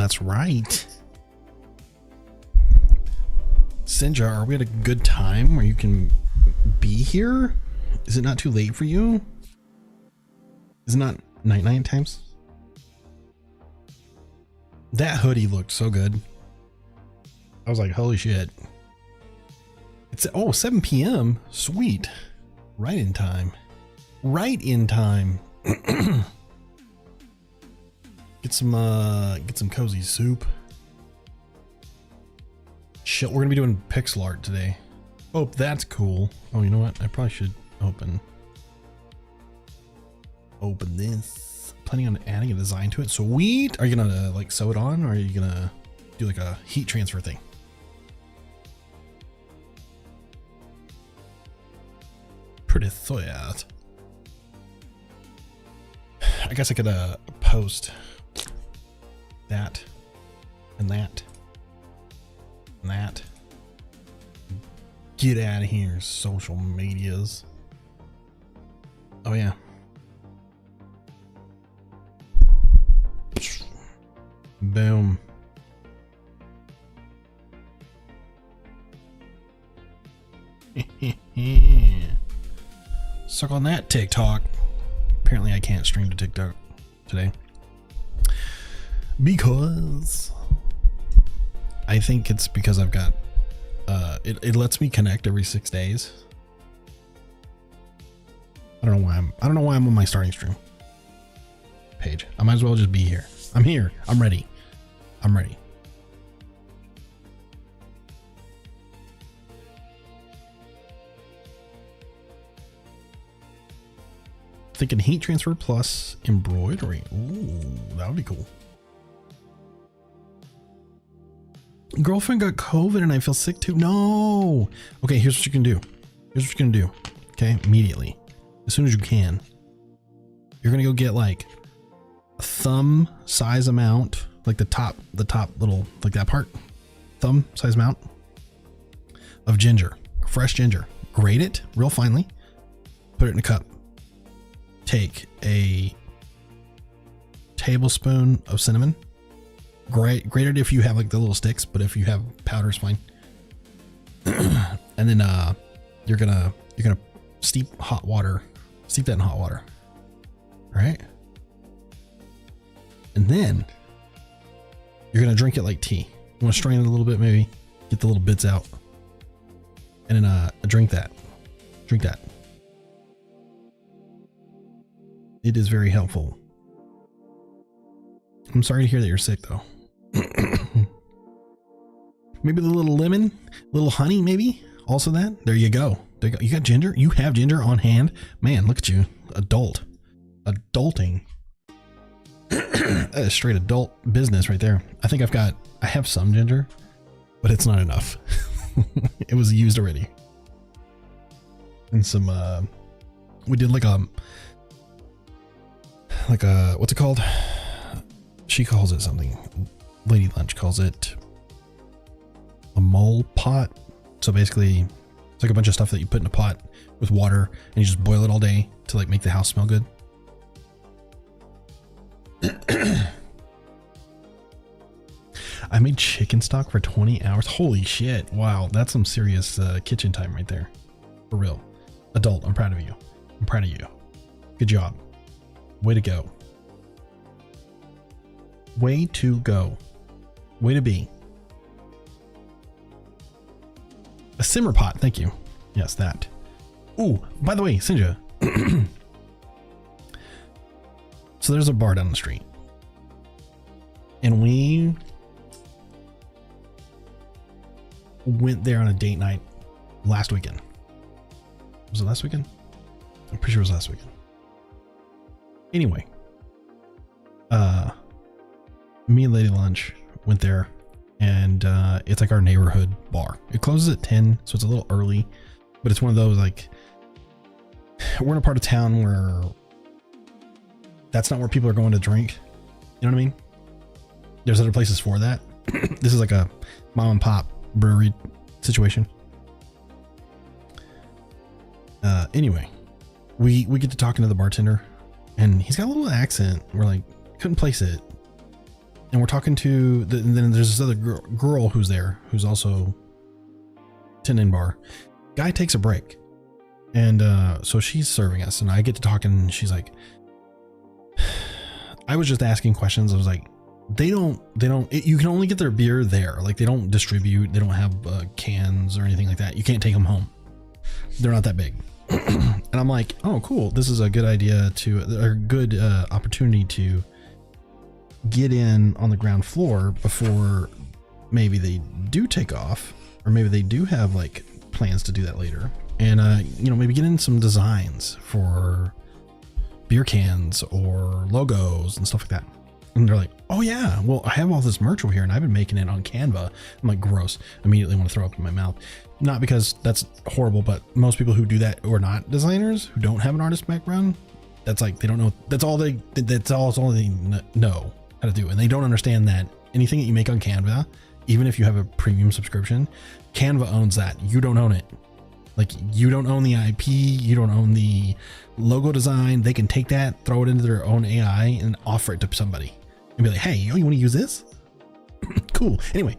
that's right. Sinja, are we at a good time where you can be here? Is it not too late for you? Is it not night times? That hoodie looked so good. I was like, holy shit. It's 7 p.m. Sweet. Right in time. Right in time. Get some cozy soup. Shit, we're gonna be doing pixel art today. Oh, that's cool. Oh, you know what? I probably should open this. Planning on adding a design to it. Sweet. Are you gonna like sew it on, or are you gonna do like a heat transfer thing? Pretty sweet. I guess I could post that and that and that. Get out of here, social medias. Oh yeah. Boom. Suck on that, TikTok. Apparently I can't stream to TikTok today because I think it's because I've got it lets me connect every 6 days. I don't know why I'm on my starting stream page. I might as well just be here. I'm here. I'm ready. Thinking heat transfer plus embroidery. Ooh, that would be cool. Girlfriend got COVID and I feel sick too. No. Okay, here's what you can do. Okay, immediately, as soon as you can, you're gonna go get like a thumb size amount, like the top little, like that part, thumb size amount of ginger, fresh ginger. Grate it real finely. Put it in a cup. Take a tablespoon of cinnamon. Grate it if you have like the little sticks, but if you have powder, it's fine. And then you're gonna steep that in hot water. All right. And then you're gonna drink it like tea. You want to strain it a little bit, maybe get the little bits out, and then drink that. It is very helpful. I'm sorry to hear that you're sick though. Maybe the little lemon, little honey, maybe also that. There you go. You got ginger. You have ginger on hand. Man, look at you. Adulting. That is straight adult business right there. I think I have some ginger, but it's not enough. It was used already. And some, we did like a, what's it called? She calls it something. Lady Lunch calls it a mole pot. So basically it's like a bunch of stuff that you put in a pot with water and you just boil it all day to like make the house smell good. I made chicken stock for 20 hours. Holy shit. Wow. That's some serious kitchen time right there. For real. Adult. I'm proud of you. Good job. Way to go. Way to go. Way to be. A simmer pot. Thank you. Yes, that. Ooh, by the way, Sinja. So there's a bar down the street. And we went there on a date night last weekend. Was it last weekend? I'm pretty sure it was last weekend. Anyway. Me and Lady Lunch went there, and it's like our neighborhood bar. It closes at 10, so it's a little early, but it's one of those like, we're in a part of town where that's not where people are going to drink. You know what I mean? There's other places for that. This is like a mom and pop brewery situation. Anyway, we get to talking to the bartender, and he's got a little accent. We're like, couldn't place it. and we're talking to and then there's this other girl who's there, who's also tending bar. Guy takes a break, and so she's serving us, and I get to talking, and she's like, I was just asking questions. I was like, you can only get their beer there. Like, they don't distribute, they don't have cans or anything like that. You can't take them home. They're not that big. And I'm like, oh, cool. This is a good idea or good opportunity to get in on the ground floor before maybe they do take off, or maybe they do have like plans to do that later. And, maybe get in some designs for beer cans or logos and stuff like that. And they're like, oh yeah, well, I have all this merch over here and I've been making it on Canva. I'm like, gross. Immediately want to throw up in my mouth. Not because that's horrible, but most people who do that who are not designers, who don't have an artist background, that's like, they don't know. That's all they know how to do. And they don't understand that anything that you make on Canva, even if you have a premium subscription, Canva owns that. You don't own it. Like, you don't own the IP, you don't own the logo design. They can take that, throw it into their own AI and offer it to somebody and be like, hey, you want to use this? Cool. Anyway,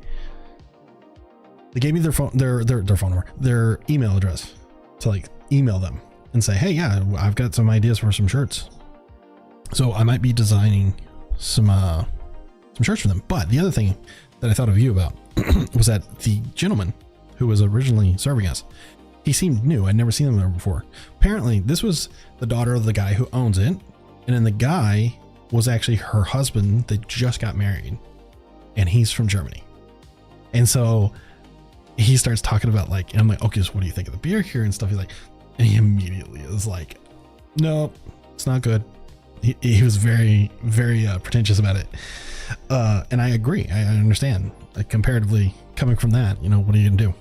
they gave me their phone, their phone number, their email address to like email them and say, hey, yeah, I've got some ideas for some shirts. So I might be designing some shirts for them. But the other thing that I thought of you about was that the gentleman who was originally serving us, he seemed new. I'd never seen him there before. Apparently, this was the daughter of the guy who owns it. And then the guy was actually her husband that just got married. And he's from Germany. And so he starts talking about like, and I'm like, okay, so what do you think of the beer here and stuff? He's like, and he immediately is like, no, it's not good. He was very, very pretentious about it. And I agree. I understand. Like, comparatively coming from that, what are you going to do?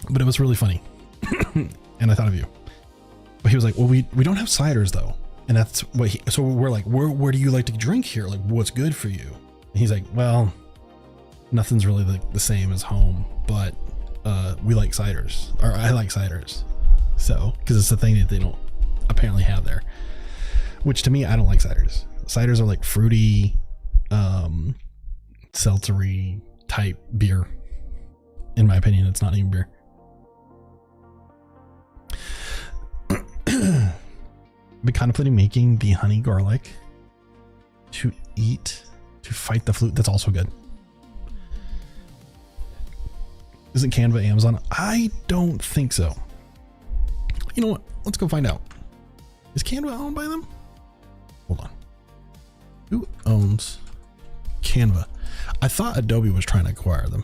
But it was really funny. And I thought of you. But he was like, well, we don't have ciders though. And that's what so we're like, where do you like to drink here? Like, what's good for you? And he's like, well, nothing's really the same as home, but we like ciders, or I like ciders. So, because it's the thing that they don't apparently have there, which to me, I don't like ciders. Ciders are like fruity, seltzery type beer. In my opinion, it's not even beer. Been contemplating making the honey garlic to eat to fight the flu. That's also good. Isn't Canva Amazon? I don't think so. You know what? Let's go find out. Is Canva owned by them? Hold on. Who owns Canva? I thought Adobe was trying to acquire them.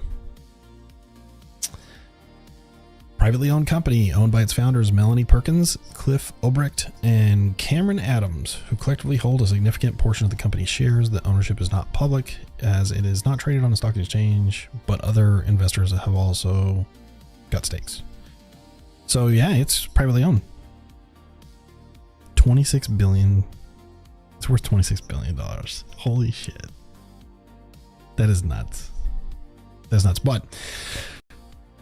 Privately owned company owned by its founders Melanie Perkins, Cliff Obrecht, and Cameron Adams, who collectively hold a significant portion of the company's shares. The ownership is not public as it is not traded on a stock exchange, but other investors have also got stakes. So yeah, it's privately owned. 26 billion. It's worth $26 billion. Holy shit. That is nuts. That's nuts. But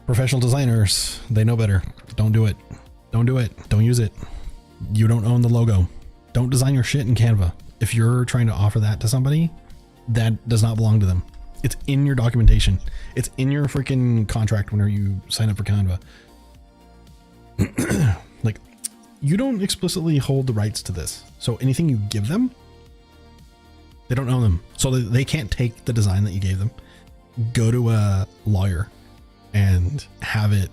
professional designers, they know better. Don't do it. Don't do it. Don't use it. You don't own the logo. Don't design your shit in Canva. If you're trying to offer that to somebody, that does not belong to them. It's in your documentation. It's in your freaking contract whenever you sign up for Canva. Like, you don't explicitly hold the rights to this. So anything you give them, they don't own them. So they can't take the design that you gave them, go to a lawyer and have it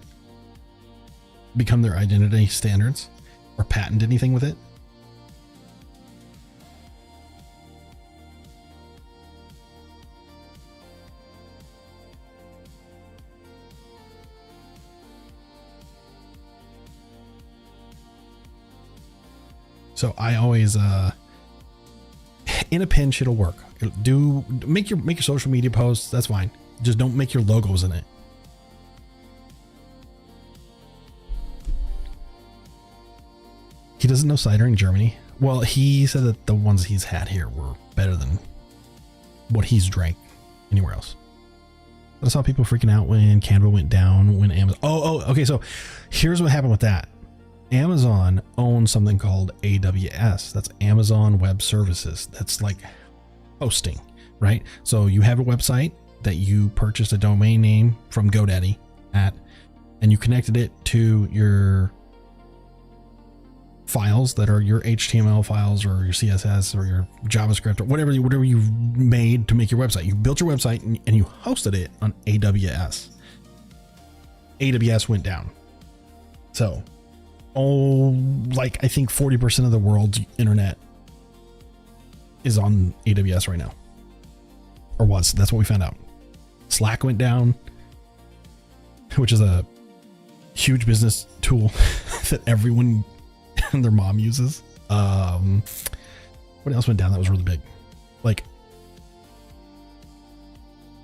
become their identity standards or patent anything with it. So I always, in a pinch, it'll work. Make your social media posts. That's fine. Just don't make your logos in it. He doesn't know cider in Germany. Well, he said that the ones he's had here were better than what he's drank anywhere else. I saw people freaking out when Canva went down, when Amazon. Okay. So here's what happened with that. Amazon owns something called AWS. That's Amazon Web Services. That's like hosting. right? So you have a website that you purchased a domain name from GoDaddy at, and you connected it to your files that are your HTML files or your CSS or your JavaScript or whatever you made to make your website. You built your website and you hosted it on AWS. AWS went down. So, like I think 40% of the world's internet is on AWS right now. Or was. That's what we found out. Slack went down, which is a huge business tool that everyone and their mom uses. What else went down that was really big? Like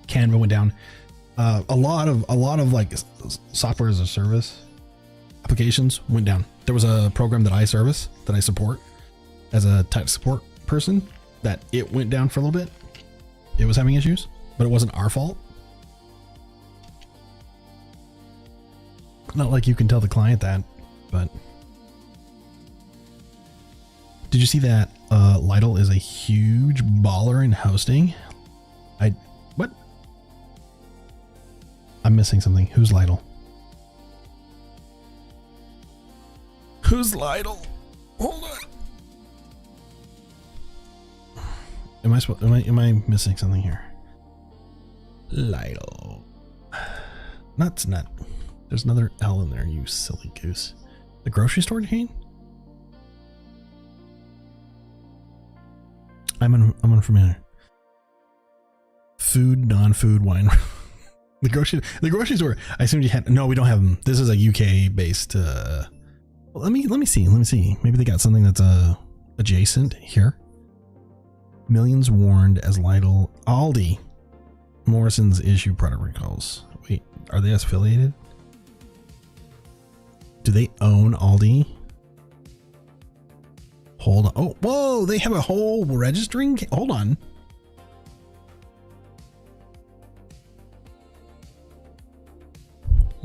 Canva went down. A lot of like software as a service applications went down. There was a program that I support as a tech support person, that it went down for a little bit. It was having issues, but it wasn't our fault. Not like you can tell the client that, but did you see that Lidl is a huge baller in hosting? What? I'm missing something. Who's Lidl? Who's Lidl? Hold on. Am I missing something here? Lidl. Nuts nut. There's another L in there, you silly goose. The grocery store chain? I'm unfamiliar. Food, non-food, wine. the grocery store. I assumed you had. No, we don't have them. This is a UK based. Well, let me see. Maybe they got something that's adjacent here. Millions warned as Lidl, Aldi, Morrison's issue product recalls. Wait, are they affiliated? Do they own Aldi? Hold on. Oh, whoa, they have a whole registering. Hold on.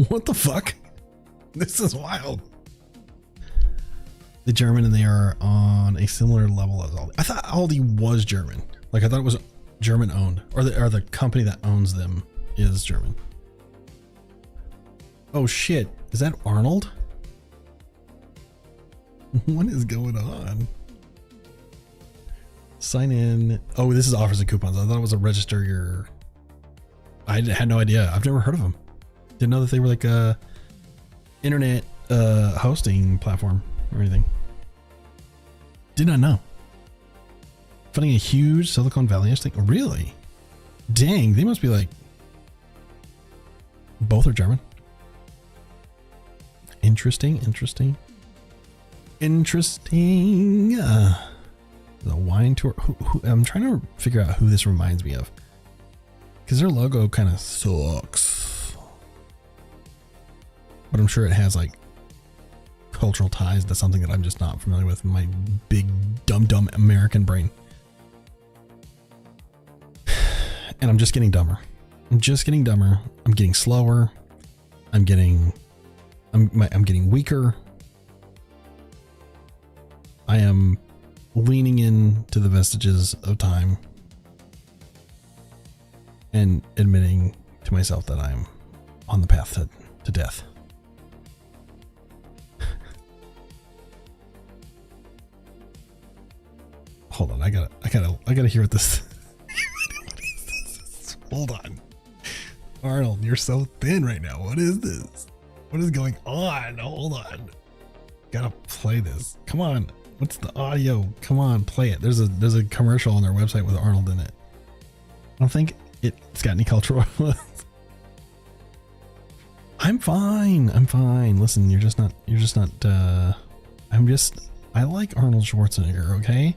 What the fuck? This is wild. The German, and they are on a similar level as Aldi. I thought Aldi was German. Like I thought it was German owned, or the company that owns them is German. Oh shit. Is that Arnold? What is going on? Sign in. Oh, this is offers and coupons. I thought it was a register your. I had no idea. I've never heard of them. Didn't know that they were like a internet hosting platform or anything. Did not know. Funding a huge Silicon Valley-ish thing. Really? Dang, they must be like. Both are German. Interesting. The wine tour. Who, I'm trying to figure out who this reminds me of, because their logo kind of sucks, but I'm sure it has like cultural ties to something that I'm just not familiar with in my big dumb American brain. And I'm just getting dumber. I'm getting slower. I'm getting weaker. I am leaning into the vestiges of time and admitting to myself that I'm on the path to death. Hold on, I gotta hear what this. Hold on, Arnold, you're so thin right now. What is this? What is going on? Hold on, gotta play this. Come on. What's the audio? Come on, play it. There's a commercial on their website with Arnold in it. I don't think it's got any cultural. I'm fine. Listen, you're just not. I like Arnold Schwarzenegger, okay?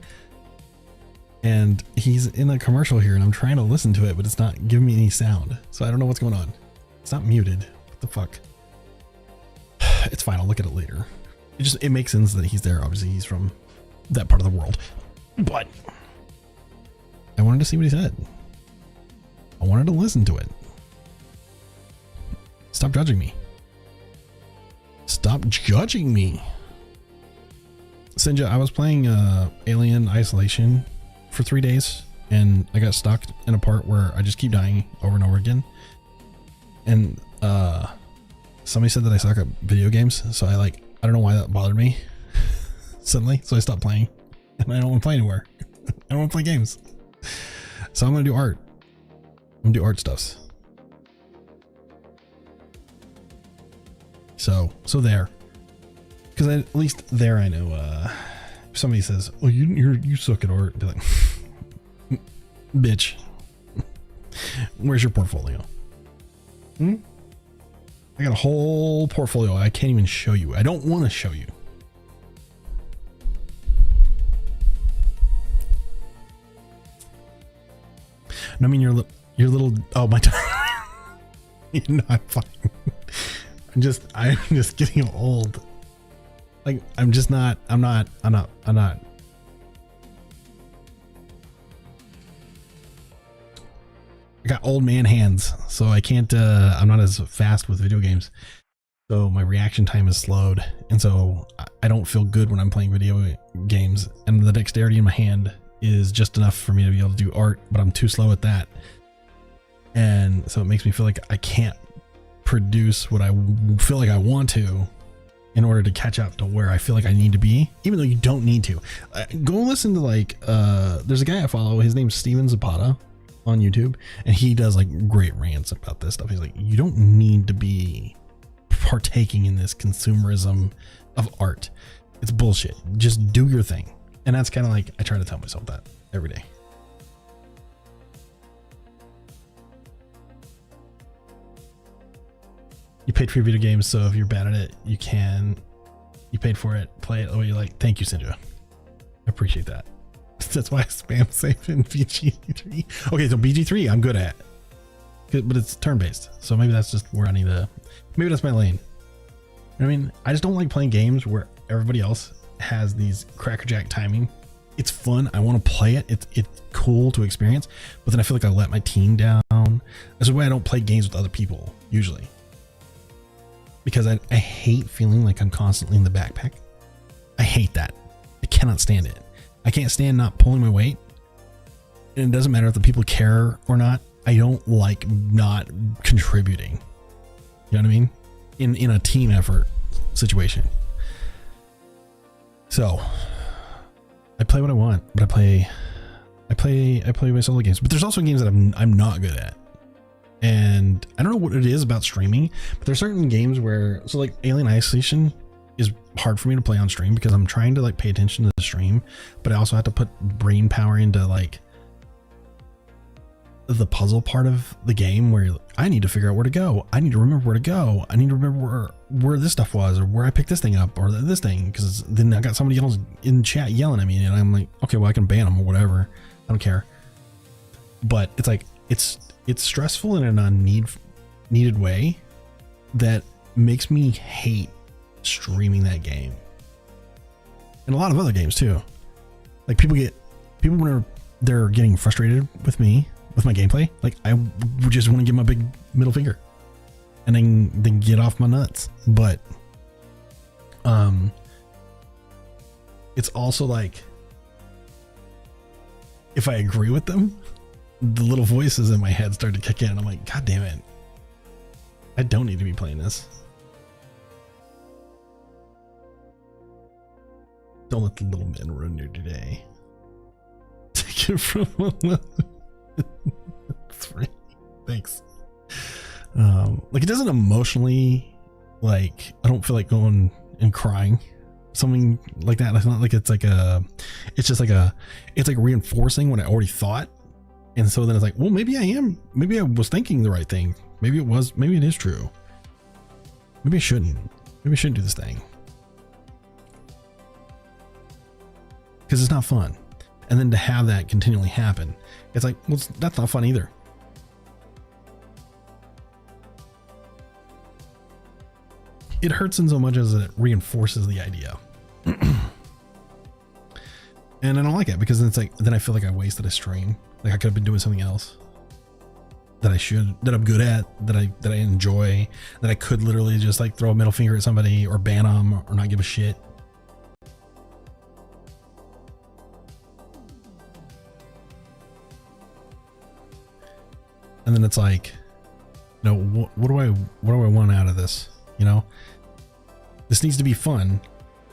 And he's in a commercial here, and I'm trying to listen to it, but it's not giving me any sound. So I don't know what's going on. It's not muted. What the fuck? It's fine. I'll look at it later. It makes sense that he's there. Obviously, he's from that part of the world. But I wanted to see what he said. I wanted to listen to it. Stop judging me. Stop judging me. Sinja, I was playing Alien Isolation for 3 days and I got stuck in a part where I just keep dying over and over again. And somebody said that I suck at video games, so I don't know why that bothered me suddenly, so I stopped playing, and I don't want to play anywhere. I don't want to play games, so I'm gonna do art. I'm gonna do art stuffs. So there, because at least there I know. If somebody says, "Oh, you suck at art," be like, "Bitch, where's your portfolio?" I got a whole portfolio I can't even show you. I don't want to show you. No, I mean your little. Oh my! You're not fine. I'm just getting old. Like I'm not. I got old man hands, so I can't, I'm not as fast with video games. So my reaction time is slowed. And so I don't feel good when I'm playing video games, and the dexterity in my hand is just enough for me to be able to do art, but I'm too slow at that. And so it makes me feel like I can't produce what I feel like I want to in order to catch up to where I feel like I need to be, even though you don't need to. Go listen to there's a guy I follow, his name's Steven Zapata on YouTube, and he does great rants about this stuff. He's like, you don't need to be partaking in this consumerism of art. It's bullshit. Just do your thing. And that's kind of I try to tell myself that every day. You paid for your video games, so if you're bad at it, you paid for it, play it the way you like. Thank you, Sindra. I appreciate that. That's why I spam save in BG3. Okay, so BG3 I'm good at, but it's turn-based, so maybe that's just where I need to, maybe that's my lane. You know what I mean? I just don't like playing games where everybody else has these crackerjack timing. It's fun, I want to play it, it's cool to experience, but then I feel like I let my team down. That's why I don't play games with other people usually, because I hate feeling like I'm constantly in the backpack. I hate that. I cannot stand it. I can't stand not pulling my weight, and it doesn't matter if the people care or not. I don't like not contributing. You know what I mean? In a team effort situation. So I play what I want, but I play my solo games. But there's also games that I'm not good at, and I don't know what it is about streaming, but there's certain games where, so Alien Isolation is hard for me to play on stream because I'm trying to pay attention to the stream, but I also have to put brain power into the puzzle part of the game where I need to figure out where to go. I need to remember where to go. I need to remember where this stuff was, or where I picked this thing up, or this thing, because then I got somebody else in chat yelling at me, and I'm like, okay, well, I can ban them or whatever. I don't care. But it's stressful in a needed way that makes me hate streaming that game, and a lot of other games too. People when they're getting frustrated with me with my gameplay, I just want to give my big middle finger and then get off my nuts. But it's also if I agree with them, the little voices in my head start to kick in, and I'm like, God damn it, I don't need to be playing this. Don't let the little men ruin your day. Take it from thanks. It doesn't emotionally, I don't feel like going and crying, something like that. It's not it's just it's reinforcing what I already thought. And so then it's well, maybe I was thinking the right thing. Maybe it is true. Maybe I shouldn't do this thing. Because it's not fun. And then to have that continually happen, it's well, that's not fun either. It hurts in so much as it reinforces the idea. And I don't like it, because it's then I feel like I wasted a stream. I could have been doing something else that I'm good at, that I enjoy, that I could literally just throw a middle finger at somebody or ban them or not give a shit. And then it's like, no, what do I want out of this? You know, this needs to be fun.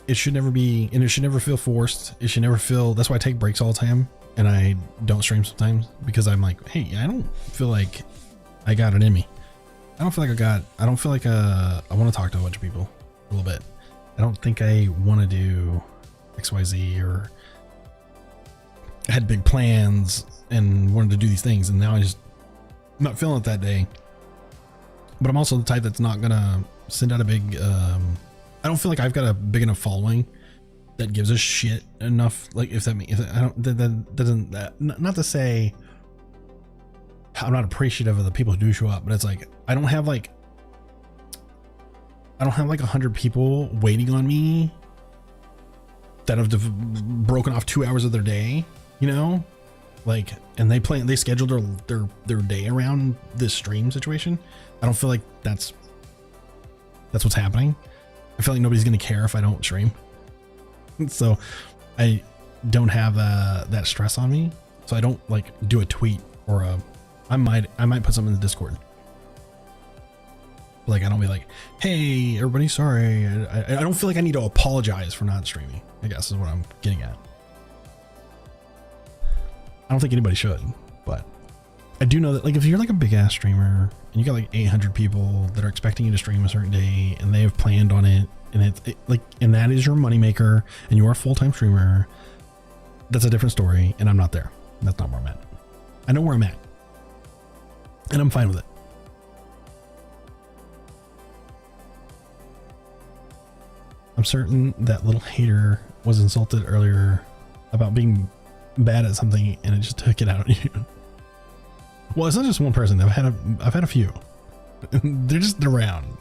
It should never be, and it should never feel forced. It should never feel, that's why I take breaks all the time and I don't stream sometimes, because I'm like, hey, I don't feel like I got it in me. I don't feel like I want to talk to a bunch of people a little bit. I don't think I want to do XYZ, or I had big plans and wanted to do these things, and now I'm not feeling it that day. But I'm also the type that's not gonna send out a big I don't feel like I've got a big enough following that gives a shit enough. Like if I don't, that doesn't, not to say I'm not appreciative of the people who do show up, but it's like I don't have like 100 people waiting on me that have broken off 2 hours of their day, you know, like, and they scheduled their day around this stream situation. I don't feel like that's what's happening. I feel like nobody's gonna care if I don't stream, so I don't have that stress on me. So I don't like do a tweet or I might put something in the Discord. Like I don't be like, hey everybody, sorry. I don't feel like I need to apologize for not streaming, I guess is what I'm getting at. I don't think anybody should, but I do know that like if you're like a big ass streamer and you got like 800 people that are expecting you to stream a certain day and they have planned on it, and and that is your moneymaker and you are a full-time streamer, that's a different story, and I'm not there. That's not where I'm at. I know where I'm at and I'm fine with it. I'm certain that little hater was insulted earlier about being bad at something and it just took it out on you. Well, it's not just one person. I've had a few. They're just around.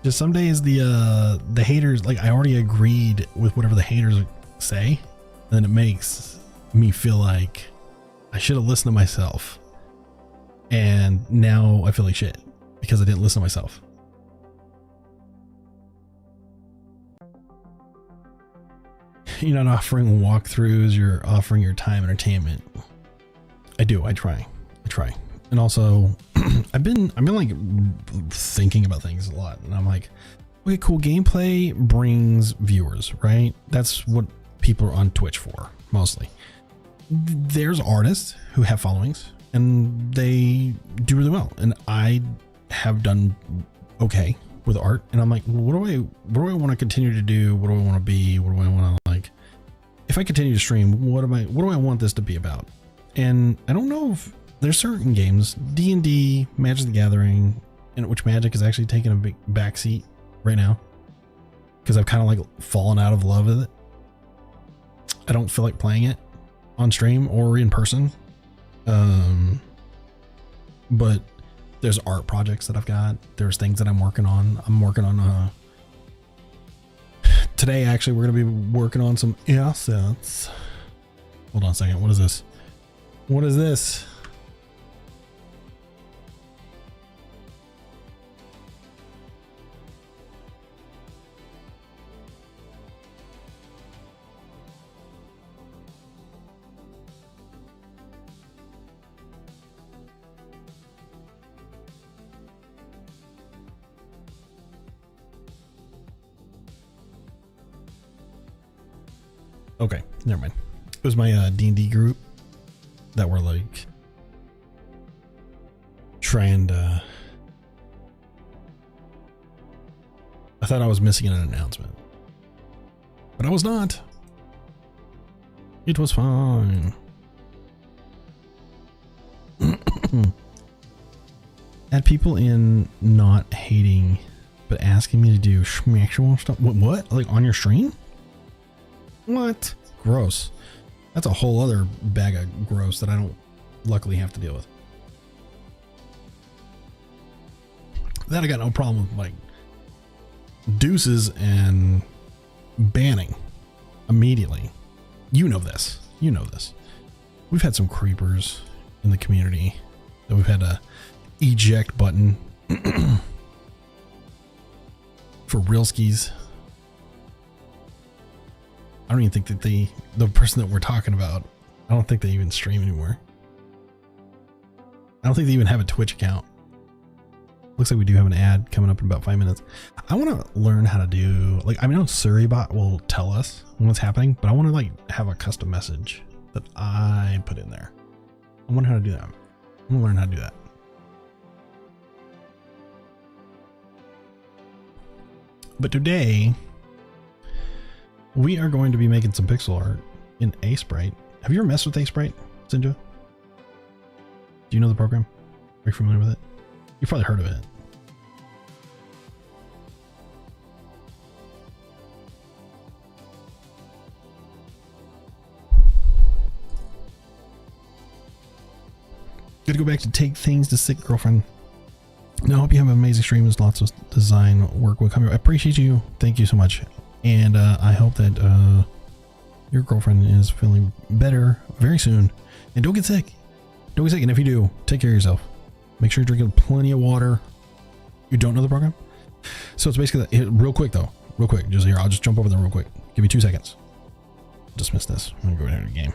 Just some days the haters, like I already agreed with whatever the haters say, and then it makes me feel like I should have listened to myself. And now I feel like shit because I didn't listen to myself. You're not offering walkthroughs, you're offering your time entertainment. I do, I try. And also I've been like thinking about things a lot, and I'm like, okay, cool, gameplay brings viewers, right? That's what people are on Twitch for, mostly. There's artists who have followings and they do really well, and I have done okay with art, and I'm like, what do I want to continue to do? What do I want to be? What do I want to like? If I continue to stream, what do I want this to be about? And I don't know if there's certain games, D&D, Magic the Gathering, in which Magic is actually taking a big backseat right now because I've kind of like fallen out of love with it. I don't feel like playing it on stream or in person. But there's art projects that I've got. There's things that I'm working on. Today, actually, we're going to be working on some assets. Hold on a second. What is this? What is this? Okay, never mind. It was my D&D group that were like trying to. I thought I was missing an announcement, but I was not. It was fine. Had people in not hating, but asking me to do schmactual stuff. What? Like on your stream? What? Gross. That's a whole other bag of gross that I don't luckily have to deal with. That I got no problem with, like deuces and banning immediately. You know this. You know this. We've had some creepers in the community that we've had a eject button for realskis. I don't even think that the person that we're talking about, I don't think they even stream anymore. I don't think they even have a Twitch account. Looks like we do have an ad coming up in about 5 minutes. I want to learn how to do, like, I know Suribot will tell us what's happening, but I want to like have a custom message that I put in there. I wonder how to do that. I'm gonna learn how to do that. But today we are going to be making some pixel art in Aseprite. Have you ever messed with Aseprite, Sinja? Do you know the program? Are you familiar with it? You've probably heard of it. Gotta go back to take things to sick girlfriend. Now, I hope you have an amazing stream. There's lots of design work will come here. I appreciate you. Thank you so much. And I hope that your girlfriend is feeling better very soon. And don't get sick. Don't get sick. And if you do, take care of yourself. Make sure you're drinking plenty of water. You don't know the program? So it's basically, real quick though, real quick, just here, I'll just jump over there real quick. Give me 2 seconds. Dismiss this. I'm gonna go into the game.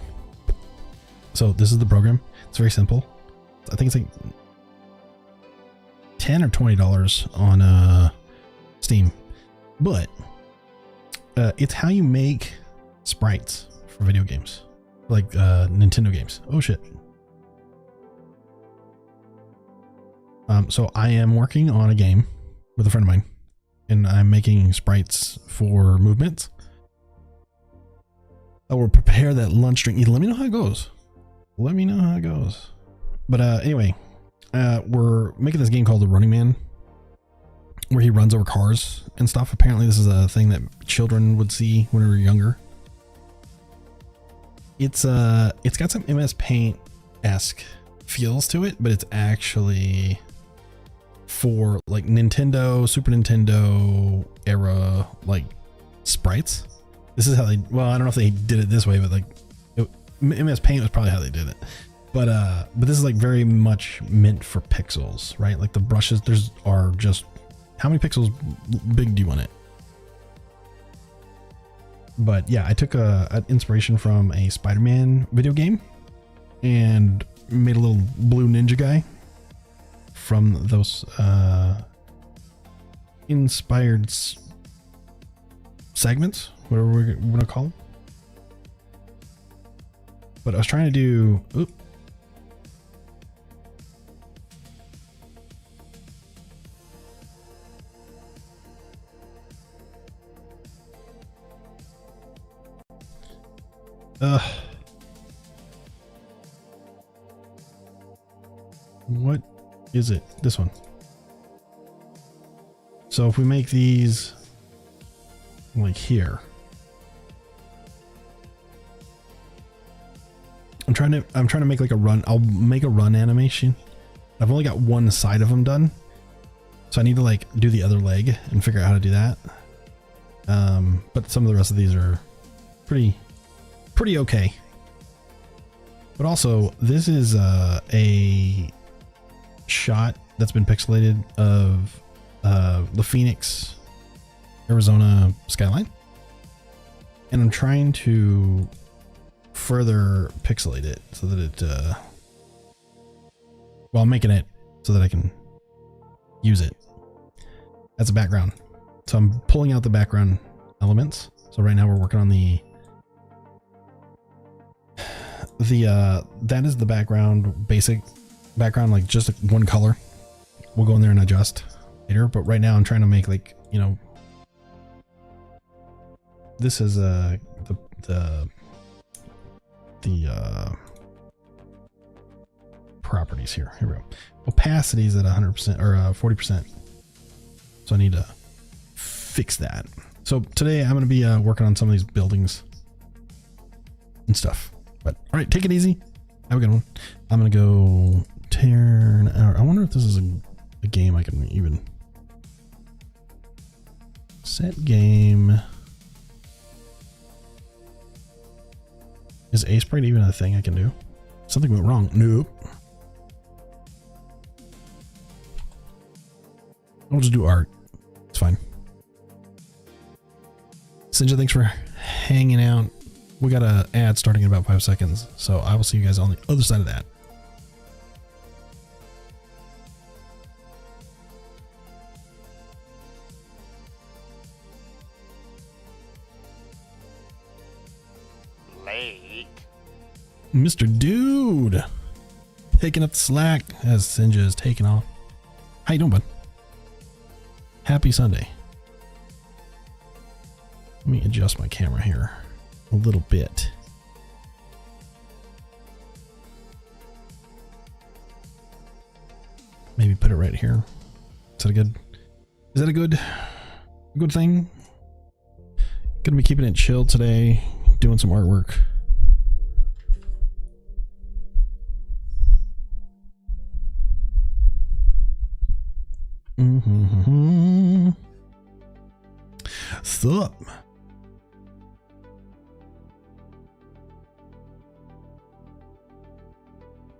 So this is the program. It's very simple. I think it's like $10 or $20 on Steam, but it's how you make sprites for video games, like Nintendo games. Oh shit. So I am working on a game with a friend of mine, and I'm making sprites for movements. I will prepare that lunch drink. Let me know how it goes. Let me know how it goes. But anyway, we're making this game called The Running Man, where he runs over cars and stuff. Apparently this is a thing that children would see when they were younger. It's got some MS Paint-esque feels to it, but it's actually for like Nintendo, Super Nintendo era like sprites. This is how they, well, I don't know if they did it this way, but like MS Paint was probably how they did it. But this is like very much meant for pixels, right? Like the brushes, are just, how many pixels big do you want it? But yeah, I took an inspiration from a Spider-Man video game and made a little blue ninja guy from those inspired segments, whatever we're gonna call them. But I was trying to do, what is it? This one. So if we make these like here, I'm trying to make like a run. I'll make a run animation. I've only got one side of them done, so I need to like do the other leg and figure out how to do that. But some of the rest of these are pretty okay. But also, this is a shot that's been pixelated of the Phoenix, Arizona skyline, and I'm trying to further pixelate it so that it, well, I'm making it so that I can use it as a background. So I'm pulling out the background elements. So right now we're working on that is the background, basic background, like just one color. We'll go in there and adjust later, but right now I'm trying to make like, you know, this is the properties here. Here we go. Opacity is at 100% or 40%. So I need to fix that. So today I'm going to be working on some of these buildings and stuff. But all right, take it easy. Have a good one. I'm going to go turn out. I wonder if this is a game I can even set game. Is Aseprite even a thing I can do? Something went wrong. Nope. I'll just do art. It's fine. Sinja, thanks for hanging out. We got an ad starting in about 5 seconds, so I will see you guys on the other side of that. break. Mr. Dude, taking up the slack as Sinja is taking off. How you doing, bud? Happy Sunday. Let me adjust my camera here a little bit. Maybe put it right here. Is that a good thing? Gonna be keeping it chill today, doing some artwork. Sup?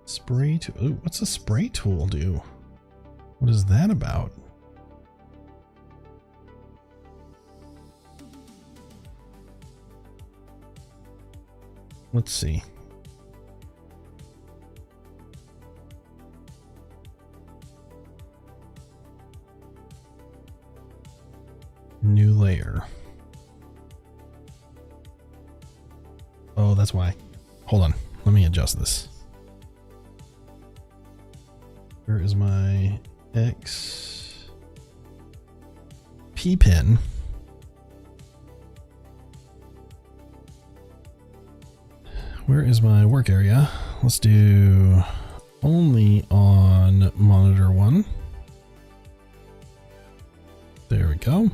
Spray tool. Ooh, what's a spray tool do? What is that about? Let's see. New layer. Oh, that's why. Hold on. Let me adjust this. Where is my XP pin? Where is my work area? Let's do only on monitor 1. There we go.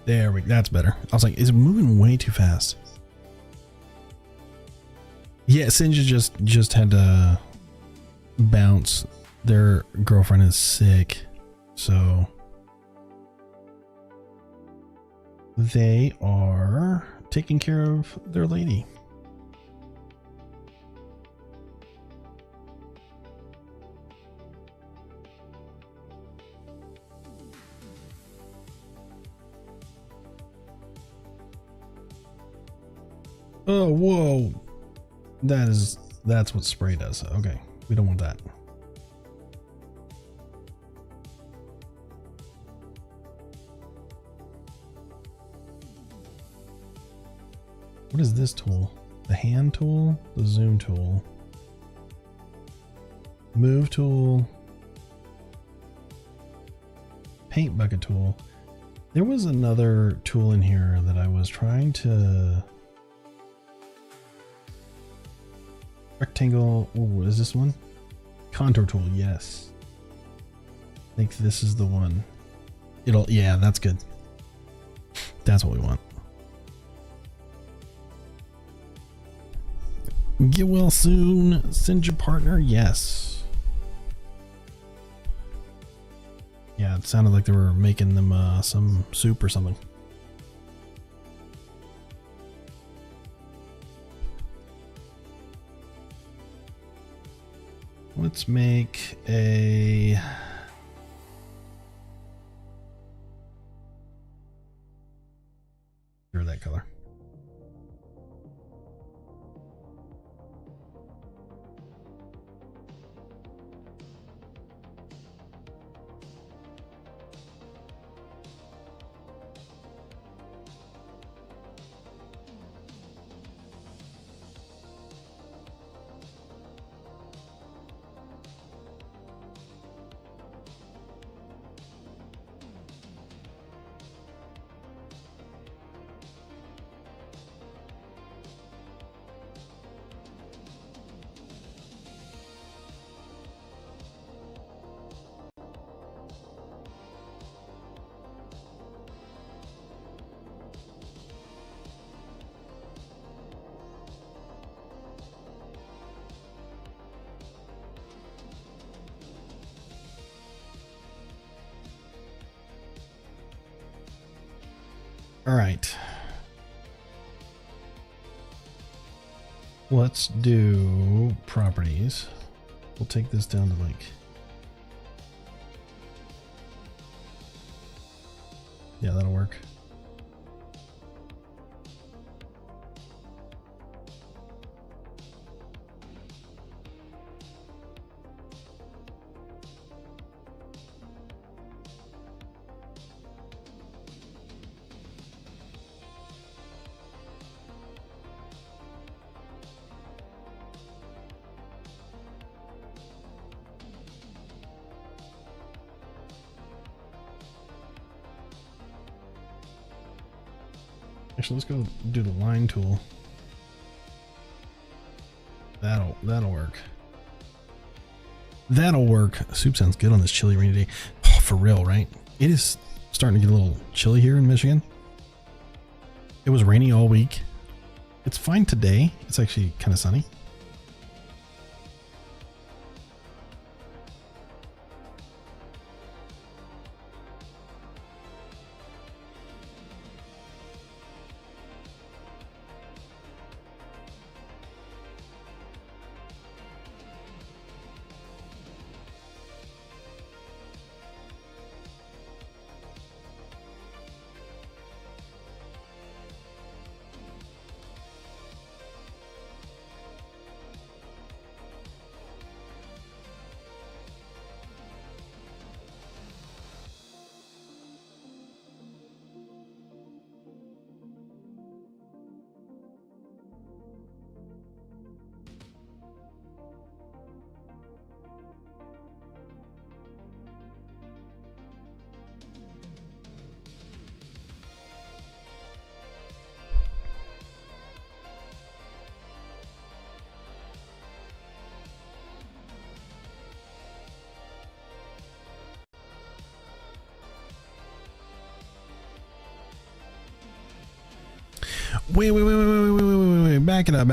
That's better. I was like, is it moving way too fast? Yeah, Sinja just had to bounce. Their girlfriend is sick, so they are taking care of their lady. Oh, whoa. That's what spray does. Okay. We don't want that. What is this tool? The hand tool, the zoom tool, move tool, paint bucket tool. There was another tool in here that I was trying to rectangle. Ooh, what is this one? Contour tool. Yes. I think this is the one. Yeah, that's good. That's what we want. Get well soon. Send your partner. Yes. Yeah, it sounded like they were making them some soup or something. Let's make a that color. All right. Let's do properties. We'll take this down to like, yeah, that'll work. Actually, let's go do the line tool. That'll work. That'll work. Soup sounds good on this chilly rainy day. Oh, for real, right? It is starting to get a little chilly here in Michigan. It was rainy all week. It's fine today. It's actually kind of sunny. Wait. Back it up.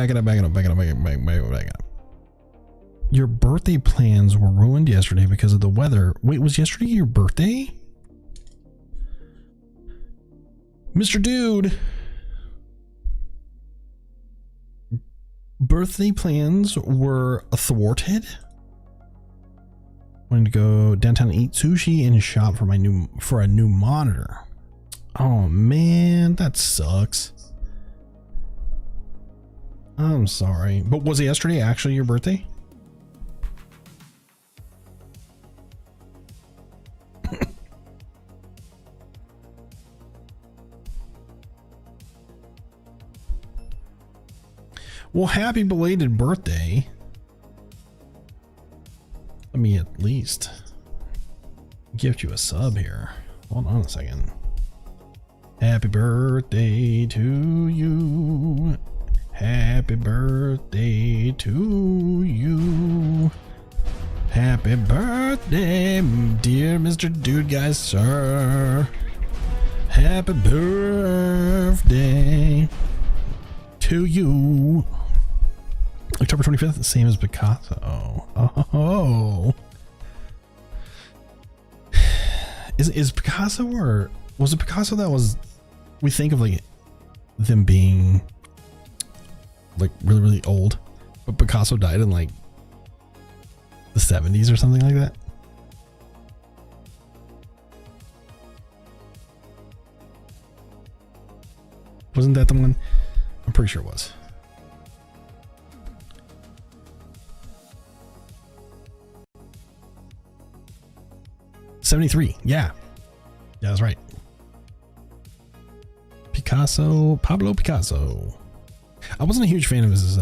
Your birthday plans were ruined yesterday because of the weather. Wait, was yesterday your birthday? Mr. Dude. Birthday plans were thwarted? Wanting to go downtown and eat sushi and shop for a new monitor. Oh man, that sucks. I'm sorry. But was yesterday actually your birthday? Well, happy belated birthday. Let me at least gift you a sub here. Hold on a second. Happy birthday to you. Happy birthday to you. Happy birthday, dear Mr. Dude Guy, sir. Happy birthday to you. October 25th, the same as Picasso. Oh. Is Picasso, or was it Picasso that was, we think of like them being like really, really old, but Picasso died in like the 70s or something like that? Wasn't that the one? I'm pretty sure it was. '73. Yeah, that's right. Picasso, Pablo Picasso. I wasn't a huge fan of his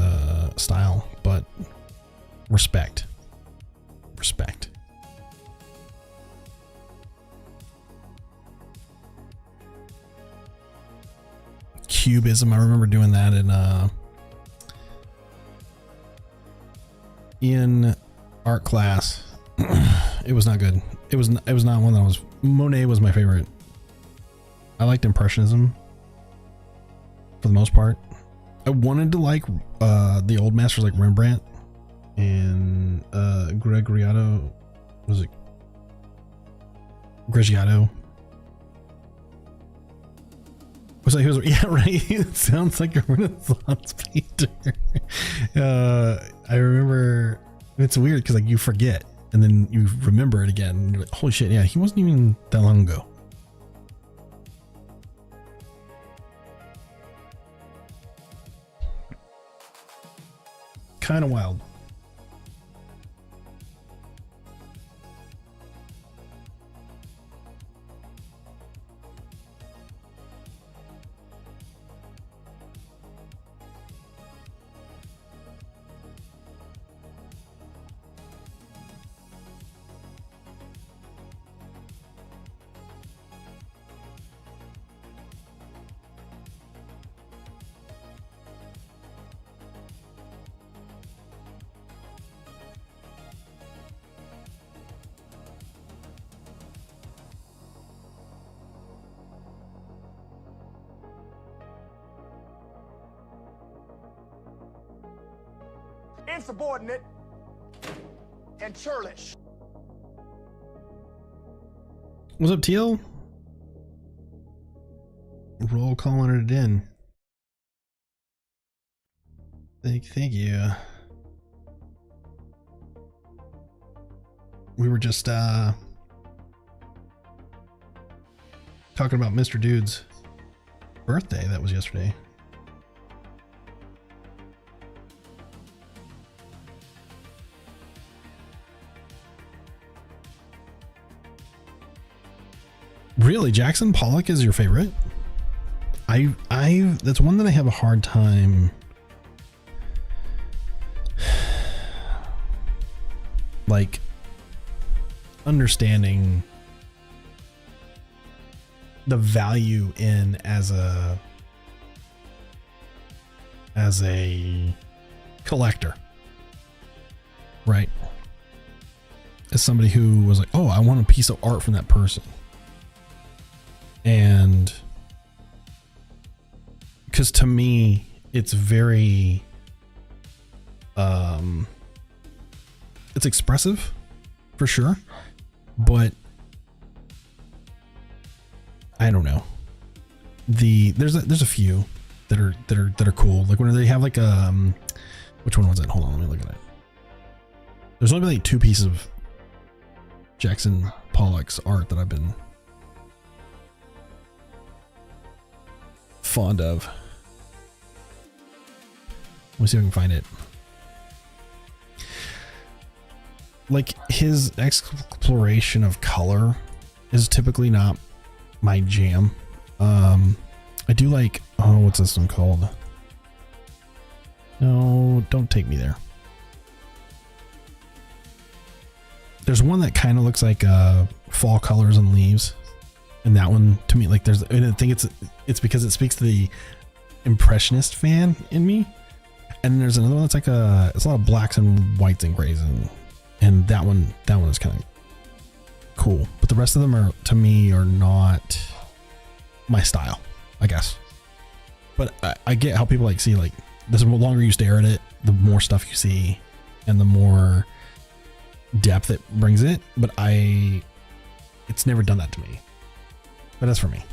style, but respect. Cubism, I remember doing that in art class. It was not good. It was not one that was. Monet was my favorite. I liked Impressionism for the most part. I wanted to like the old masters like Rembrandt and Gregorio. Was it Gregiato? Was like, yeah, right. It sounds like a Renaissance painter. I remember. It's weird because like you forget and then you remember it again. And you're like, holy shit! Yeah, he wasn't even that long ago. Kind of wild. insubordinate and churlish. What's up, Teal? Roll calling it in. Thank you. We were just talking about Mr. Dude's birthday. That was yesterday. Really, Jackson Pollock is your favorite? That's one that I have a hard time like understanding the value in as a collector, right? As somebody who was like, oh, I want a piece of art from that person. And because to me, it's very, it's expressive for sure, but I don't know. There's a few that are cool. Like when they have like which one was it? Hold on, let me look at it. There's only like 2 pieces of Jackson Pollock's art that I've been fond of. Let me see if I can find it. Like his exploration of color is typically not my jam. I do like, oh, what's this one called? No, don't take me there. There's one that kind of looks like fall colors and leaves. And that one to me, like and I think it's because it speaks to the impressionist fan in me. And there's another one that's like it's a lot of blacks and whites and grays, and that one is kind of cool. But the rest of them are, to me, are not my style, I guess. But I get how people like see, like, the longer you stare at it, the more stuff you see and the more depth it brings it. But it's never done that to me. But that's for me.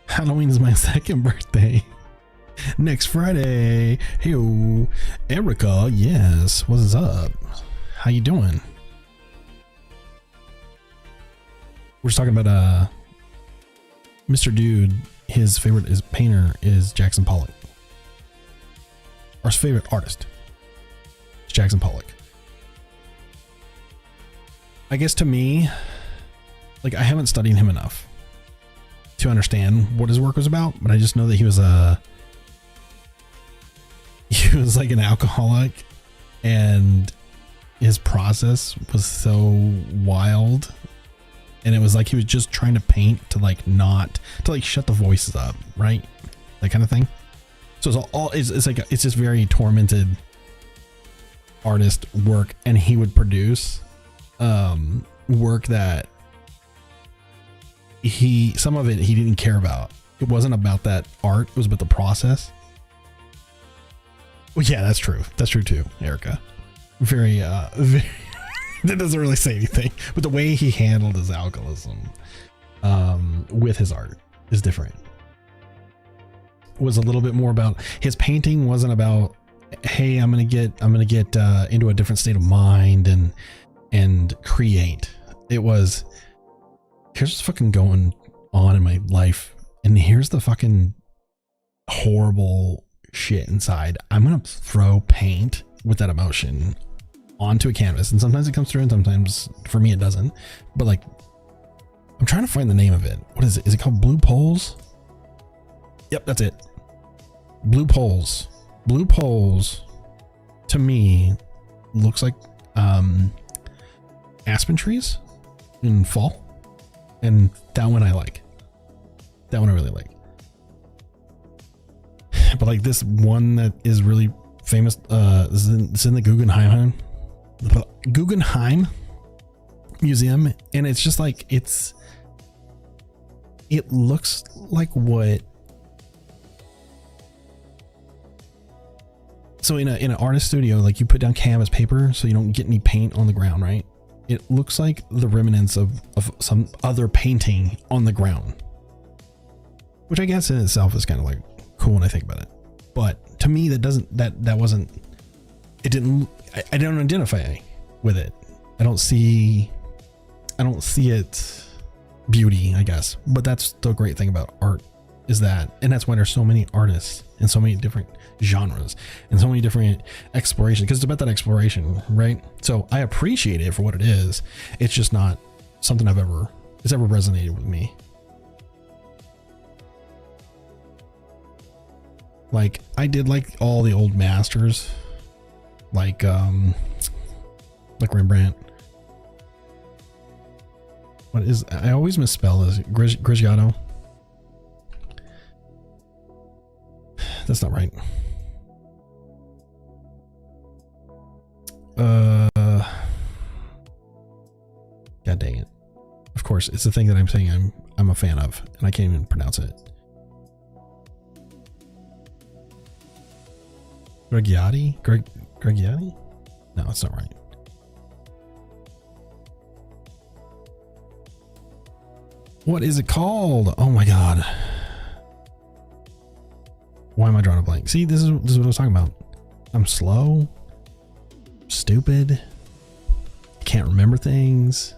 Halloween is my 2nd birthday. Next Friday. Hey, Erica. Yes. What's up? How you doing? We're just talking about Mr. Dude. His favorite painter is Jackson Pollock. Our favorite artist is Jackson Pollock. I guess to me, like, I haven't studied him enough to understand what his work was about, but I just know that he was like an alcoholic, and his process was so wild, and it was like he was just trying to paint to shut the voices up, right? That kind of thing. So it's just very tormented artist work, and he would produce work that some of it he didn't care about. It wasn't about that art, it was about the process. Well, yeah, that's true too, Erica. Very that doesn't really say anything, but the way he handled his alcoholism with his art is different. Was a little bit more about, his painting wasn't about, hey, I'm gonna get into a different state of mind and create. It was, here's what's fucking going on in my life, and here's the fucking horrible shit inside. I'm gonna throw paint with that emotion onto a canvas, and sometimes it comes through and sometimes for me it doesn't. But like, I'm trying to find the name of it. What is it? Is it called Blue Poles? Yep, that's it. Blue Poles. Blue Poles to me looks like aspen trees in fall. And that one I like. That one I really like. But like this one that is really famous, it's in the Guggenheim Museum, and it's just like, it looks like what So in an artist studio, like you put down canvas paper so you don't get any paint on the ground, right? It looks like the remnants of some other painting on the ground, which I guess in itself is kind of like cool when I think about it. But to me, that wasn't, it didn't, I don't identify with it. I don't see it beauty, I guess. But that's the great thing about art, is that, and that's why there's so many artists and so many different genres and so many different explorations, because it's about that exploration, right? So I appreciate it for what it is. It's just not something it's ever resonated with me. Like I did like all the old masters, like Rembrandt. What is, I always misspell this, Grigiato. That's not right. God dang it. Of course, it's the thing that I'm saying I'm a fan of, and I can't even pronounce it. Gregiati? Gregiati? No, it's not right. What is it called? Oh my god. Why am I drawing a blank? See, this is what I was talking about. I'm slow, stupid, can't remember things.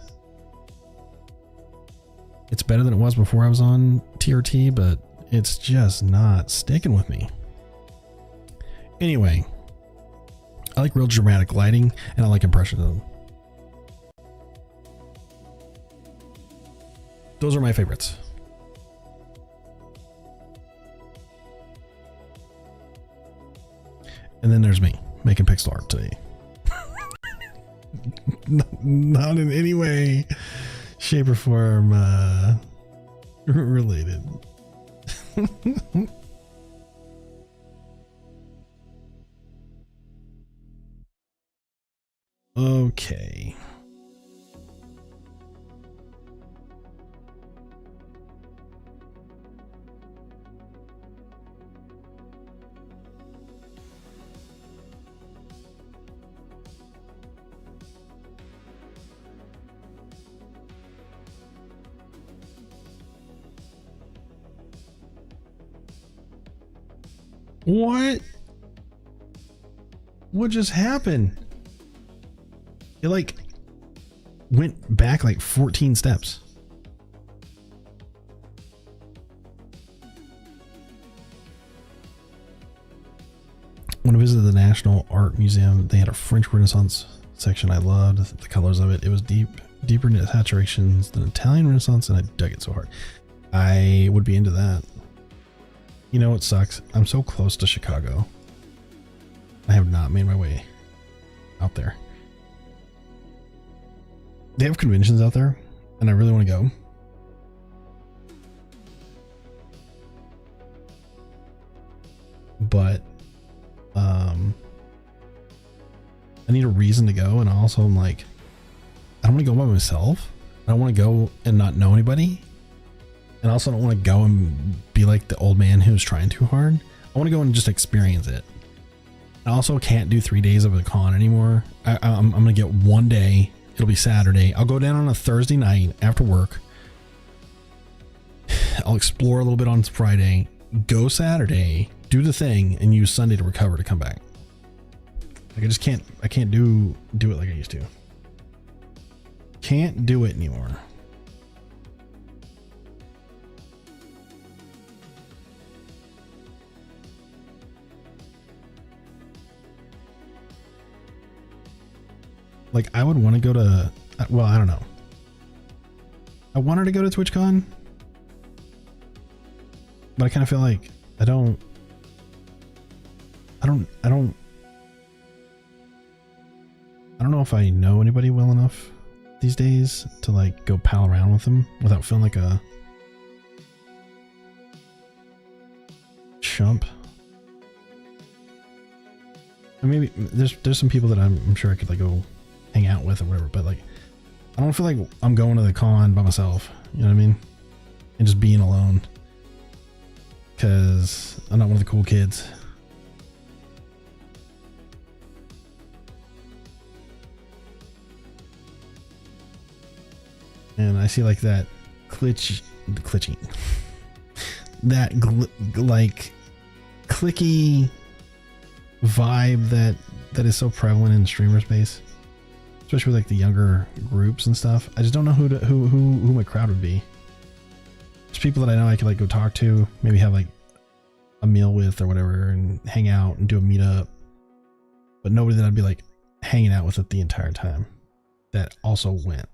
It's better than it was before I was on TRT, but it's just not sticking with me. Anyway, I like real dramatic lighting, and I like impressionism. Those are my favorites. And then there's me making pixel art today. Not in any way, shape, or form related. Okay. What just happened? It like went back like 14 steps. When I visited the National Art Museum, they had a French Renaissance section. I loved the colors of it. It was deeper saturations than Italian Renaissance, and I dug it so hard. I would be into that. You know what sucks? I'm so close to Chicago. I have not made my way out there. They have conventions out there, and I really want to go. But I need a reason to go, and also I'm like, I don't want to go by myself. I don't want to go and not know anybody. And I also don't want to go and be like the old man who's trying too hard. I want to go and just experience it. I also can't do 3 days of the con anymore. I'm going to get one day. It'll be Saturday. I'll go down on a Thursday night after work. I'll explore a little bit on Friday, go Saturday, do the thing, and use Sunday to recover to come back. Like I just can't do it like I used to. Can't do it anymore. Like I would want to go to, well, I don't know. I wanted to go to TwitchCon, but I kind of feel like I don't know if I know anybody well enough these days to like go pal around with them without feeling like a chump. And maybe there's some people that I'm sure I could like go hang out with or whatever, but like I don't feel like I'm going to the con by myself, you know what I mean? And just being alone, because I'm not one of the cool kids. and I see like that glitchy, that like clicky vibe that is so prevalent in streamer space, especially with like the younger groups and stuff. I just don't know who my crowd would be. There's people that I know I could like go talk to, maybe have like a meal with or whatever, and hang out and do a meetup, but nobody that I'd be like hanging out with it the entire time that also went.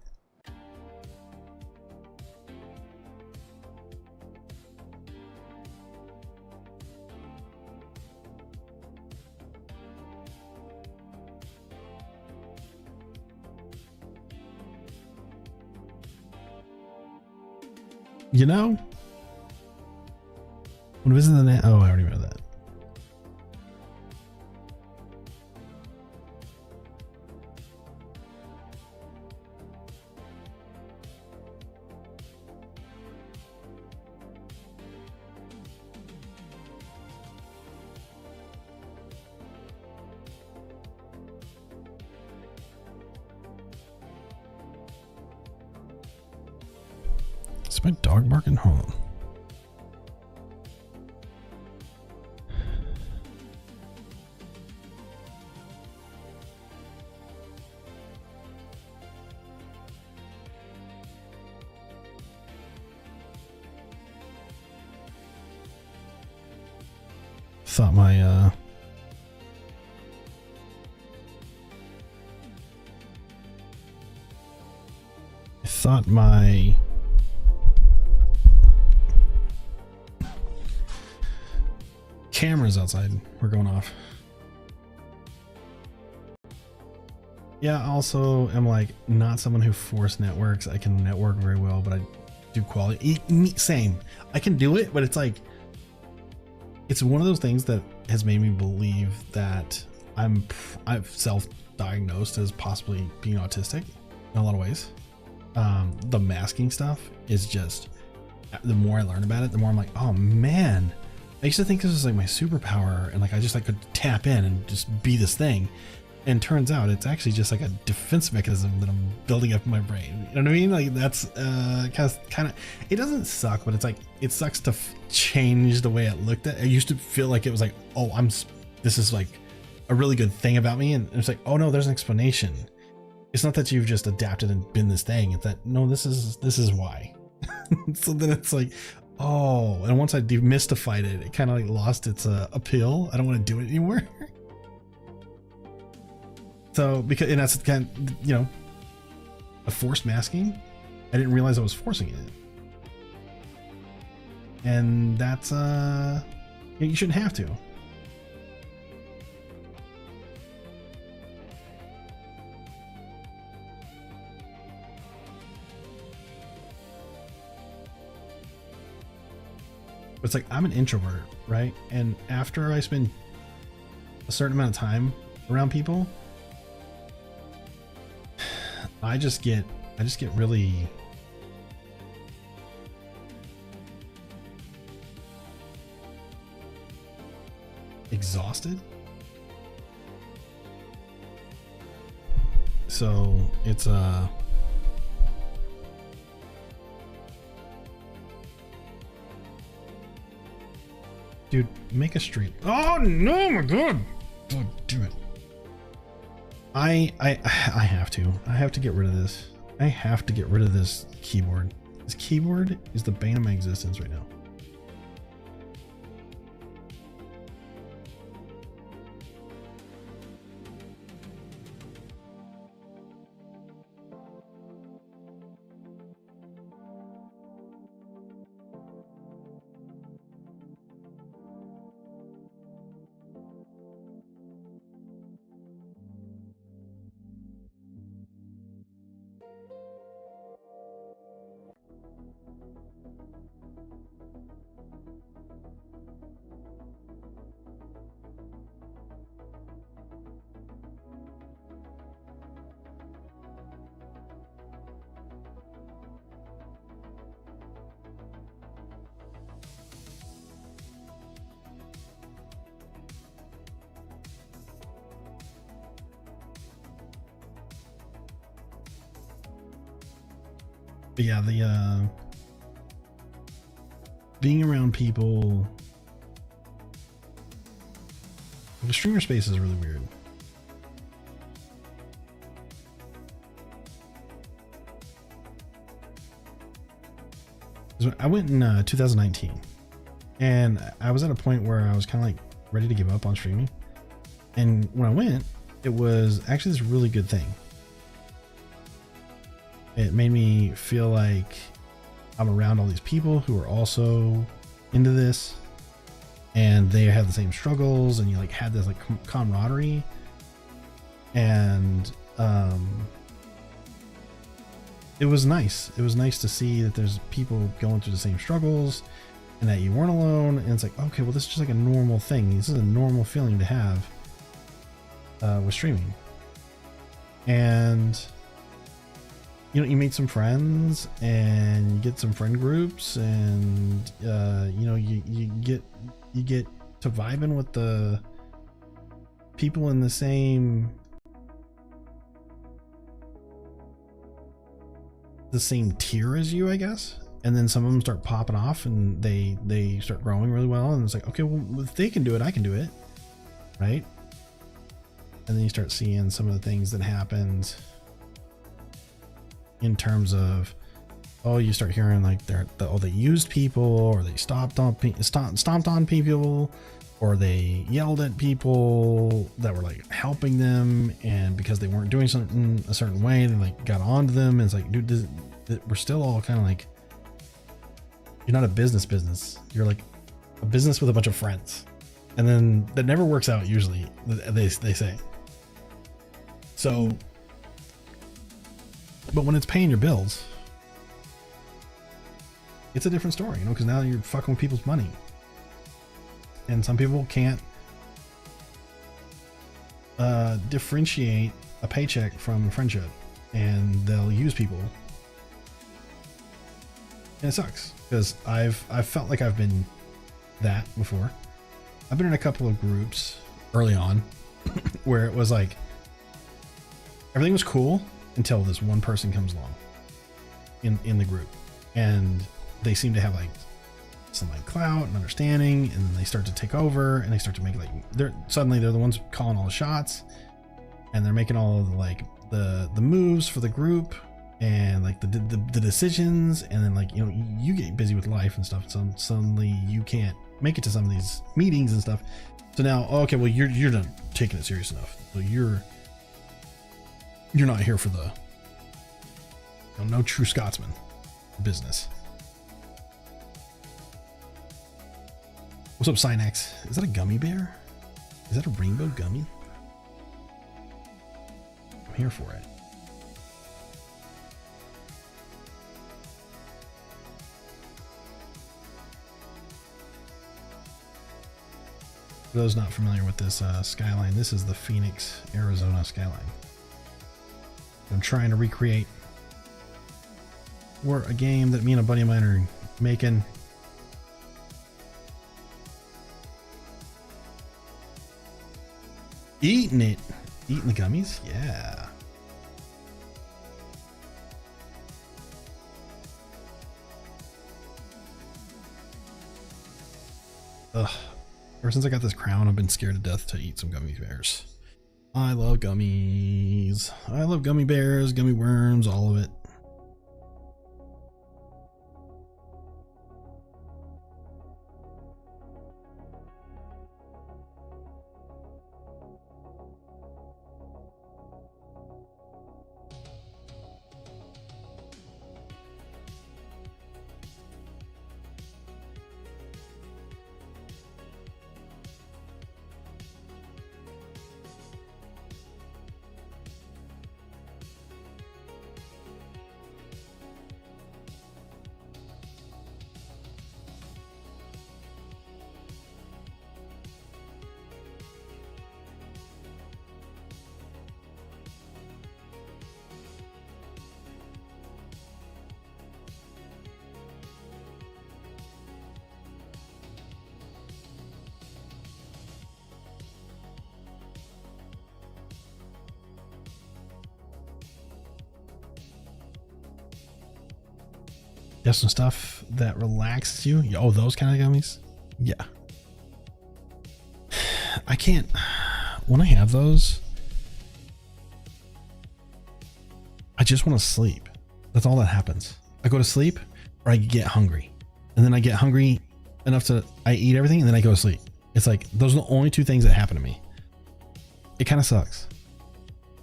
You know, when visiting the net, oh, I already read that. Is my dog barking? Hold on. Thought my I thought my cameras outside were going off. Yeah, also am like not someone who force networks. I can network very well, but I do quality. Same. I can do it, but it's like, it's one of those things that has made me believe that I've self-diagnosed as possibly being autistic in a lot of ways. The masking stuff is just, the more I learn about it, the more I'm like, oh man, I used to think this was like my superpower and like I just like could tap in and just be this thing. And turns out it's actually just like a defense mechanism that I'm building up in my brain. You know what I mean? Like that's kind of, it doesn't suck, but it's like, it sucks to change the way it looked at. I used to feel like it was like, oh, this is like a really good thing about me. And it's like, oh no, there's an explanation. It's not that you've just adapted and been this thing. It's that, no, this is why. So then it's like, oh, and once I demystified it, it kind of like lost its appeal. I don't want to do it anymore. So because, and that's kind of, you know, a forced masking. I didn't realize I was forcing it. And that's, you shouldn't have to. It's like, I'm an introvert, right? And after I spend a certain amount of time around people, I just get really exhausted. So it's dude, make a street. Oh no, my god. Oh, damn it. I have to get rid of this. I have to get rid of this keyboard. This keyboard is the bane of my existence right now. But yeah, the being around people, the streamer space is really weird. I went in 2019, and I was at a point where I was kind of like ready to give up on streaming. And when I went, it was actually this really good thing. It made me feel like I'm around all these people who are also into this, and they have the same struggles, and you like had this like camaraderie. And it was nice. It was nice to see that there's people going through the same struggles and that you weren't alone. And it's like, okay, well, this is just like a normal thing. This is a normal feeling to have with streaming. And you know, you meet some friends and you get some friend groups, and you know, you get to vibing with the people in the same tier as you, I guess. And then some of them start popping off and they start growing really well, and it's like, okay, well, if they can do it, I can do it, right? And then you start seeing some of the things that happened in terms of, oh, you start hearing like they used people, or they stomped on people, or they yelled at people that were like helping them, and because they weren't doing something a certain way, they like got onto them. And it's like, dude, we're still all kind of like, you're not a business. You're like a business with a bunch of friends, and then that never works out usually. They say. So, but when it's paying your bills, it's a different story, you know, because now you're fucking with people's money. And some people can't differentiate a paycheck from a friendship, and they'll use people. And it sucks, because I've felt like I've been that before. I've been in a couple of groups early on where it was like everything was cool until this one person comes along in the group, and they seem to have like some like clout and understanding, and then they start to take over, and they start to make like they're the ones calling all the shots, and they're making all of the like the moves for the group, and like the decisions. And then like, you know, you get busy with life and stuff, so suddenly you can't make it to some of these meetings and stuff. So now, okay, well, you're not taking it serious enough, so you're not here for the, you know, no true Scotsman business. What's up, Synax? Is that a gummy bear? Is that a rainbow gummy? I'm here for it. For those not familiar with this skyline, this is the Phoenix, Arizona skyline. I'm trying to recreate for a game that me and a buddy of mine are making. Eating the gummies, yeah. Ugh. Ever since I got this crown, I've been scared to death to eat some gummy bears. I love gummies. I love gummy bears, gummy worms, all of it. You have some stuff that relaxes you. Oh, those kind of gummies? Yeah. I can't. When I have those, I just want to sleep. That's all that happens. I go to sleep or I get hungry. And then I get hungry enough to, I eat everything and then I go to sleep. It's like, those are the only two things that happen to me. It kind of sucks.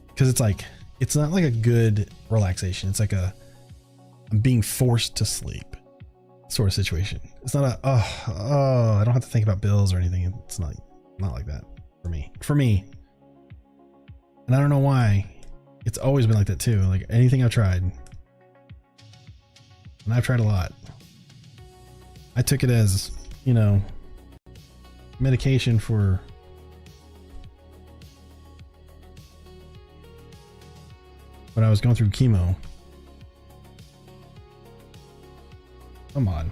Because it's like, it's not like a good relaxation. It's like I'm being forced to sleep sort of situation. It's not a, I don't have to think about bills or anything. It's not like that for me. And I don't know why. It's always been like that too. Like anything I've tried, and I've tried a lot, I took it as, you know, medication for when I was going through chemo. Come on.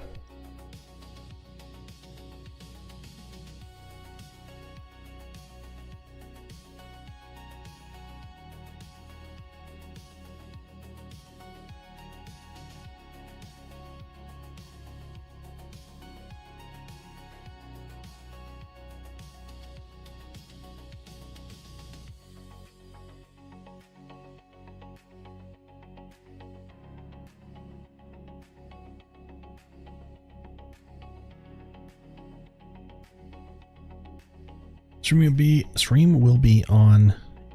Stream will be on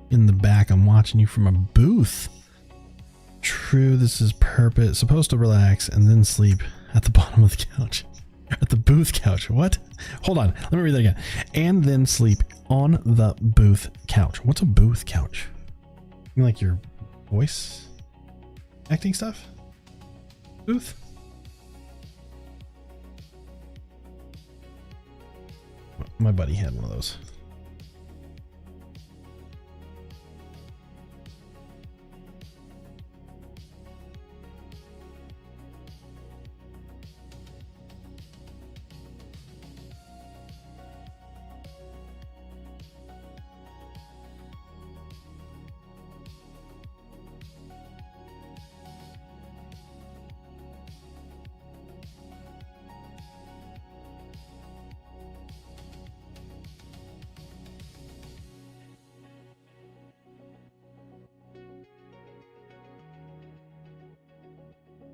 in the back. I'm watching you from a booth. True, this is purpose. Supposed to relax and then sleep at the bottom of the couch. At the booth couch. What? Hold on. Let me read that again. And then sleep on the booth couch. What's a booth couch? You mean like your voice acting stuff? Booth? My buddy had one of those.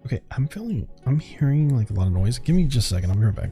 Okay, I'm hearing like a lot of noise. Give me just a second. I'll be right back.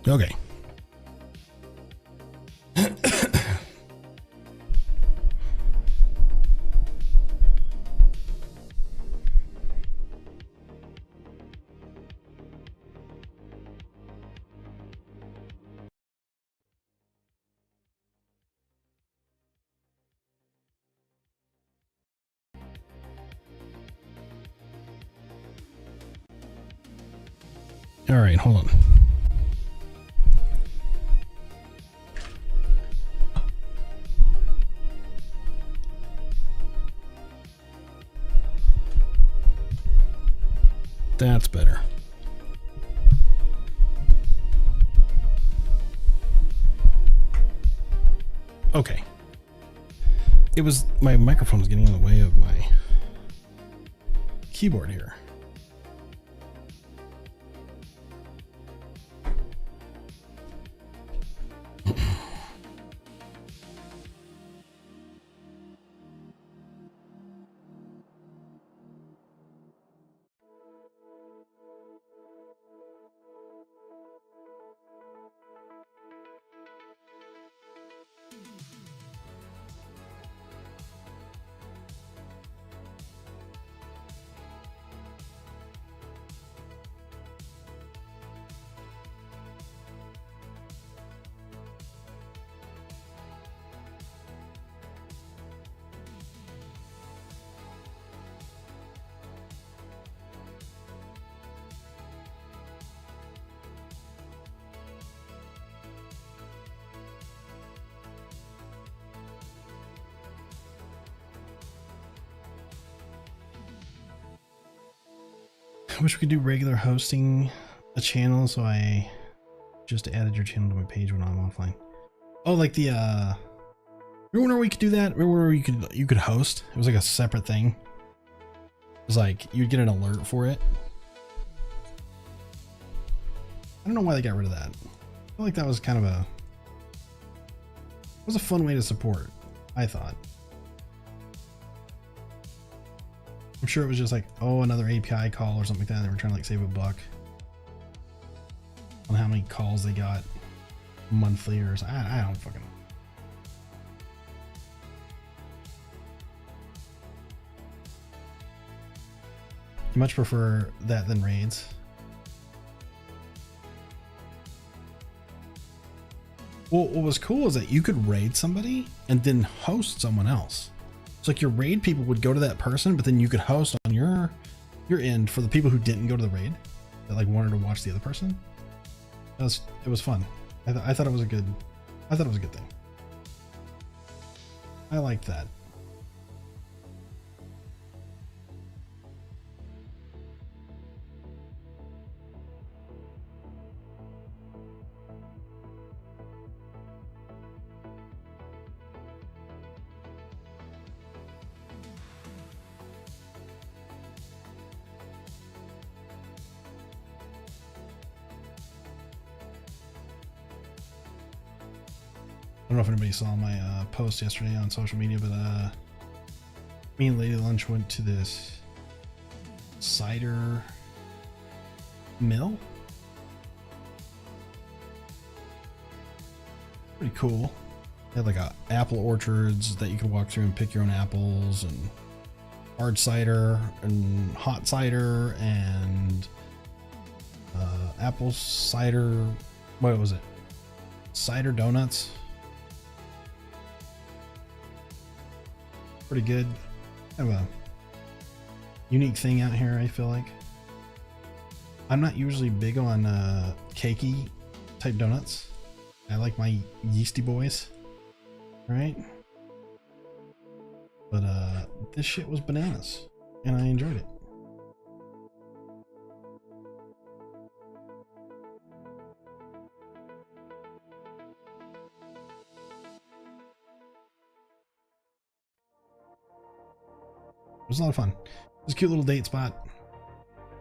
Okay. All right, hold on. That's better. Okay. It was, my microphone was getting in the way of my keyboard here. I wish we could do regular hosting a channel, so I just added your channel to my page when I'm offline. Oh, like the remember where we could do that? Remember where you could host? It was like a separate thing. It was like you'd get an alert for it. I don't know why they got rid of that. I feel like that was kind of a fun way to support, I thought. I'm sure it was just like, oh, another API call or something like that. They were trying to like save $1 on how many calls they got monthly or something. I don't fucking know. I much prefer that than raids. Well, what was cool is that you could raid somebody and then host someone else. It's like your raid people would go to that person, but then you could host on your end for the people who didn't go to the raid that like wanted to watch the other person. It was fun. I thought it was a good thing. I liked that. I don't know if anybody saw my post yesterday on social media, but me and Lady Lunch went to this cider mill. Pretty cool. They had like apple orchards that you could walk through and pick your own apples, and hard cider and hot cider and apple cider. What was it? Cider donuts. Pretty good. Kind of a unique thing out here, I feel like. I'm not usually big on cakey type donuts. I like my yeasty boys, right? But this shit was bananas, and I enjoyed it. It was a lot of fun. It was a cute little date spot.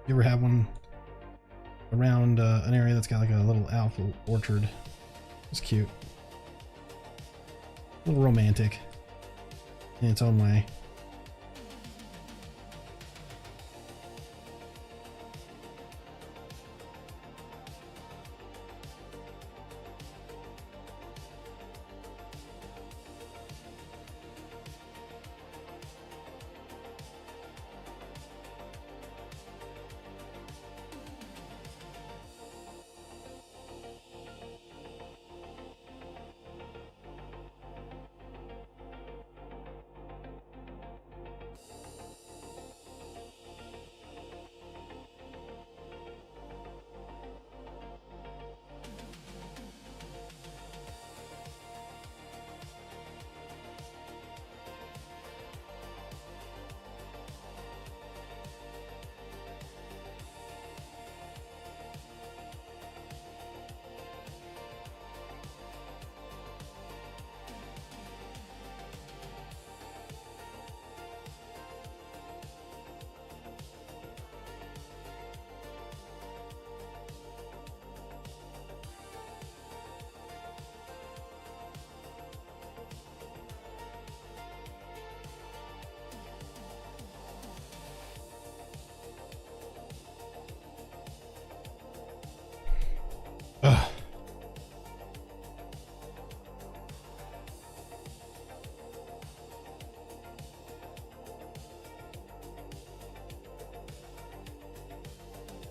You ever have one around an area that's got like a little apple orchard? It's cute. A little romantic in its own way.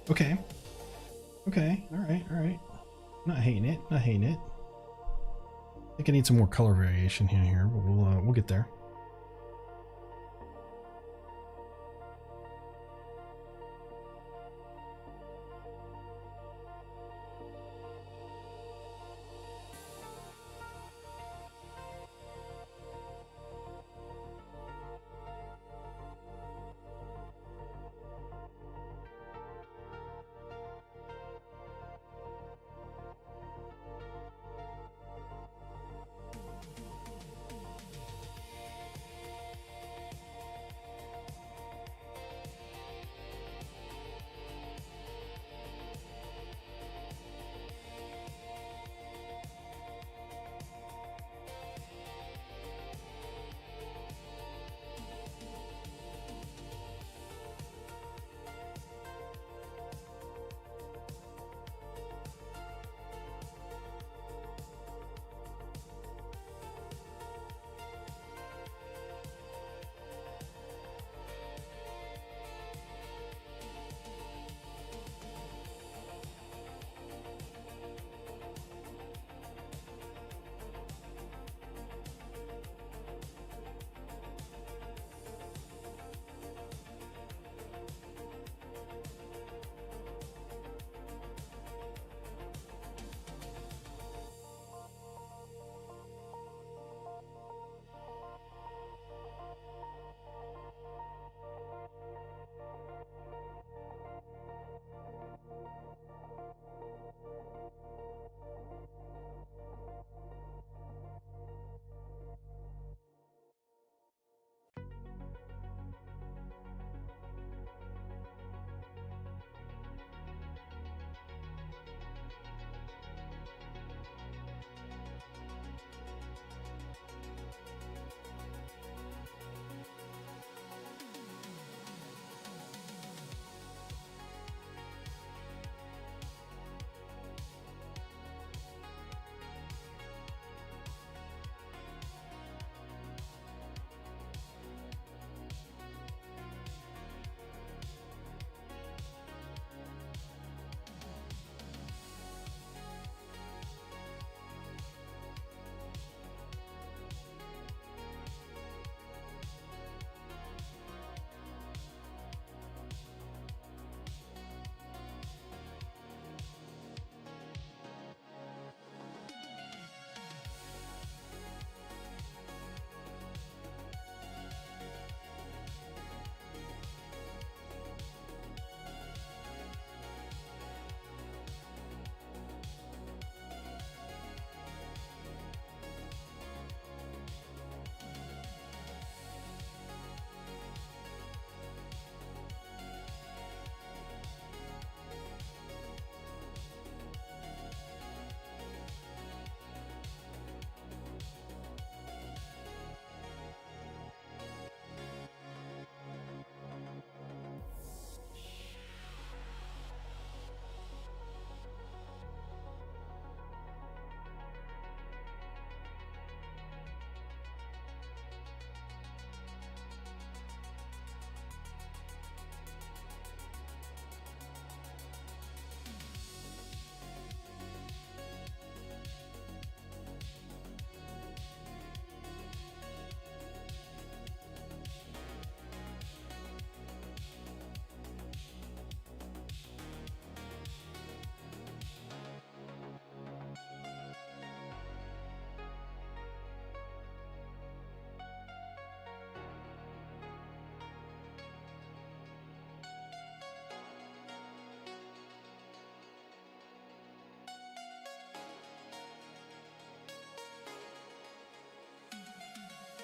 Okay. Okay. All right. All right. Not hating it. Not hating it. I think I need some more color variation in here, but we'll get there.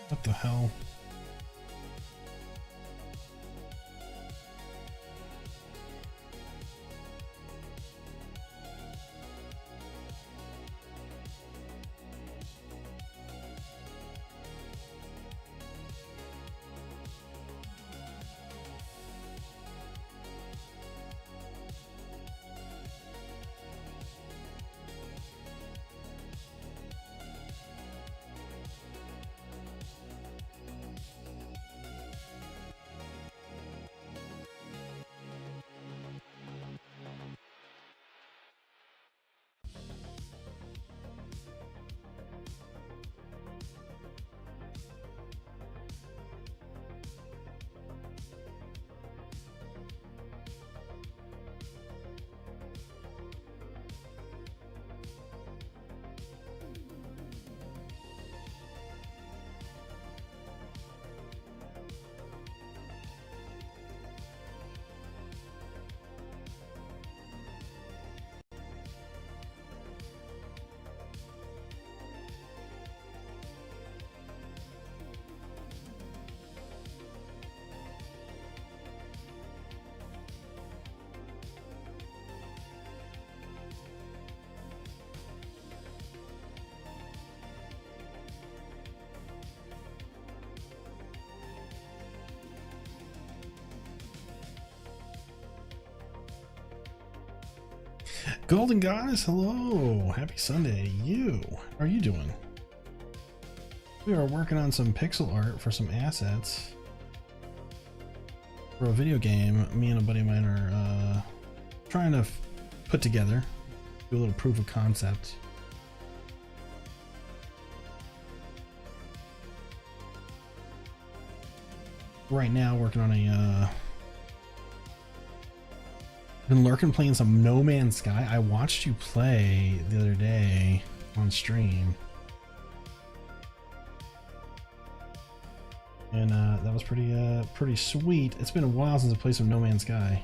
What the hell? Golden Goddess, hello. Happy Sunday to you. How are you doing? We are working on some pixel art for some assets for a video game. Me and a buddy of mine are trying to put together, do a little proof of concept. Right now, working on a been lurking playing some No Man's Sky. I watched you play the other day on stream, and that was pretty sweet. It's been a while since I played some No Man's Sky.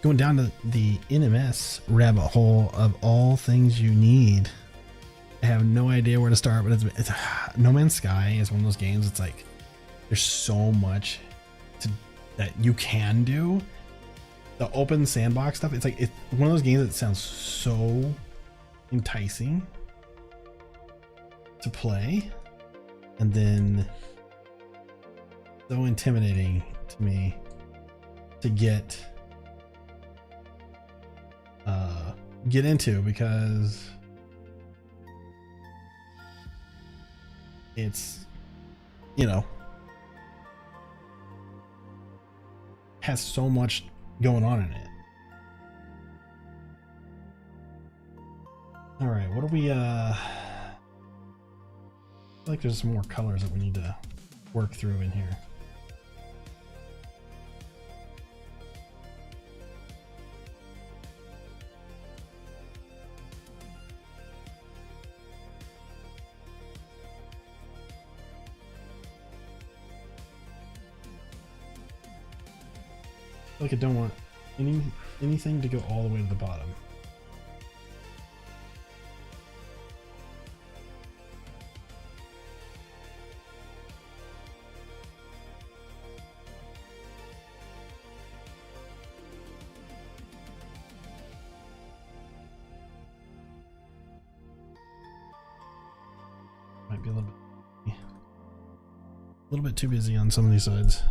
Going down to the NMS rabbit hole of all things you need. I have no idea where to start, but it's No Man's Sky is one of those games. It's like there's so much that you can do. The open sandbox stuff. It's like it's one of those games that sounds so enticing to play, and then so intimidating to me to get into, because it's, you know, has so much going on in it. All right, what do we I feel like there's some more colors that we need to work through in here. Like I don't want anything to go all the way to the bottom. Might be a little bit too busy on some of these sides.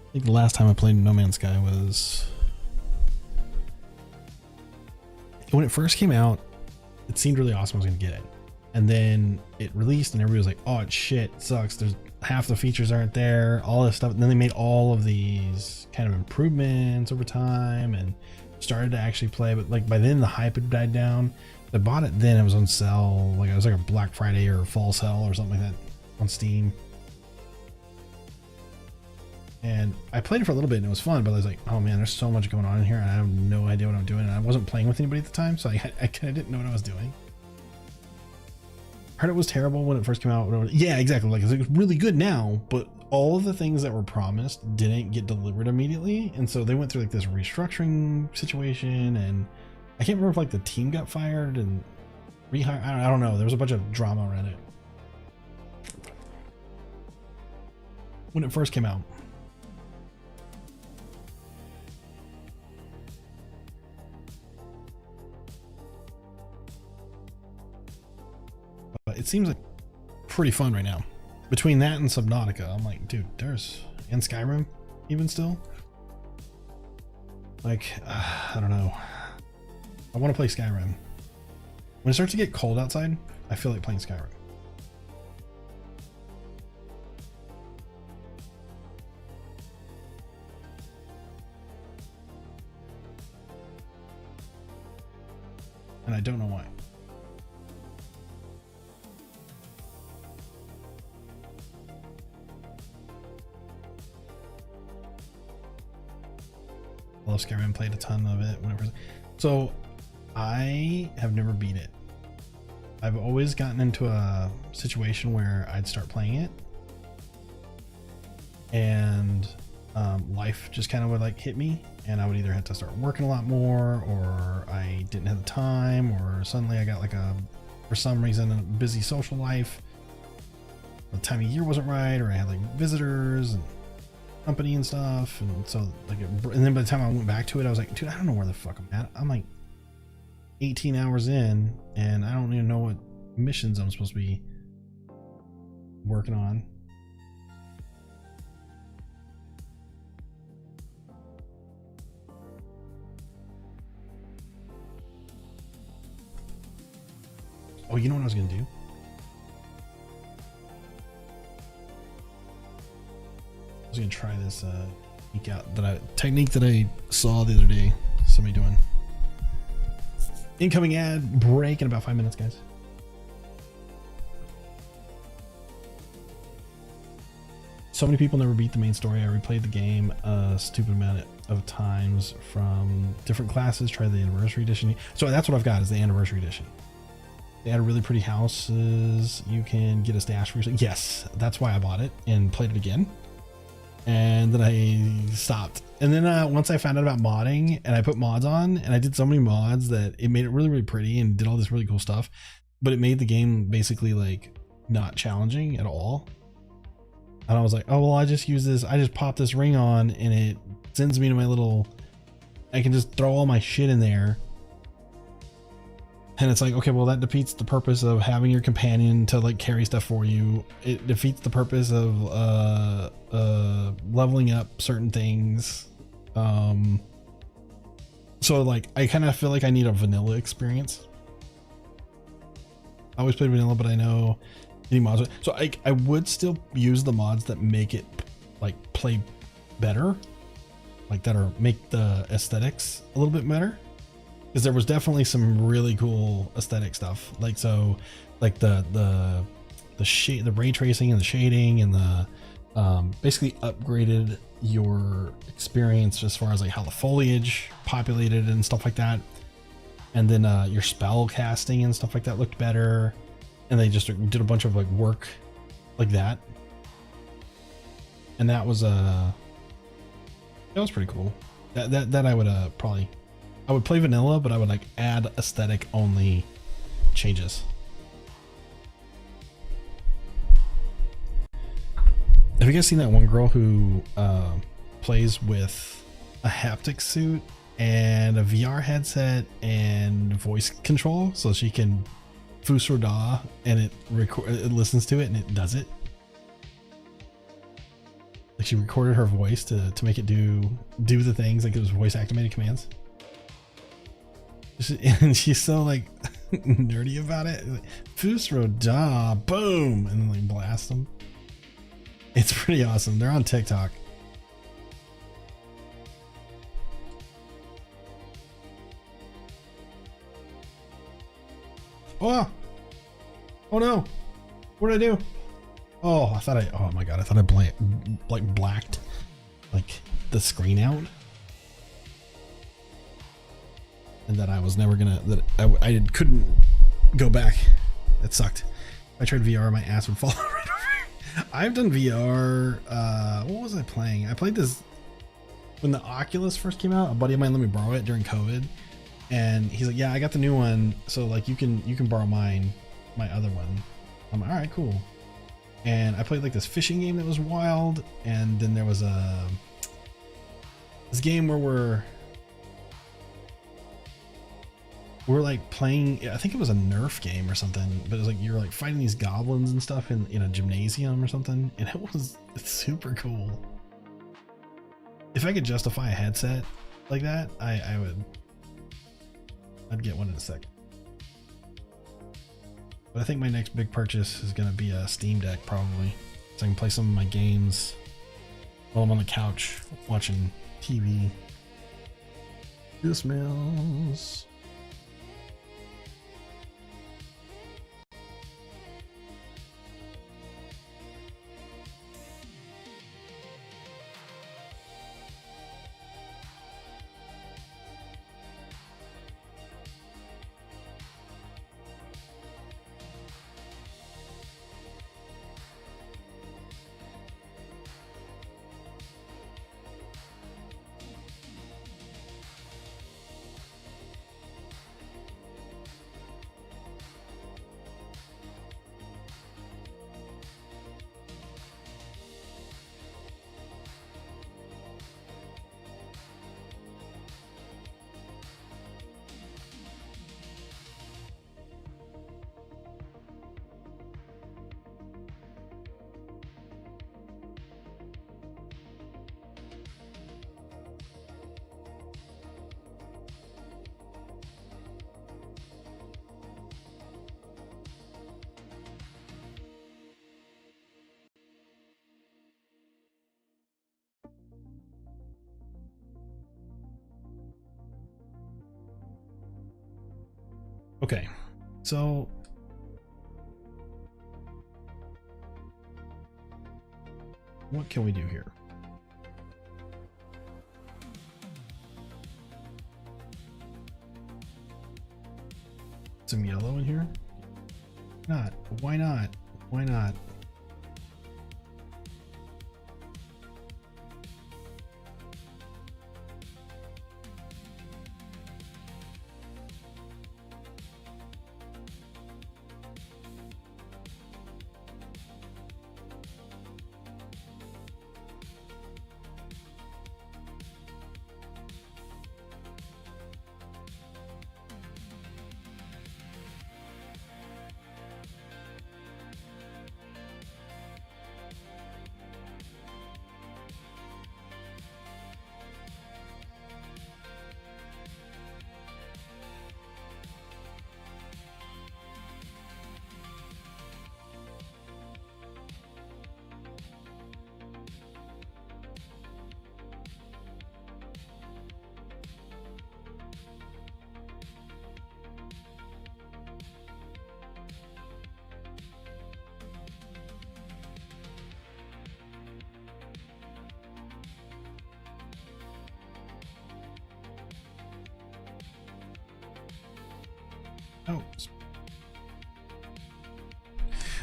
I think the last time I played No Man's Sky was when it first came out. It seemed really awesome. I was gonna get it, and then it released, and everybody was like, "Oh, it's shit, it sucks. There's half the features aren't there, all this stuff." And then they made all of these kind of improvements over time, and started to actually play. But like by then, the hype had died down. I bought it then; it was on sale. Like it was like a Black Friday or fall sale or something like that on Steam. And I played it for a little bit and it was fun, but I was like, oh man, there's so much going on in here and I have no idea what I'm doing. And I wasn't playing with anybody at the time, so I kind of didn't know what I was doing. Heard it was terrible when it first came out. Yeah, exactly. Like it's really good now, but all of the things that were promised didn't get delivered immediately. And so they went through like this restructuring situation, and I can't remember if like the team got fired and rehired. I don't know. There was a bunch of drama around it when it first came out. it seems like pretty fun right now. Between that and Subnautica, I'm like, dude, and Skyrim even still. Like, I don't know. I want to play Skyrim. When it starts to get cold outside, I feel like playing Skyrim. And I don't know why. I love Skyrim, played a ton of it, whatever. So I have never beat it. I've always gotten into a situation where I'd start playing it and life just kind of would like hit me, and I would either have to start working a lot more, or I didn't have the time, or suddenly I got like for some reason, a busy social life. The time of year wasn't right, or I had like visitors and company and stuff, and so like and then by the time I went back to it, I was like, dude, I don't know where the fuck I'm at. I'm like 18 hours in, and I don't even know what missions I'm supposed to be working on. Oh, you know what I was gonna do? I was gonna try this technique that I saw the other day somebody doing. Incoming ad break in about 5 minutes, guys. So many people never beat the main story. I replayed the game a stupid amount of times from different classes. Try the anniversary edition. So that's what I've got, is the anniversary edition. They added really pretty houses. You can get a stash for yourself. Yes, that's why I bought it and played it again. And then I stopped. And then once I found out about modding, and I put mods on, and I did so many mods that it made it really, really pretty and did all this really cool stuff. But it made the game basically like not challenging at all. And I was like, oh, well, I just use this. I just pop this ring on, and it sends me to my little, I can just throw all my shit in there. And it's like, okay, well, that defeats the purpose of having your companion to like carry stuff for you. It defeats the purpose of leveling up certain things. So like, I kind of feel like I need a vanilla experience. I always played vanilla, but I know any mods. So I would still use the mods that make it like play better, like that, or make the aesthetics a little bit better. Because there was definitely some really cool aesthetic stuff, like so, like the shade, the ray tracing and the shading, and the basically upgraded your experience as far as like how the foliage populated and stuff like that, and then your spell casting and stuff like that looked better, and they just did a bunch of like work like that, and that was pretty cool. That I would probably. I would play vanilla, but I would like add aesthetic only changes. Have you guys seen that one girl who plays with a haptic suit and a VR headset and voice control, so she can Fusro Da, and it listens to it and it does it? Like she recorded her voice to make it do the things, like it was voice activated commands. And she's so like nerdy about it. Like, Fusro Da, boom, and then like blast them. It's pretty awesome. They're on TikTok. Oh no, what did I do? Oh, oh my god, I thought I blacked like the screen out. And that I was never gonna, that I couldn't go back. It sucked. If I tried VR, my ass would fall right over. I've done VR. What was I playing? I played this when the Oculus first came out. A buddy of mine let me borrow it during COVID, and he's like, "Yeah, I got the new one, so like you can borrow my other one." I'm like, "All right, cool." And I played like this fishing game that was wild, and then there was this game where we're like playing, I think it was a Nerf game or something, but it was like you're like fighting these goblins and stuff in a gymnasium or something, and it's super cool. If I could justify a headset like that, I'd get one in a second. But I think my next big purchase is going to be a Steam Deck probably, so I can play some of my games while I'm on the couch watching TV. It smells. Okay, so what can we do here? Some yellow in here? Not. Why not? Why not? Oh.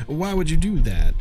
Why would you do that?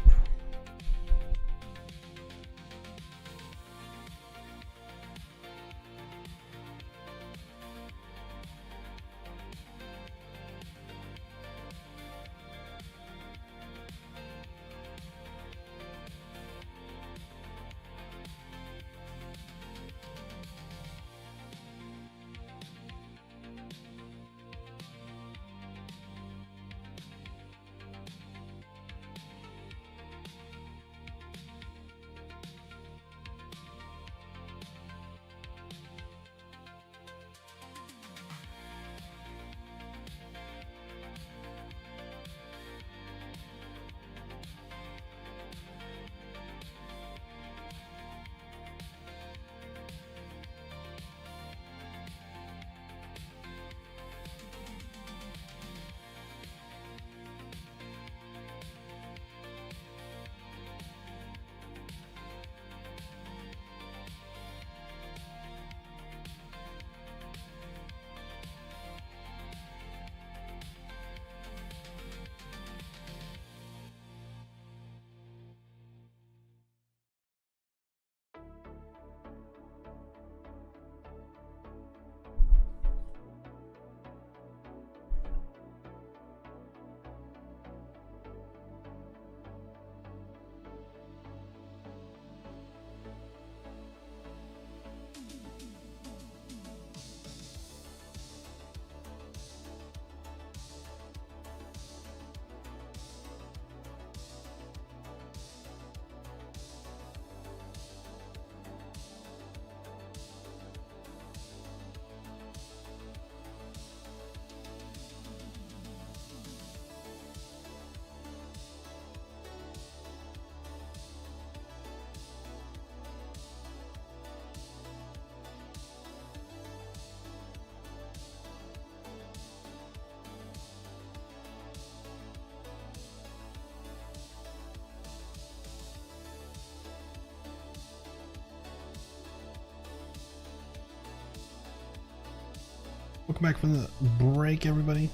Welcome back from the break, everybody.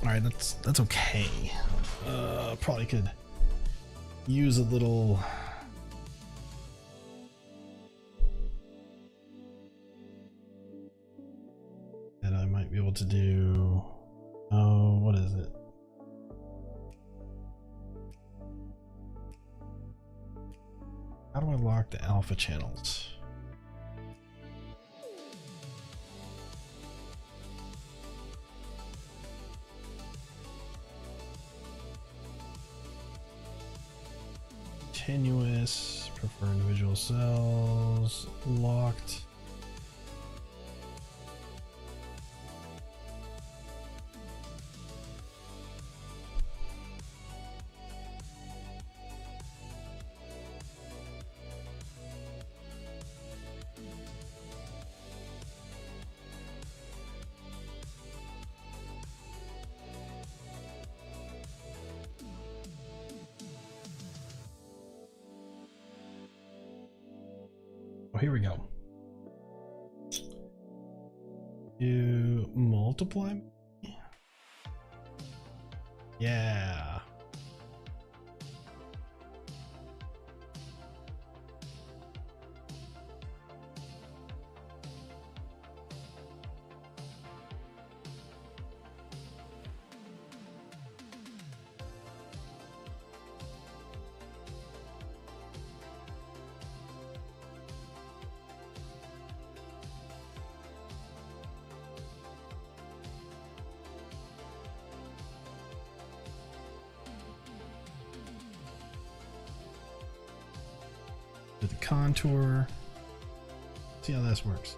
All right, that's okay. Probably could use a little. That I might be able to do. Oh, what is it? How do I lock the alpha channels? Continuous, prefer individual cells, locked. Oh, here we go. You multiply? Yeah. Do the contour. See how this works.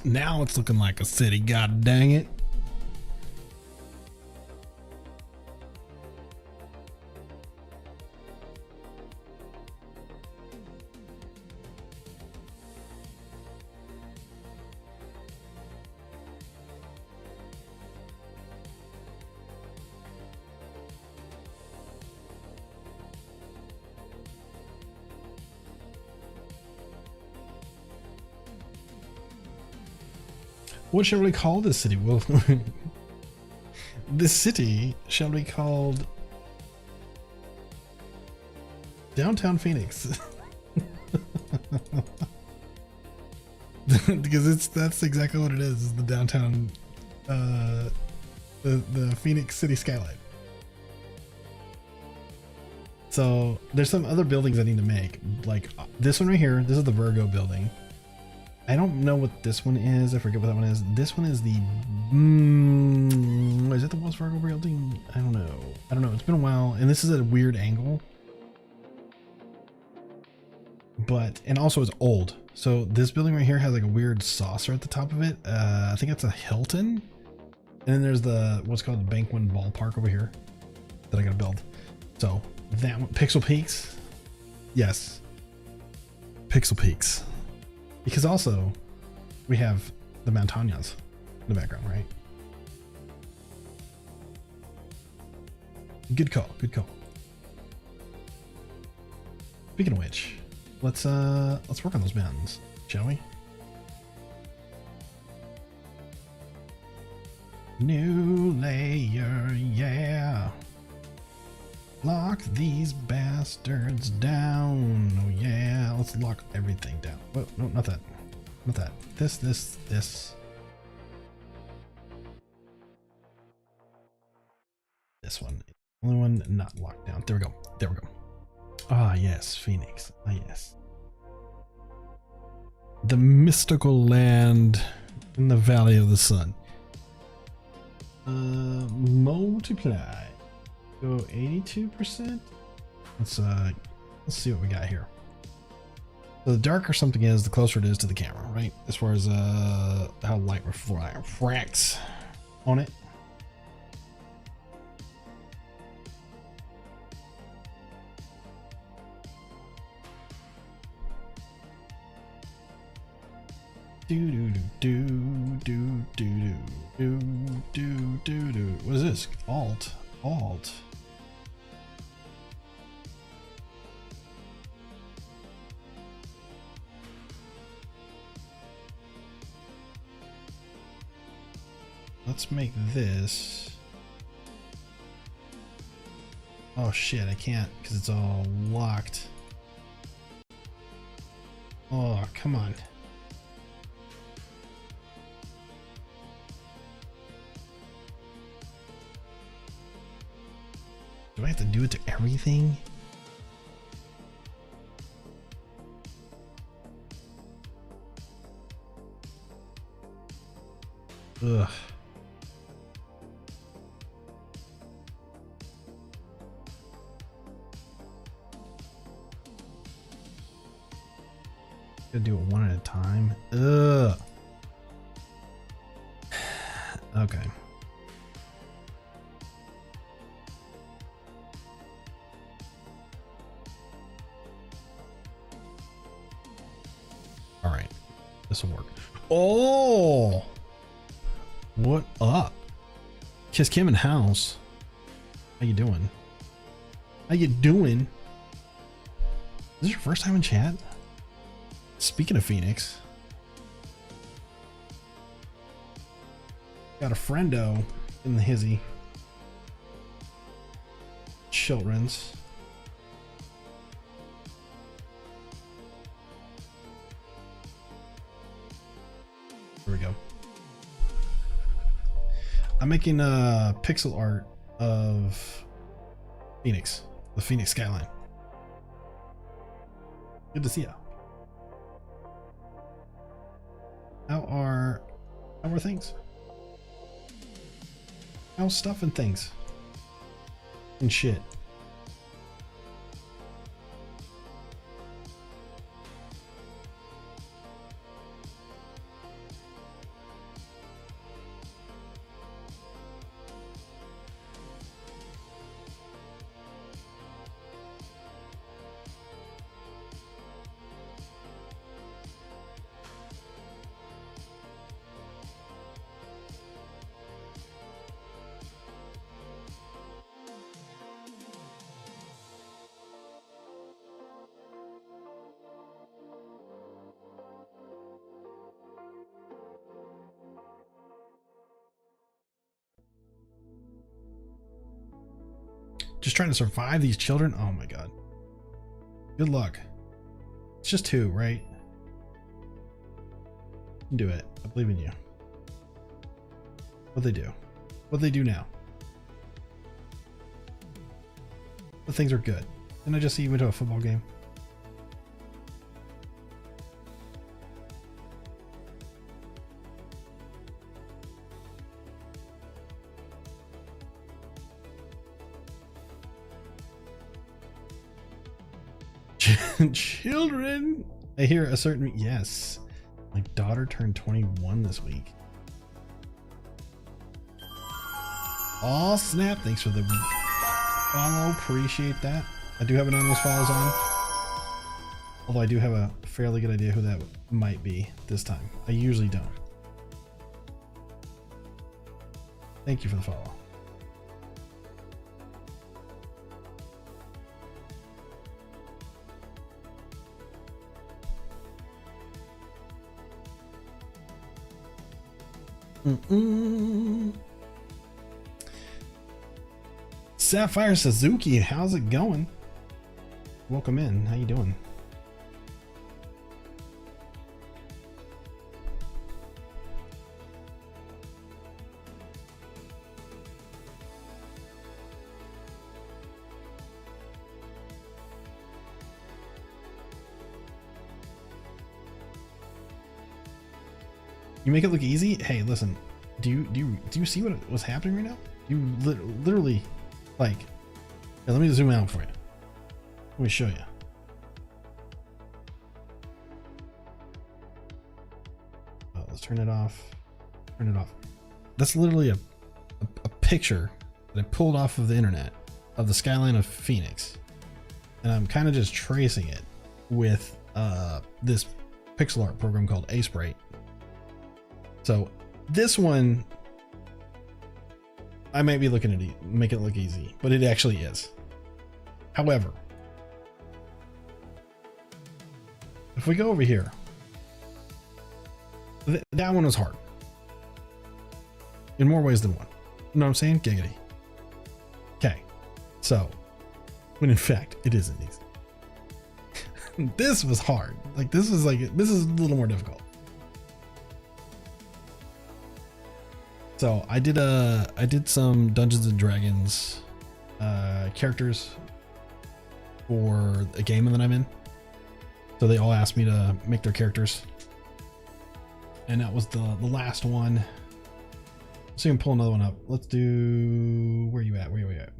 Now it's looking like a city, god dang it. What shall we call this city? Well, this city shall be called Downtown Phoenix. Because that's exactly what it is the downtown, the Phoenix city skyline. So there's some other buildings I need to make, like this one right here. This is the Virgo building. I don't know what this one is. I forget what that one is. This one is the is it the Wells Fargo building? I don't know. It's been a while, and this is at a weird angle. But and also it's old. So this building right here has like a weird saucer at the top of it. I think it's a Hilton. And then there's the what's called the Banquet Ballpark over here that I gotta build. So that one, Pixel Peaks. Yes. Pixel Peaks. Because also we have the Montañas in the background, right? Good call, good call. Speaking of which, let's work on those mountains, shall we? New layer, yeah. Lock these bastards down. Oh yeah, let's lock everything down. Whoa, no, not that. Not that. This. This one. Only one not locked down. There we go. There we go. Ah, yes, Phoenix. Ah, yes. The mystical land in the Valley of the Sun. Multiply. Go 82%. Let's see what we got here. So the darker something is, the closer it is to the camera, right? As far as how light refracts on it. Do do do do do do do do do. What is this? Alt. Let's make this. Oh shit, I can't because it's all locked. Oh, come on. Do I have to do it to everything? Ugh. Gotta do it one at a time. Ugh. Okay. All right. This will work. Oh! What up? Kiss Kim in house. How you doing? How you doing? Is this your first time in chat? Speaking of Phoenix, got a friendo in the hizzy. Children's. There we go. I'm making a pixel art of Phoenix, the Phoenix skyline. Good to see ya. How are things? How's stuff and things? And shit. just trying to survive these children. Oh my god. Good luck. It's just 2, right? You can do it. I believe in you. What'd they do? What'd they do now? The things are good. Didn't I just see you went to a football game? Children. I hear a certain yes. My daughter turned 21 this week. Oh snap! Thanks for the follow. Appreciate that. I do have anonymous follows on. Although I do have a fairly good idea who that might be this time. I usually don't. Thank you for the follow. Sapphire Suzuki, how's it going? Welcome in. How you doing? You make it look easy. Hey, listen. Do you see what was happening right now? You literally, like. Here, let me zoom out for you. Let me show you. Oh, let's turn it off. Turn it off. That's literally a picture that I pulled off of the internet of the skyline of Phoenix, and I'm kind of just tracing it with this pixel art program called Aseprite. So this one, I might be looking at make it look easy, but it actually is. However, if we go over here, that one was hard in more ways than one. You know what I'm saying? Giggity. Okay, so when in fact it isn't easy. This was hard. Like this is a little more difficult. So I did some Dungeons and Dragons characters for a game that I'm in. So they all asked me to make their characters, and that was the last one. So you can pull another one up. Let's do. Where you at? Where you at?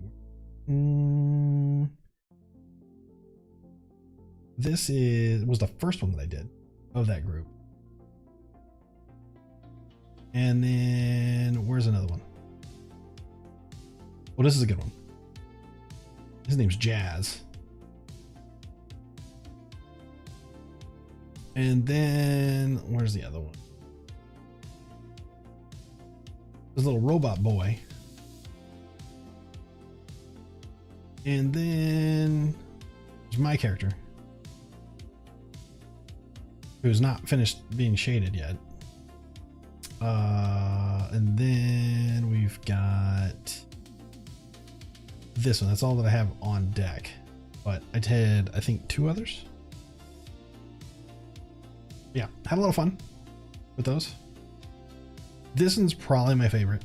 This was the first one that I did of that group. And then where's another one? Well, this is a good one. His name's Jazz. And then where's the other one? This little robot boy. And then there's my character, who's not finished being shaded yet. And then we've got this one. That's all that I have on deck, but I did, I think, 2 others. Yeah, had a lot of fun with those. This one's probably my favorite,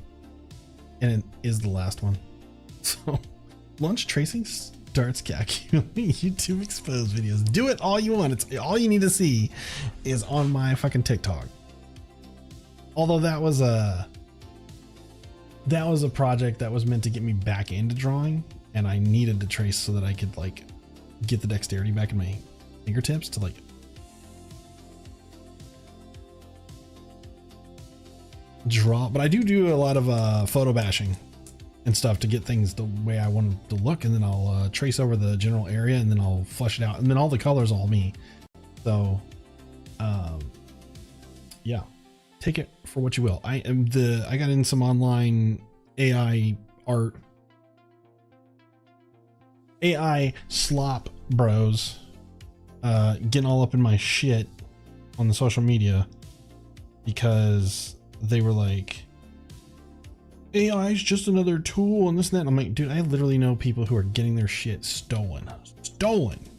and it is the last one. So lunch tracing starts calculating YouTube exposed videos. Do it all you want. It's all you need to see is on my fucking TikTok. Although that was a project that was meant to get me back into drawing, and I needed to trace so that I could like get the dexterity back in my fingertips to like draw. But I do a lot of photo bashing and stuff to get things the way I want them to look, and then I'll trace over the general area, and then I'll flush it out, and then all the colors all me. So yeah, take it for what you will. I got in some online AI art, AI slop bros, getting all up in my shit on the social media because they were like, AI is just another tool and this and that. I'm like, dude, I literally know people who are getting their shit stolen,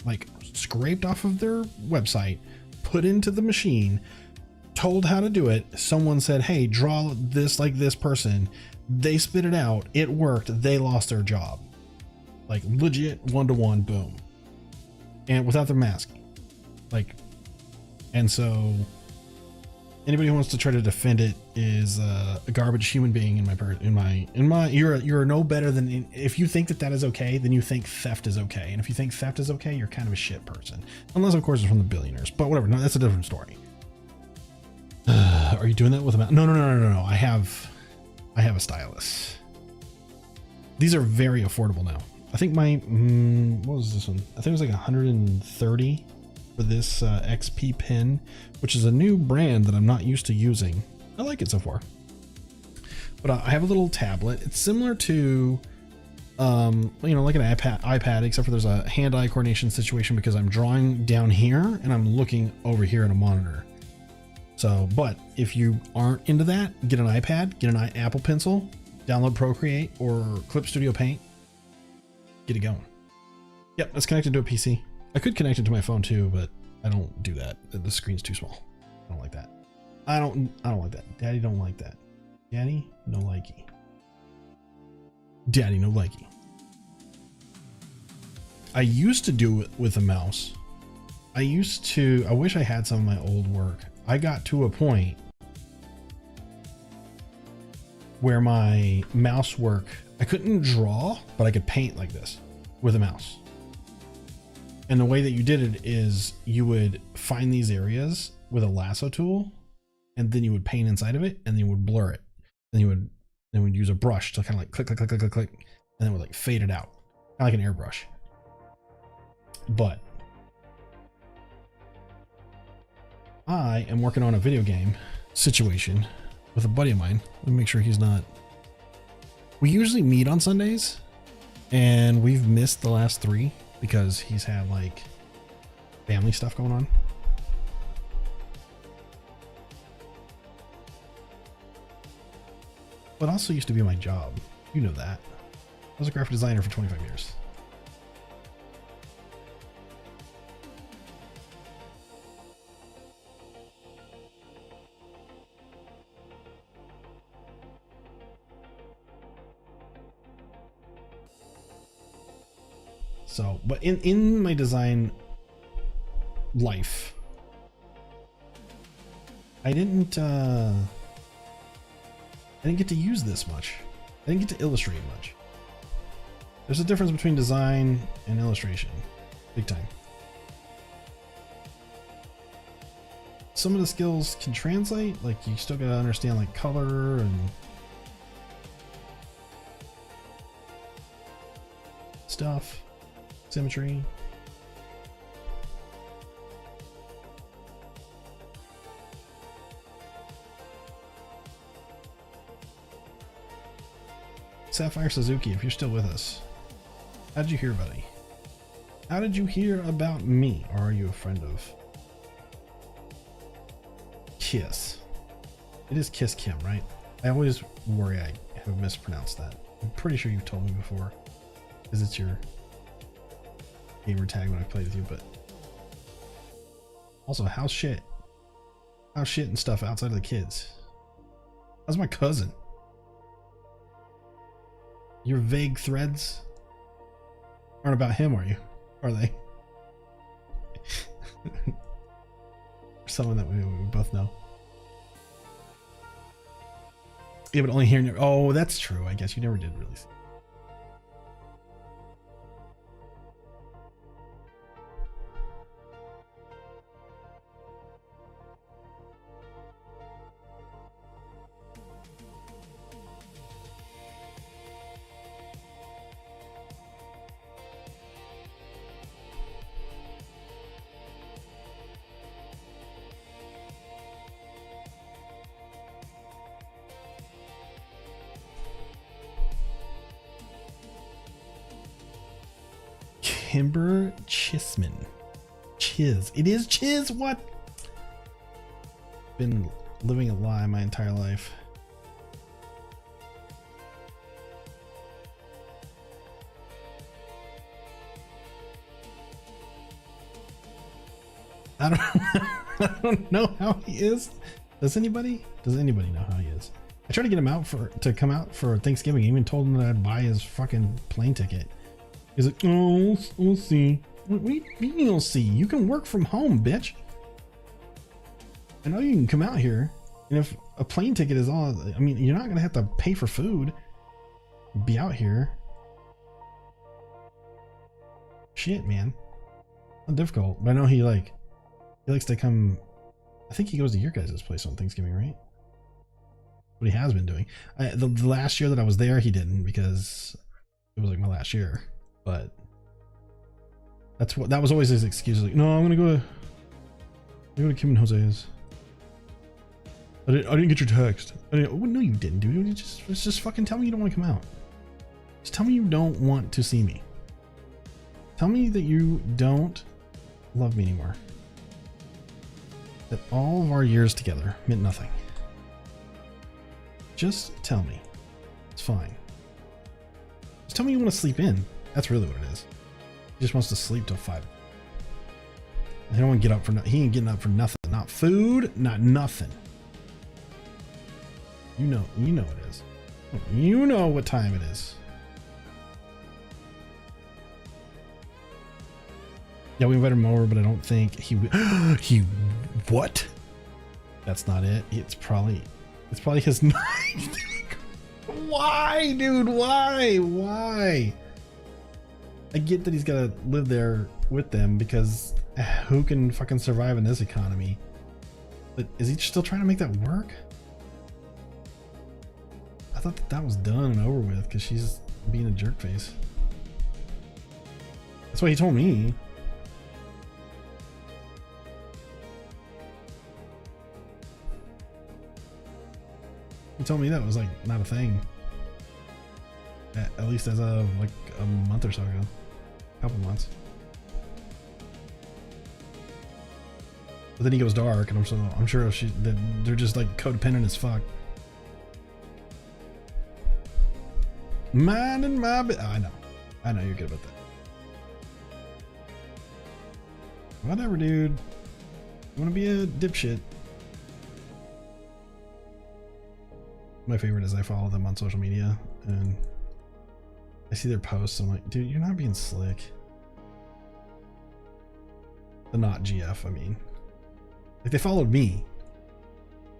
like scraped off of their website, put into the machine, told how to do it. Someone said, hey, draw this like this person. They spit it out. It worked. They lost their job. Like legit 1-to-1, boom. And without their mask. Like, and so anybody who wants to try to defend it is a garbage human being you're no better than, if you think that that is okay, then you think theft is okay. And if you think theft is okay, you're kind of a shit person. Unless of course it's from the billionaires, but whatever. No, that's a different story. Are you doing that with a mouse? No. I have a stylus. These are very affordable now. I think my, what was this one? I think it was like 130 for this XP pen, which is a new brand that I'm not used to using. I like it so far. But I have a little tablet. It's similar to, like an iPad, except for there's a hand-eye coordination situation because I'm drawing down here and I'm looking over here at a monitor. So, but if you aren't into that, get an iPad, get an Apple Pencil, download Procreate or Clip Studio Paint, get it going. Yep, it's connected to a PC. I could connect it to my phone too, but I don't do that. The screen's too small. I don't like that. I don't like that. Daddy don't like that. Daddy, no likey. Daddy, no likey. I used to do it with a mouse. I wish I had some of my old work. I got to a point where my mouse work, I couldn't draw, but I could paint like this with a mouse. And the way that you did it is you would find these areas with a lasso tool, and then you would paint inside of it, and then you would blur it. Then you would use a brush to kind of like click, click, click, click, click, click, and then it would like fade it out, kind of like an airbrush. But I am working on a video game situation with a buddy of mine. Let me make sure he's not. We usually meet on Sundays, and we've missed the last 3 because he's had like family stuff going on. But also used to be my job. You know that. I was a graphic designer for 25 years. So, but in my design life, I didn't get to use this much. I didn't get to illustrate much. There's a difference between design and illustration, big time. Some of the skills can translate, like you still gotta understand like color and stuff. Symmetry. Sapphire Suzuki, if you're still with us, how did you hear, buddy? How did you hear about me? Or are you a friend of Kiss? It is Kiss Kim, right? I always worry I have mispronounced that. I'm pretty sure you've told me before, because it's your gamer tag when I played with you. But also, how's shit and stuff outside of the kids? How's my cousin? Your vague threads aren't about him, are you? Are they? Someone that we both know. Yeah, but only hearing. Oh, that's true. I guess you never did really see. Kimber Chisman. Chiz. It is Chiz. What? Been living a lie my entire life. I don't, I don't know how he is. Does anybody know how he is? I tried to get him out to come out for Thanksgiving. I even told him that I'd buy his fucking plane ticket. He's like, oh, we'll see. What do you mean you'll see? You can work from home, bitch. I know you can come out here. And if a plane ticket is all, I mean, you're not gonna have to pay for food. Be out here. Shit, man. Not difficult. But I know he likes to come. I think he goes to your guys' place on Thanksgiving, right? What he has been doing. The last year that I was there, he didn't, because it was like my last year. But that was always his excuse. Like, no, I'm gonna go to Kim and Jose's. I didn't get your text. Oh, no, you didn't, dude. Just fucking tell me you don't want to come out. Just tell me you don't want to see me. Tell me that you don't love me anymore. That all of our years together meant nothing. Just tell me. It's fine. Just tell me you want to sleep in. That's really what it is. He just wants to sleep till 5. He don't want to get up for he ain't getting up for nothing. Not food, not nothing. You know it is. You know what time it is. Yeah, we invited him over, but I don't think he what? That's not it. It's probably his night. Why, dude? Why? I get that he's gotta live there with them, because who can fucking survive in this economy? But is he still trying to make that work? I thought that was done and over with, because she's being a jerk face. That's what he told me. He told me that was like not a thing. At least as of like a month or so ago. A couple months. But then he goes dark, and I'm sure they're just like codependent as fuck. Mine and my I know you're good about that. Whatever, dude. You wanna be a dipshit? My favorite is I follow them on social media, and I see their posts. I'm like, dude, you're not being slick. The not GF, I mean. Like, they followed me,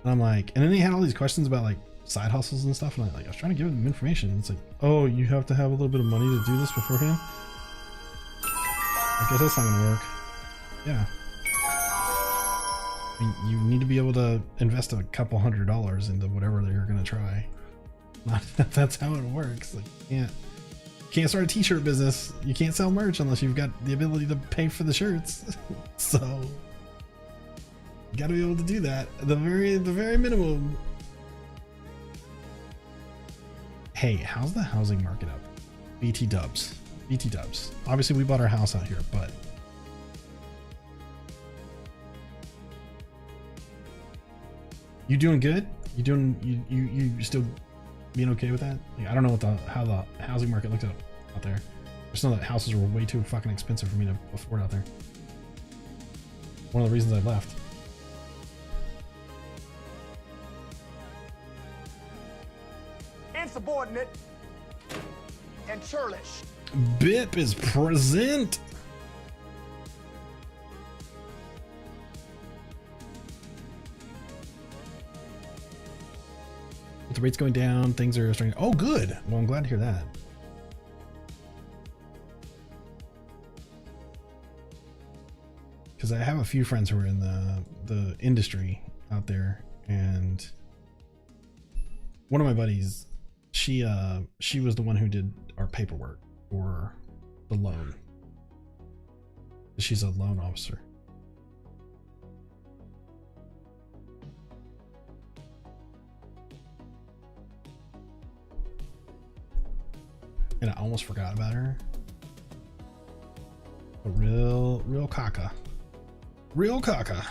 and I'm like, and then they had all these questions about like side hustles and stuff, and I was trying to give them information. It's like, oh, you have to have a little bit of money to do this beforehand. I guess that's not gonna work. Yeah. I mean, you need to be able to invest a couple $100 into whatever you're gonna try. That's how it works. Like, you can't start a t-shirt business. You can't sell merch unless you've got the ability to pay for the shirts. So you got to be able to do that. The very minimum. Hey, how's the housing market up? BT dubs. Obviously, we bought our house out here, but you doing good? You still being okay with that? Like, I don't know how the housing market looked out there. I just know that houses were way too fucking expensive for me to afford out there. One of the reasons I left. Insubordinate and churlish. BIP is present. With the rates going down, things are starting. Oh, good. Well, I'm glad to hear that. Because I have a few friends who are in the industry out there, and one of my buddies, she was the one who did our paperwork for the loan. She's a loan officer. And I almost forgot about her. A real caca. Real caca.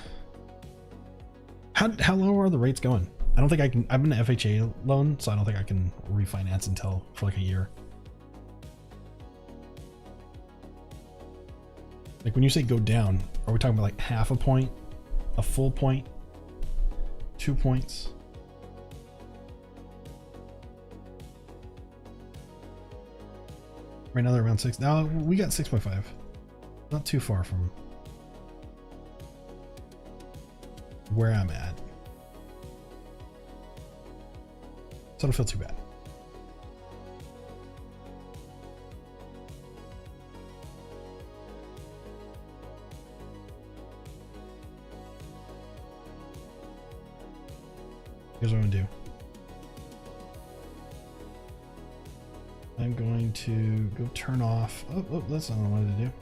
How low are the rates going? I don't think I can. I'm in an FHA loan, so I don't think I can refinance until for like a year. Like when you say go down, are we talking about like half a point, a full point, 2 points? Right now they're around 6. Now we got 6.5. Not too far from where I'm at. So I don't feel too bad. Here's what I'm gonna do. I'm going to go turn off. Oh, that's not what I wanted to do.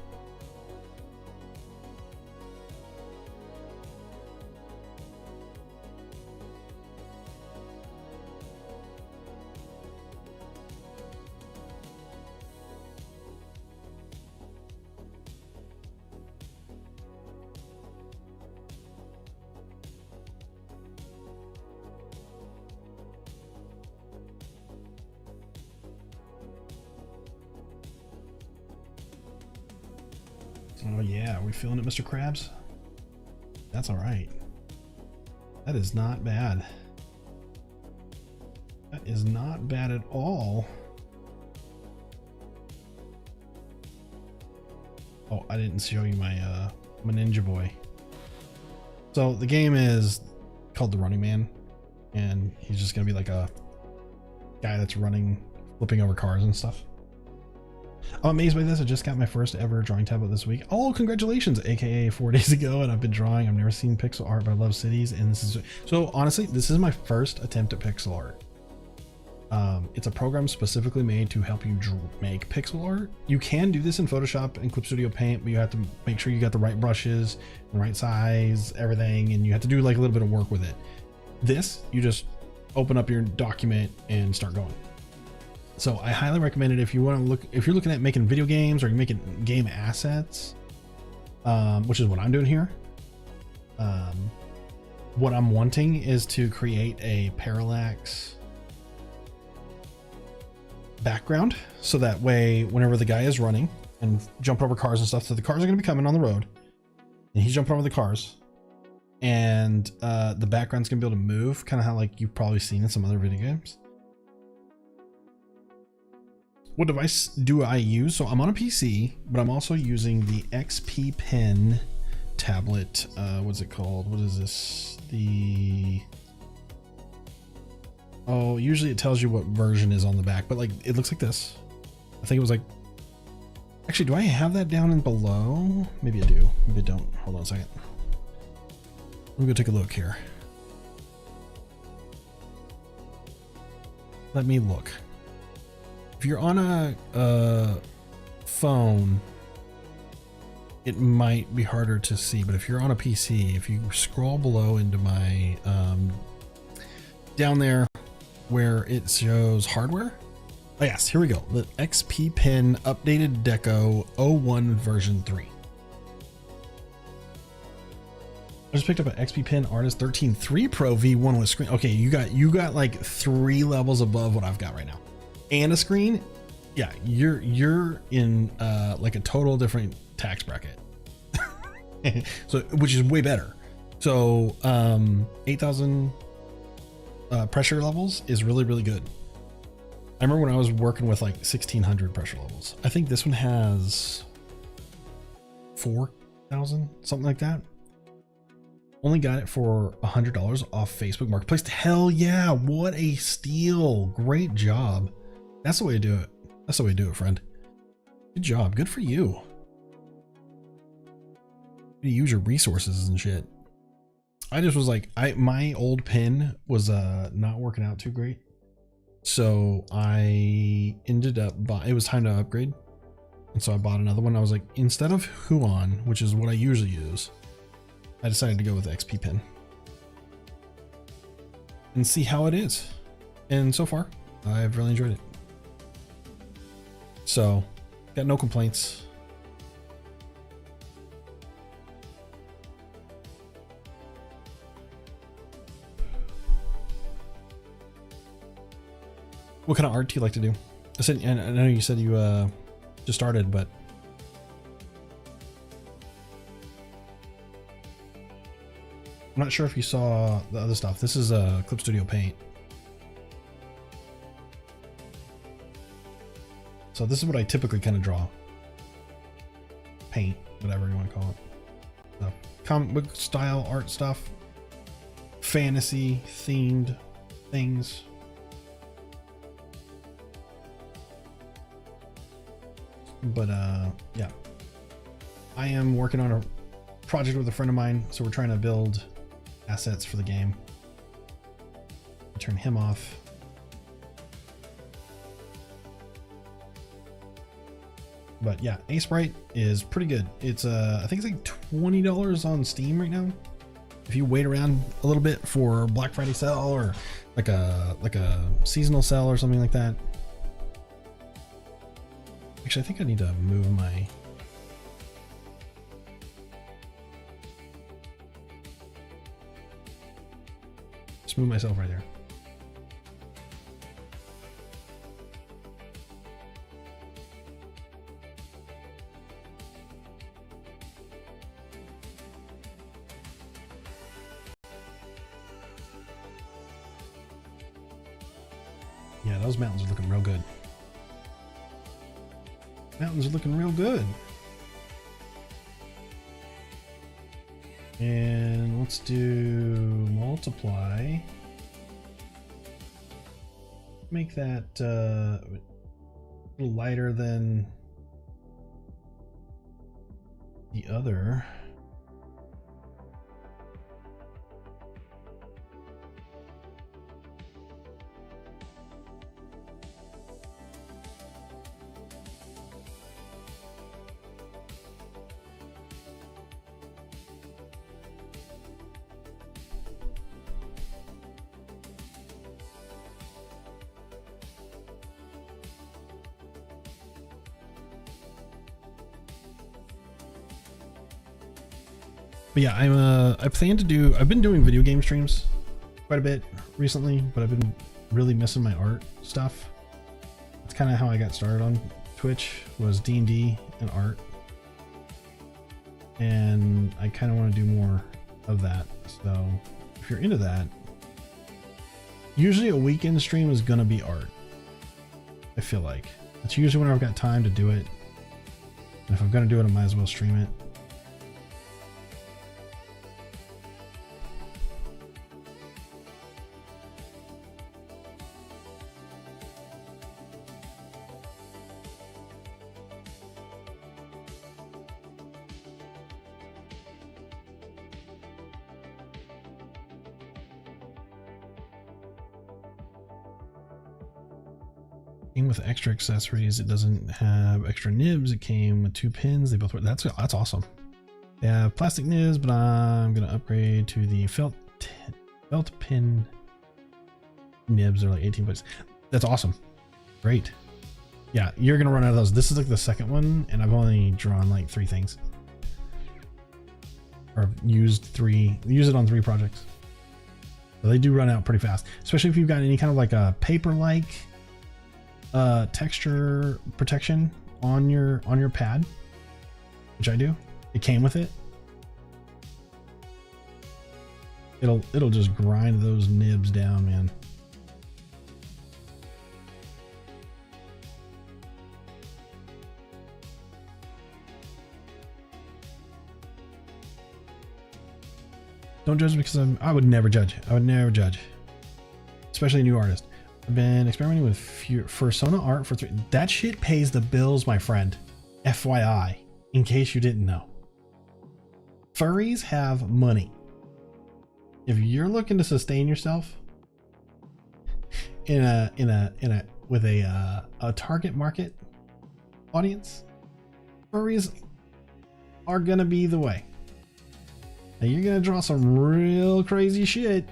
Oh yeah, are we feeling it, Mr. Krabs? That's all right. That is not bad. That is not bad at all. Oh, I didn't show you my my Ninja Boy. So the game is called The Running Man, and he's just gonna be like a guy that's running, flipping over cars and stuff. I'm amazed by this. I just got my first ever drawing tablet this week. Oh, congratulations, aka 4 days ago, and I've been drawing. I've never seen pixel art, but I love cities, and this is so honestly, this is my first attempt at pixel art. It's a program specifically made to help you make pixel art. You can do this in Photoshop and Clip Studio Paint, but you have to make sure you got the right brushes, the right size, everything, and you have to do like a little bit of work with it. This, you just open up your document and start going. So I highly recommend it if you want to look, if you're looking at making video games or you're making game assets, which is what I'm doing here. What I'm wanting is to create a parallax background, so that way whenever the guy is running and jumping over cars and stuff, so the cars are going to be coming on the road and he's jumping over the cars, and the background's going to be able to move, kind of how like you've probably seen in some other video games. What device do I use? So I'm on a PC, but I'm also using the XP Pen tablet. What's it called? What is this? Oh, usually it tells you what version is on the back, but like it looks like this. I think it was like, actually, do I have that down and below? Maybe I do, maybe I don't. Hold on a second. Let me go take a look here. Let me look. If you're on a phone, it might be harder to see, but if you're on a PC, if you scroll below into my down there where it shows hardware. Oh yes, here we go. The XP Pen updated Deco 01 version 3. I just picked up an XP Pen Artist 13.3 Pro V1 with screen. Okay, you got like 3 levels above what I've got right now. And a screen. Yeah, you're in like a total different tax bracket. So, which is way better. So 8,000 pressure levels is really, really good. I remember when I was working with like 1,600 pressure levels. I think this one has 4,000, something like that. Only got it for $100 off Facebook Marketplace. Hell yeah, what a steal. Great job. That's the way to do it. That's the way to do it, friend. Good job. Good for you. You use your resources and shit. I just was like, my old pen was not working out too great. So I ended up it was time to upgrade. And so I bought another one. I was like, instead of Huon, which is what I usually use, I decided to go with XP Pen and see how it is. And so far, I've really enjoyed it. So, got no complaints. What kind of art do you like to do? I know you said you just started, but I'm not sure if you saw the other stuff. This is a Clip Studio Paint. So this is what I typically kind of draw. Paint, whatever you want to call it. The comic book style art stuff. Fantasy themed things. But yeah. I am working on a project with a friend of mine, so we're trying to build assets for the game. Turn him off. But yeah, Aseprite is pretty good. It's I think it's like $20 on Steam right now. If you wait around a little bit for Black Friday sale or like a seasonal sale or something like that. Actually, I think I need to move my just move myself right there. Yeah, those mountains are looking real good. Mountains are looking real good. And let's do multiply. Make that a little lighter than the other. But yeah, I plan to do, I've been doing video game streams quite a bit recently, but I've been really missing my art stuff. It's kind of how I got started on Twitch, was D&D and art. And I kind of want to do more of that. So if you're into that, usually a weekend stream is going to be art. I feel like it's usually when I've got time to do it. And if I'm going to do it, I might as well stream it. Came with extra accessories. It doesn't have extra nibs. It came with 2 pins. They both work. That's awesome. They have plastic nibs, but I'm gonna upgrade to the felt pin nibs. They're like 18 bucks. That's awesome. Great. Yeah, you're gonna run out of those. This is like the second one, and I've only drawn like 3 things, or used it on 3 projects. So they do run out pretty fast, especially if you've got any kind of like a paper-like texture protection on your pad, which I do. It came with it. It'll just grind those nibs down, man. Don't judge because I would never judge. I would never judge, especially a new artist. I've been experimenting with Fursona art for 3. That shit pays the bills, my friend. FYI, in case you didn't know. Furries have money. If you're looking to sustain yourself with a target market audience, furries are gonna be the way. Now you're gonna draw some real crazy shit.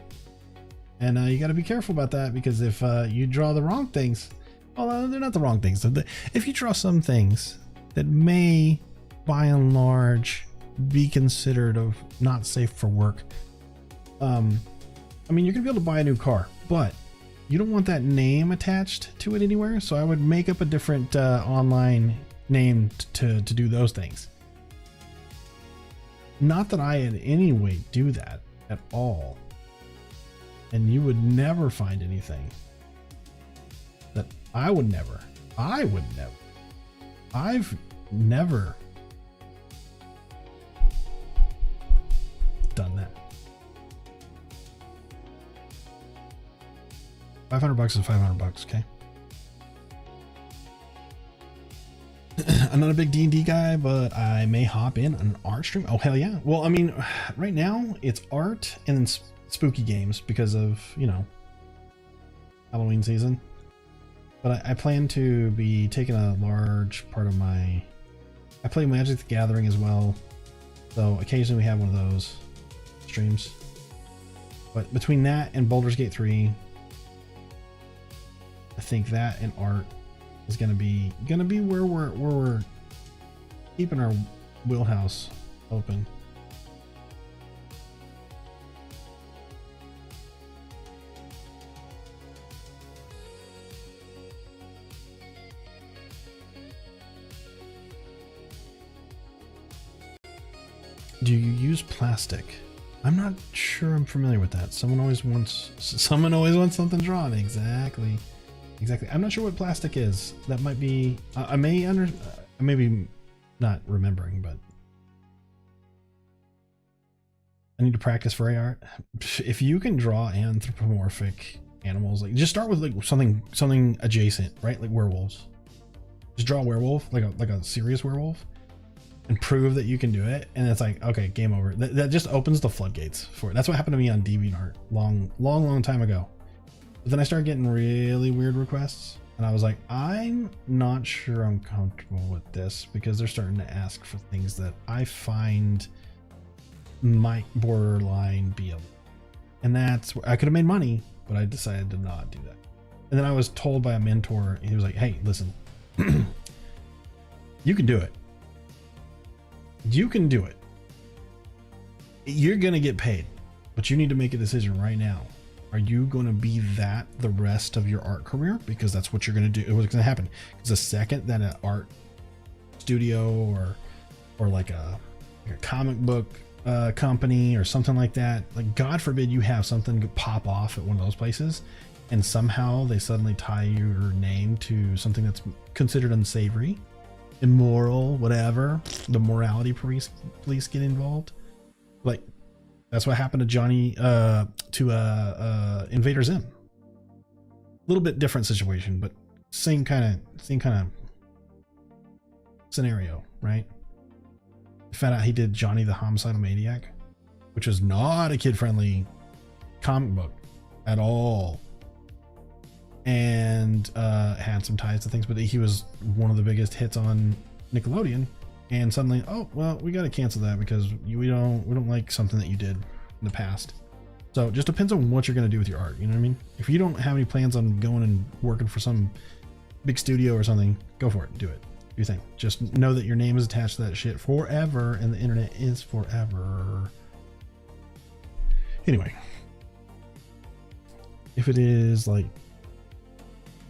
And you got to be careful about that, because if you draw the wrong things, well, they're not the wrong things. If you draw some things that may, by and large, be considered of not safe for work, I mean, you're gonna be able to buy a new car, but you don't want that name attached to it anywhere. So I would make up a different online name to do those things. Not that I in any way do that. at all. And you would never find anything that I've never done that. $500 is $500, okay? I'm not a big D&D guy, but I may hop in an art stream. Oh, hell yeah. Well, I mean, right now it's art and then spooky games because of, you know, Halloween season. But I plan to be taking a large part of I play Magic the Gathering as well. So occasionally we have one of those streams. But between that and Baldur's Gate 3, I think that and art is gonna be where we're keeping our wheelhouse open. Do you use plastic? I'm not sure I'm familiar with that. Someone always wants something drawn. Exactly. I'm not sure what plastic is. That might be, I may be not remembering, but I need to practice furry art. If you can draw anthropomorphic animals, like just start with like something adjacent, right? Like werewolves. Just draw a werewolf, like a serious werewolf, and prove that you can do it. And it's like, okay, game over. That just opens the floodgates for it. That's what happened to me on DeviantArt long time ago. But then I started getting really weird requests, and I was like, I'm not sure I'm comfortable with this because they're starting to ask for things that I find might borderline be illegal. And that's where I could have made money, but I decided to not do that. And then I was told by a mentor, he was like, hey, listen, you can do it. You can do it. You're going to get paid, but you need to make a decision right now. Are you going to be that the rest of your art career? Because that's what you're going to do. What's going to happen is the second that an art studio or like a comic book company or something like that, like God forbid you have something pop off at one of those places and somehow they suddenly tie your name to something that's considered unsavory, immoral, whatever, the morality police get involved. Like, that's what happened to Johnny, to Invader Zim. A little bit different situation, but same kind of scenario, right? I found out he did Johnny the Homicidal Maniac, which was not a kid-friendly comic book at all, and had some ties to things, but he was one of the biggest hits on Nickelodeon. And suddenly, oh well, we got to cancel that because we don't like something that you did in the past. So it just depends on what you're going to do with your art. You know what I mean? If you don't have any plans on going and working for some big studio or something, go for it. Do it. Do your thing. Just know that your name is attached to that shit forever, and the internet is forever. Anyway, if it is like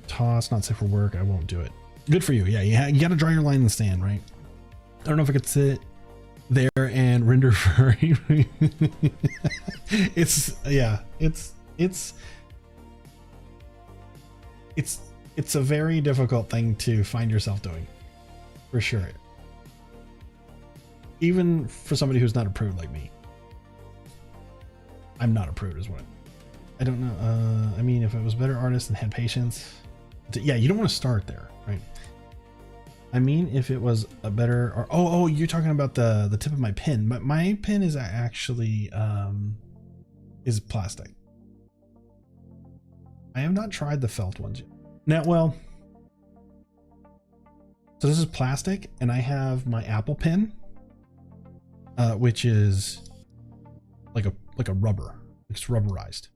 toss, not safe for work, I won't do it. Good for you. Yeah, you got to draw your line in the sand, right? I don't know if I could sit there and render furry. It's a very difficult thing to find yourself doing, for sure. Even for somebody who's not a prude like me. I'm not a prude, is what I don't know. I mean, if I was a better artist and had patience, yeah, you don't want to start there, right? I mean, if it was a better, or oh, you're talking about the tip of my pen. My pen is actually is plastic. I have not tried the felt ones yet. Now, well, so this is plastic, and I have my Apple pen, which is like a rubber. It's rubberized,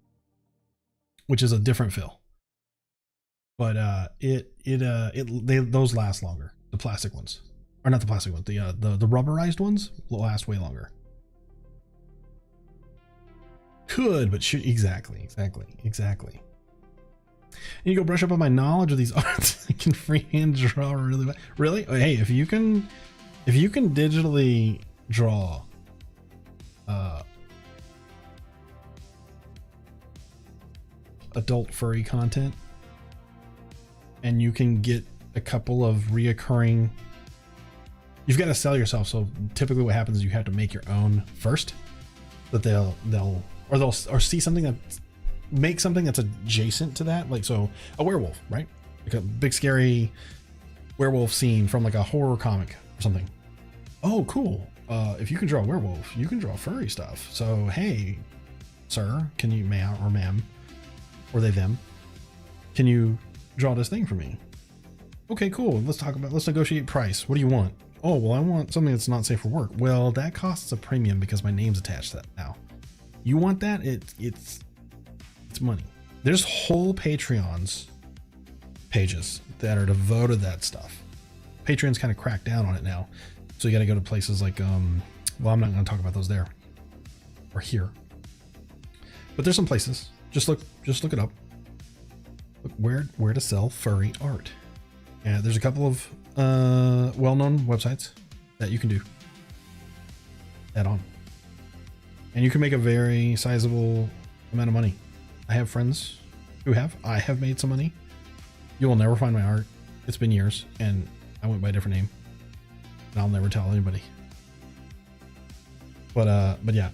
which is a different fill. But those last longer. The plastic ones, or not the plastic ones, the rubberized ones will last way longer. Could, but should, exactly. And you go brush up on my knowledge of these arts. I can freehand draw really well. Really? Hey, if you can digitally draw adult furry content, and you can get a couple of reoccurring. You've got to sell yourself. So typically what happens is you have to make your own first, that they'll see something that make something that's adjacent to that. Like, so a werewolf, right? Like a big scary werewolf scene from like a horror comic or something. Oh, cool. If you can draw a werewolf, you can draw furry stuff. So, hey, sir, can you, ma'am or ma'am, or they, them, can you draw this thing for me? Okay, cool. Let's negotiate price. What do you want? Oh, well, I want something that's not safe for work. Well, that costs a premium because my name's attached to that now. You want that? It's money. There's whole Patreons pages that are devoted to that stuff. Patreon's kind of cracked down on it now. So you got to go to places like, well, I'm not going to talk about those there or here, but there's some places. Just look it up. Look where to sell furry art. And there's a couple of well-known websites that you can do that on, and you can make a very sizable amount of money. I have friends who have. I have made some money. You will never find my art. It's been years, and I went by a different name, and I'll never tell anybody. But yeah,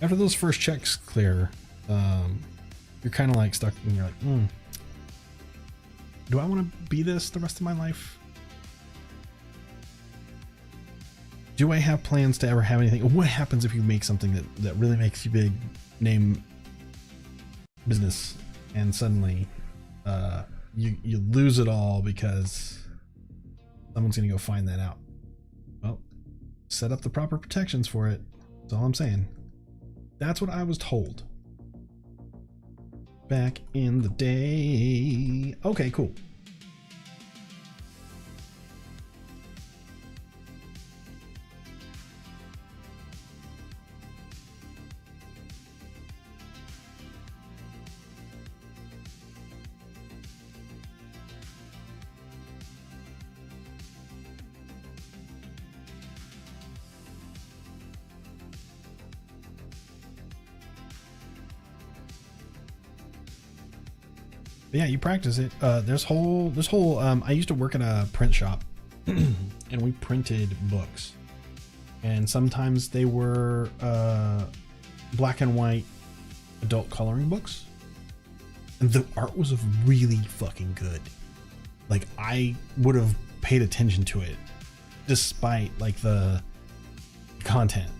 after those first checks clear, you're kind of like stuck, and you're like, do I want to be this the rest of my life? Do I have plans to ever have anything? What happens if you make something that really makes you big name business, and suddenly you lose it all because someone's going to go find that out? Well, set up the proper protections for it. That's all I'm saying. That's what I was told back in the day. Okay, cool. But yeah, you practice it. There's whole I used to work in a print shop and we printed books, and sometimes they were black and white adult coloring books, and the art was really fucking good. Like, I would have paid attention to it despite like the content.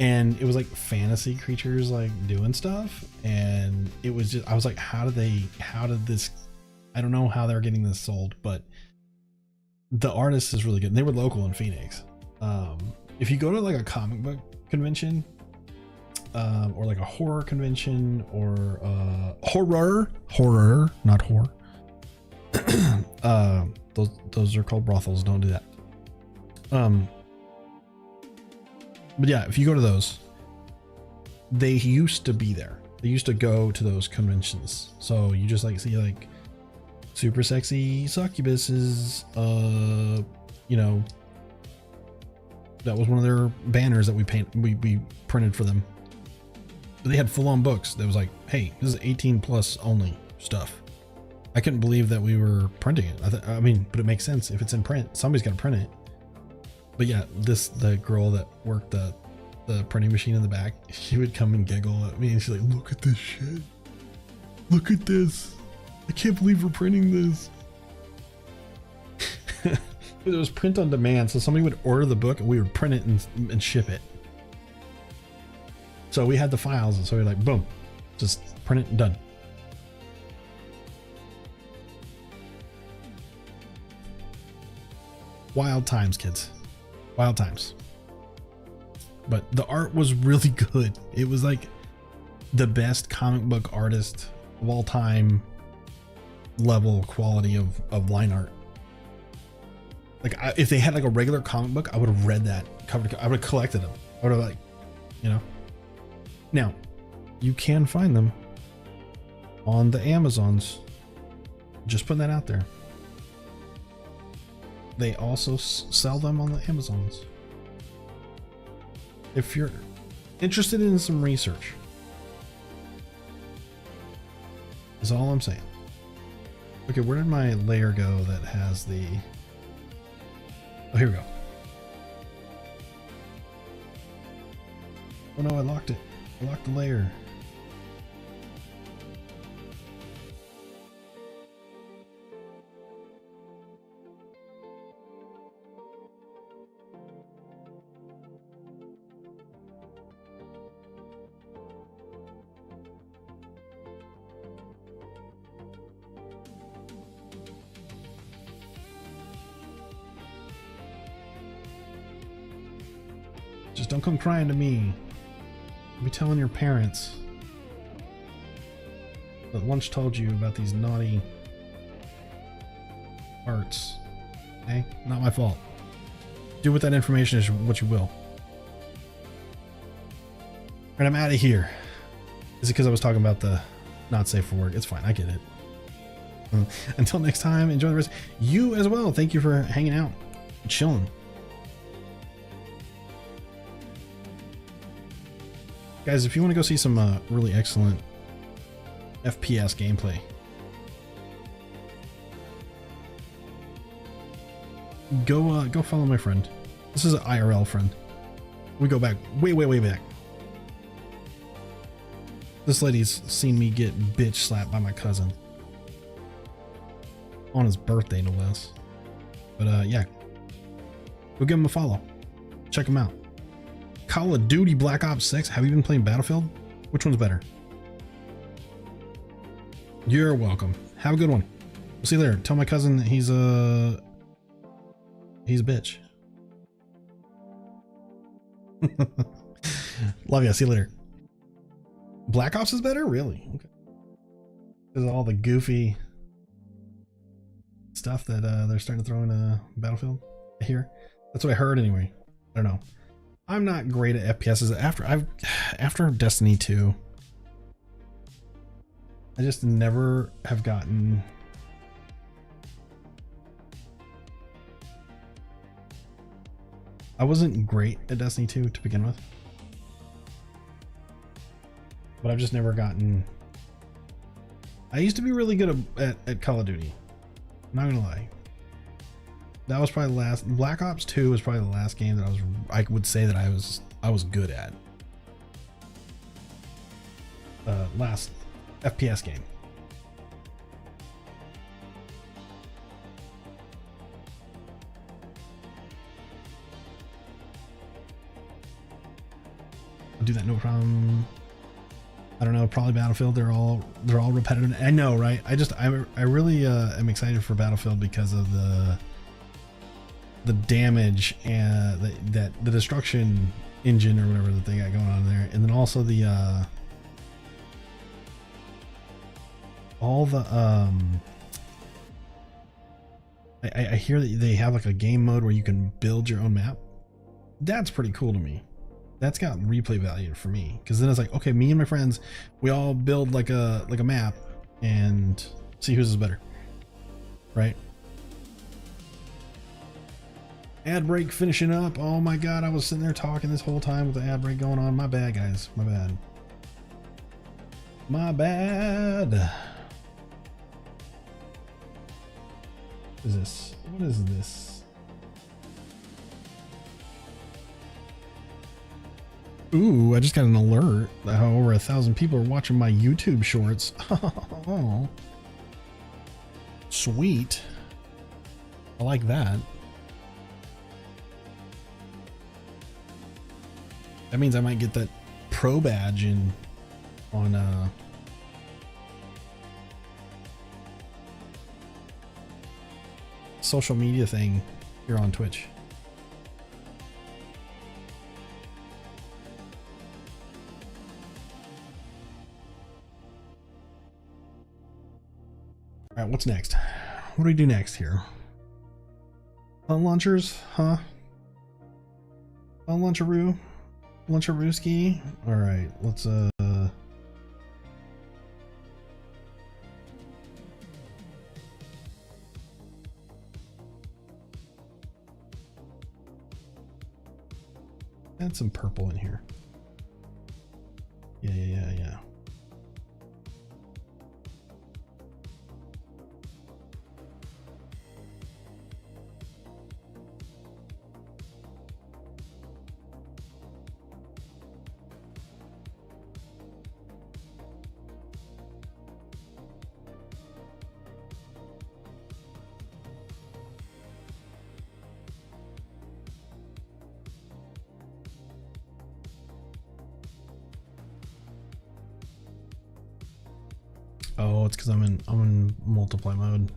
And it was like fantasy creatures like doing stuff, and it was just, I was like, how did this, I don't know how they're getting this sold, but the artist is really good. And they were local in Phoenix. If you go to like a comic book convention, or like a horror convention, or horror, not horror. Those are called brothels. Don't do that. But yeah, if you go to those, they used to be there. They used to go to those conventions. So you just like see like super sexy succubuses, you know, that was one of their banners that we printed for them. But they had full-on books that was like, hey, this is 18 plus only stuff. I couldn't believe that we were printing it. I mean, but it makes sense. If it's in print, somebody's got to print it. But yeah, the girl that worked the printing machine in the back, she would come and giggle at me, and she's like, look at this shit. Look at this. I can't believe we're printing this. It was print on demand, so somebody would order the book and we would print it and ship it. So we had the files, and so we're like, boom, just print it and done. Wild times, kids. Wild times. But the art was really good. It was like the best comic book artist of all time level quality of line art. Like, if they had like a regular comic book, I would have read that cover to, I would have collected them. I would have, like, you know. Now, you can find them on the Amazons. Just putting that out there. They also sell them on the Amazons. If you're interested in some research, Is all I'm saying. Okay, where did my layer go that has the... Oh, here we go. Oh no, I locked it. I locked the layer. Just don't come crying to me. I'll be telling your parents that Lunch told you about these naughty arts. Okay? Not my fault. Do with that information is what you will. Alright, I'm out of here. Is it because I was talking about the not safe for work? It's fine, I get it. Until next time, enjoy the rest. You as well. Thank you for hanging out, chilling. Guys, if you want to go see some really excellent FPS gameplay, go follow my friend. This is an IRL friend. We go back way back. This lady's seen me get bitch slapped by my cousin on his birthday, no less. But yeah, go give him a follow. Check him out. Call of Duty Black Ops 6. Have you been playing Battlefield? Which one's better? You're welcome. Have a good one. We'll see you later. Tell my cousin that he's a bitch. Love ya. See you later. Black Ops is better? Really? Okay. Because of all the goofy stuff that they're starting to throw in Battlefield here. That's what I heard anyway. I don't know. I'm not great at FPSs. After Destiny 2, I just never have gotten... I wasn't great at Destiny 2 to begin with. But I've just never gotten... I used to be really good at Call of Duty. I'm not gonna lie. That was probably the last... Black Ops 2 was probably the last game that I would say that I was good at. Last FPS game. I'll do that, no problem. I don't know, probably Battlefield. They're all repetitive. I know, right? I really am excited for Battlefield because of the damage and the destruction engine or whatever that they got going on there, and then also the all the I hear that they have like a game mode where you can build your own map. That's pretty cool to me. That's got replay value for me, because then it's like, okay, me and my friends, we all build like a map and see whose is better, right? Ad break finishing up. Oh my god, I was sitting there talking this whole time with the ad break going on. My bad, guys. My bad. My bad. What is this? What is this? Ooh, I just got an alert that over 1,000 people are watching my YouTube shorts. Oh, sweet. I like that. That means I might get that pro badge in on social media thing here on Twitch. All right, what's next? What do we do next here? Launchers, huh? Launcheroo? Luncharooski? All right, let's add some purple in here. Yeah. Oh, it's because I'm in multiply mode.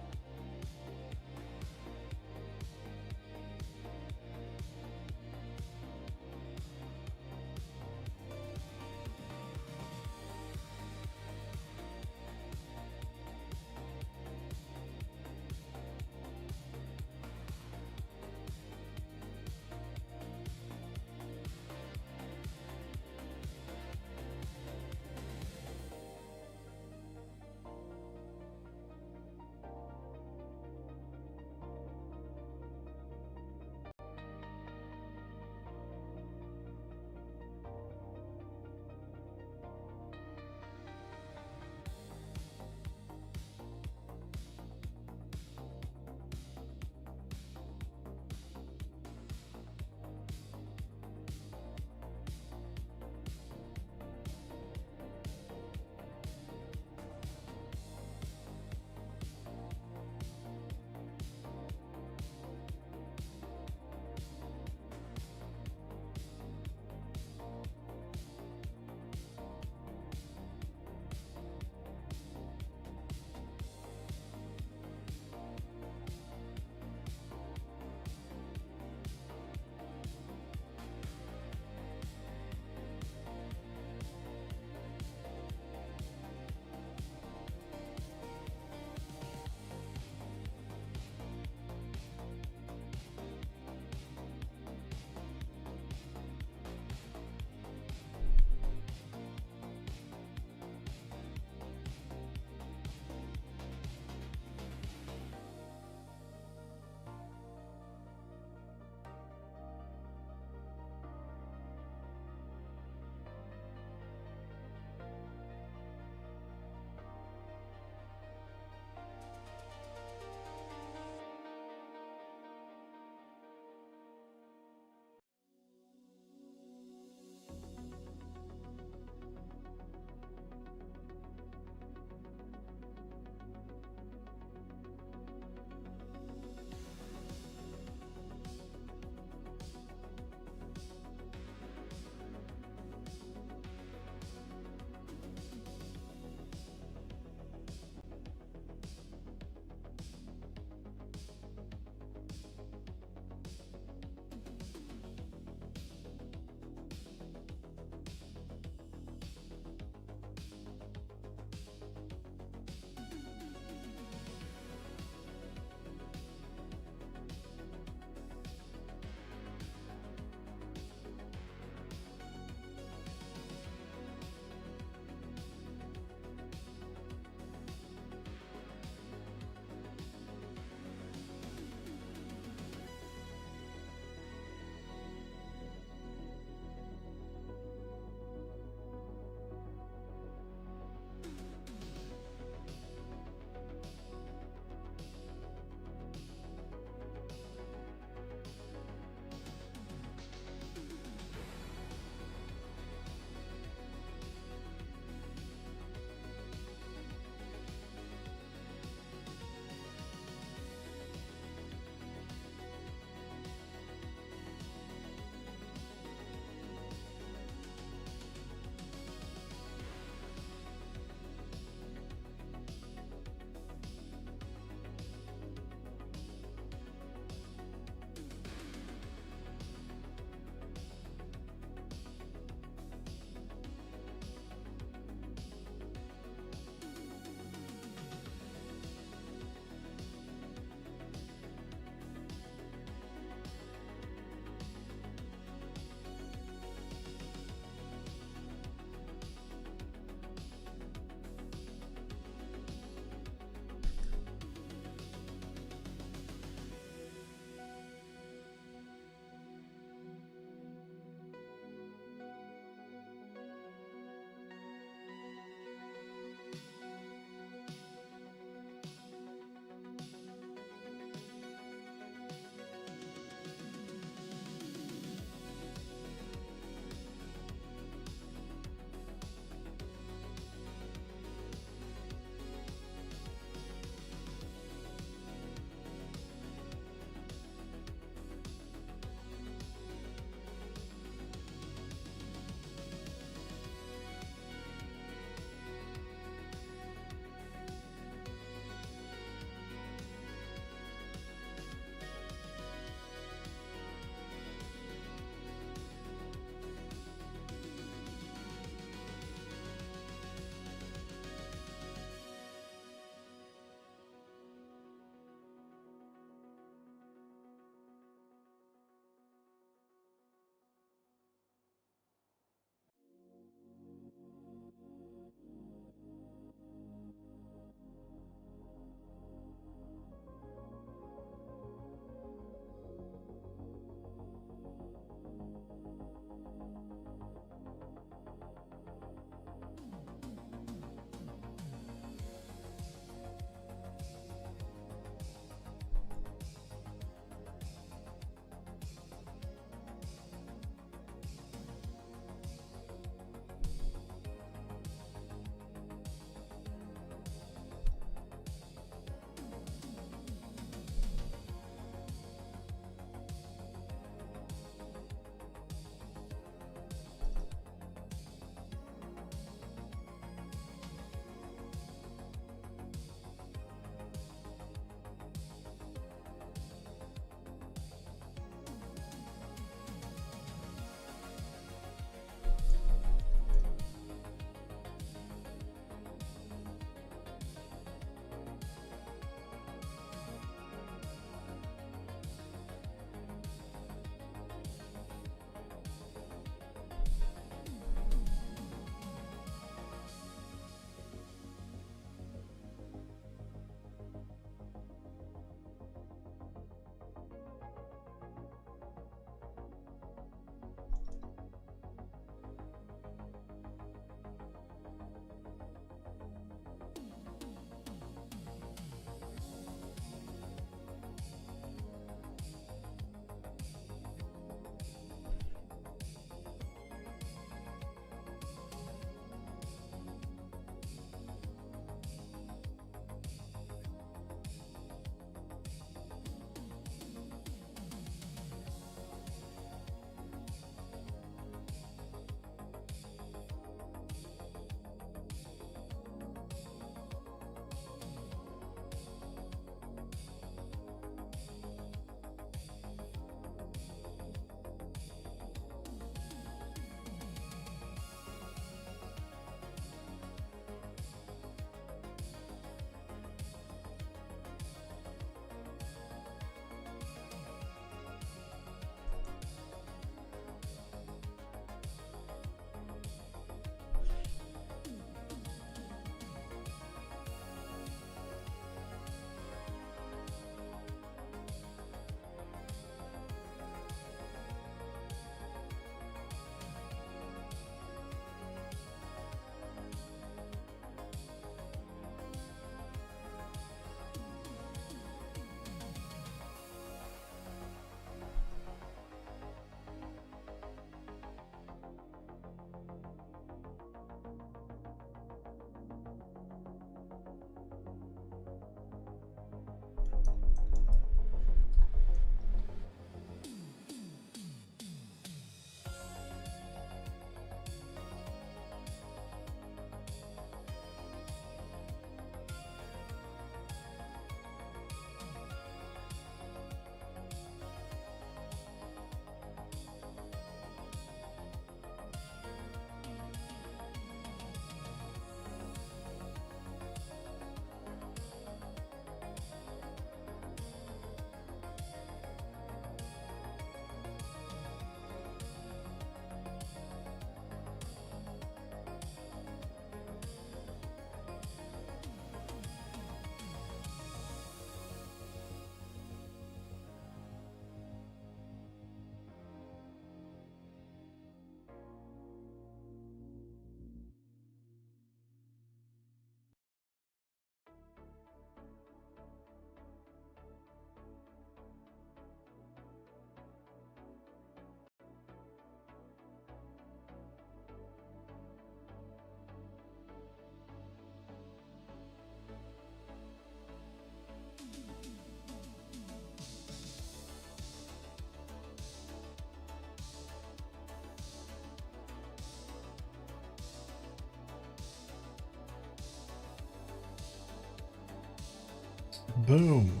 Boom.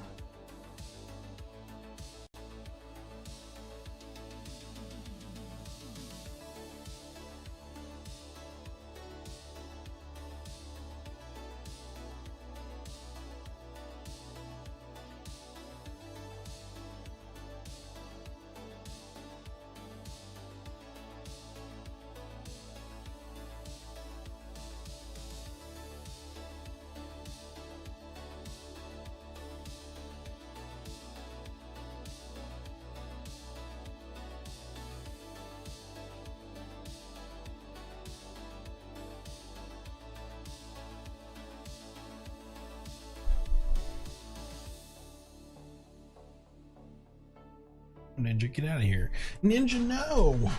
Ninja, get out of here. Ninja, no!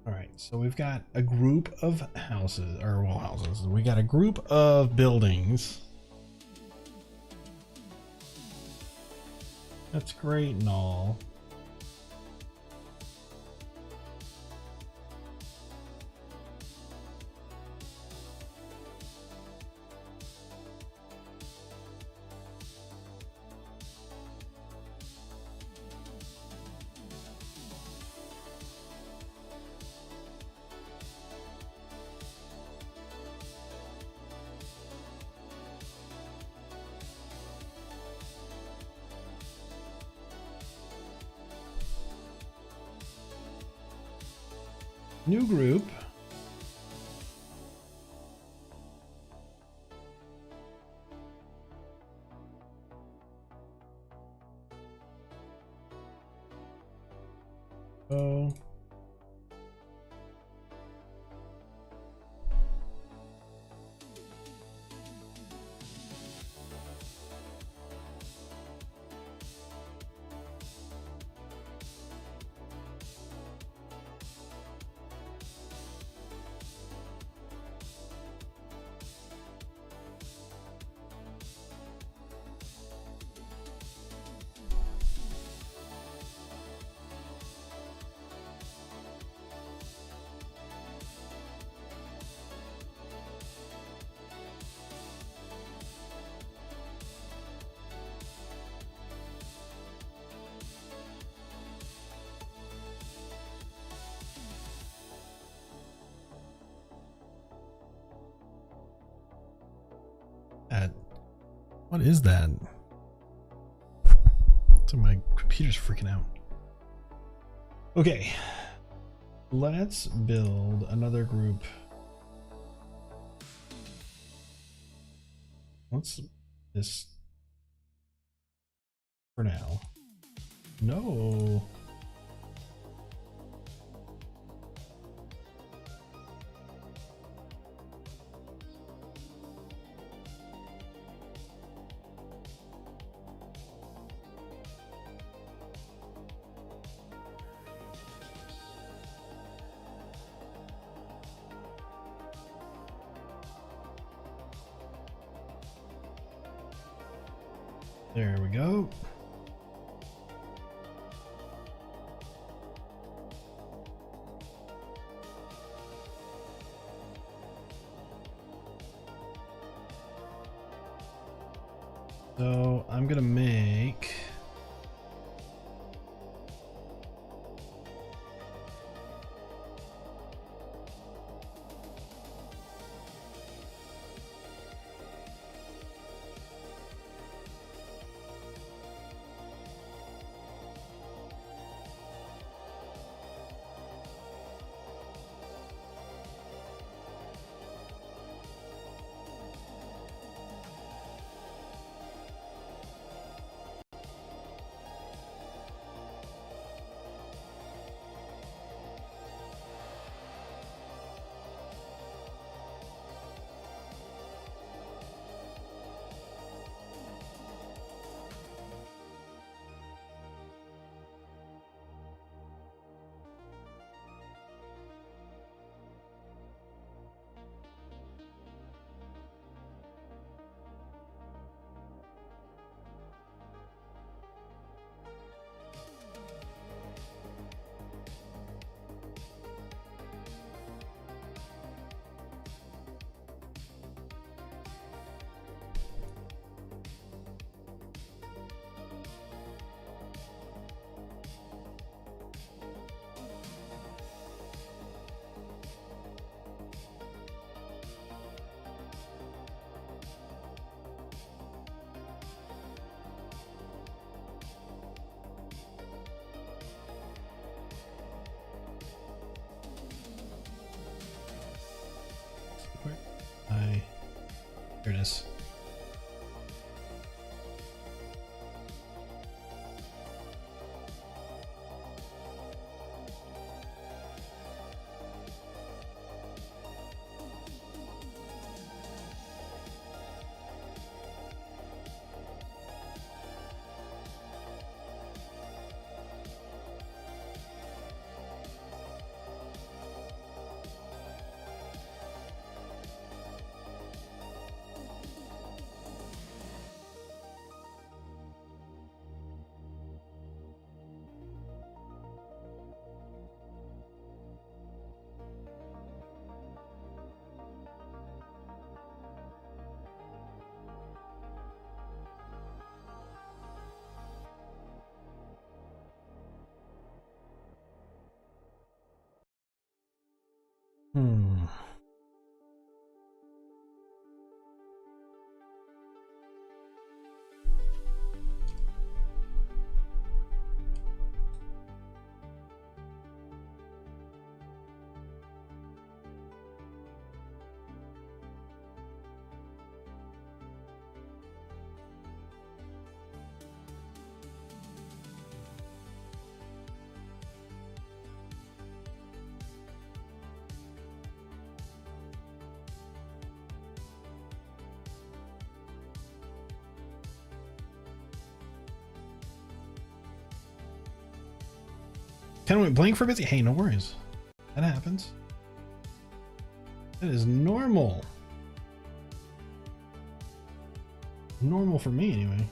Alright, so we've got a group of houses, or well, houses. We got a group of buildings. That's great and all. New group. Oh. What is that? So my computer's freaking out. Okay, let's build another group. What's this for now? No. There we go. So I'm gonna make Here it is. Hmm. Kind of went blank for a bit. Hey, no worries. That happens. That is normal. Normal for me, anyway.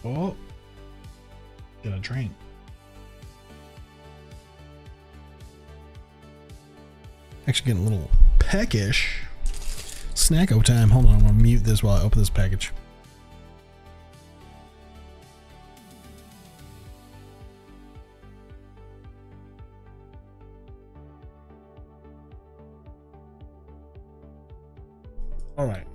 Oh, got a train. Actually getting a little peckish. Snacko time. Hold on, I'm gonna mute this while I open this package. All right.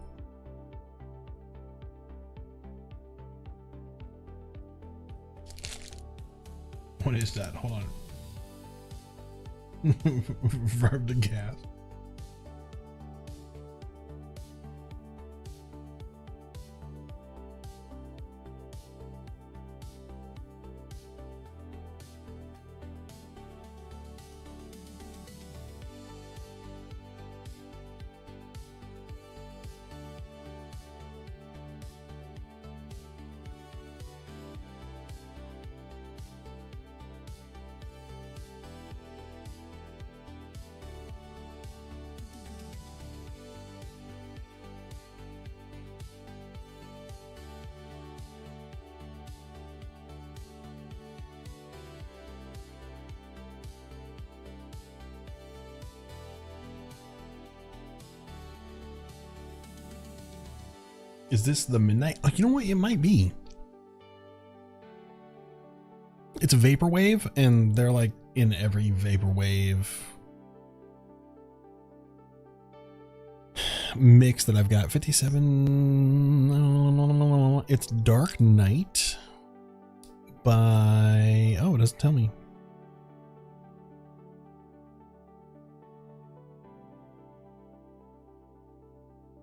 What is that? Hold on. Verb to gas. Is this the midnight? Oh, you know what? It might be. It's a vaporwave, and they're like in every vaporwave mix that I've got. 57. It's Dark Knight by. Oh, it doesn't tell me.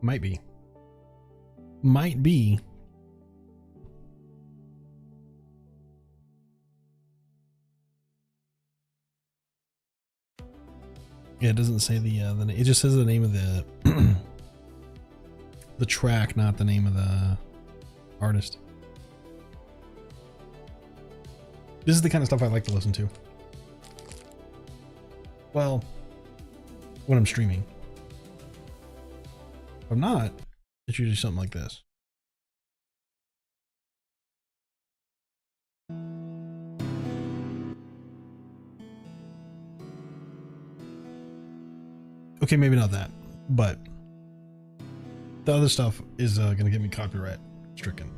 Might be. Might be. Yeah, it doesn't say the it just says the name of the the track, not the name of the artist. This is the kind of stuff I like to listen to. Well, when I'm streaming. If I'm not, it's usually something like this. Okay, maybe not that, but the other stuff is going to get me copyright stricken.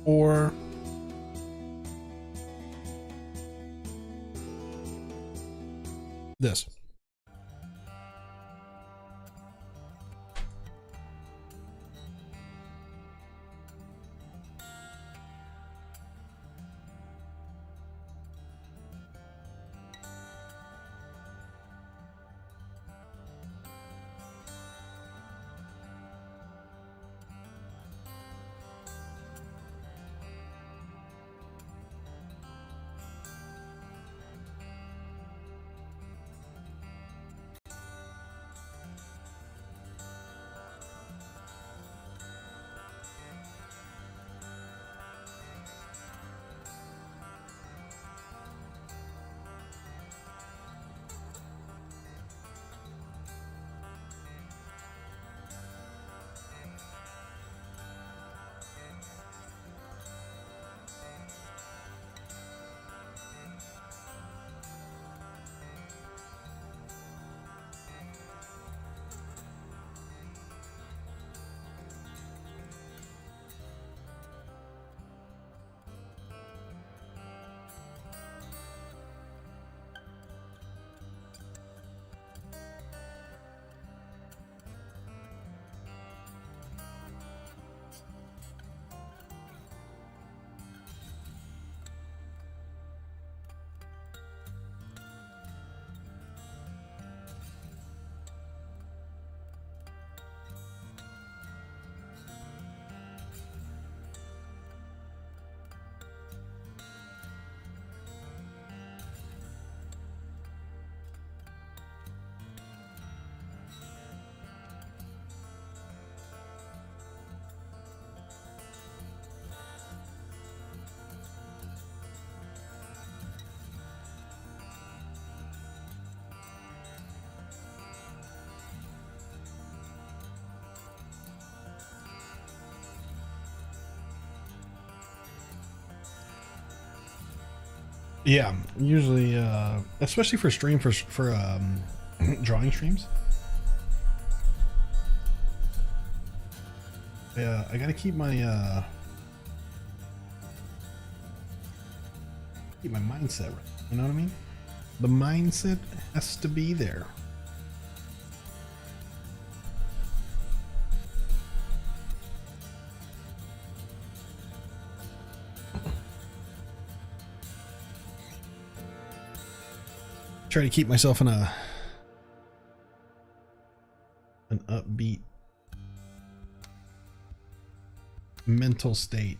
or this. Yeah, usually, especially for drawing streams. Yeah, I gotta keep my mindset right. You know what I mean? The mindset has to be there. Try to keep myself in an upbeat mental state.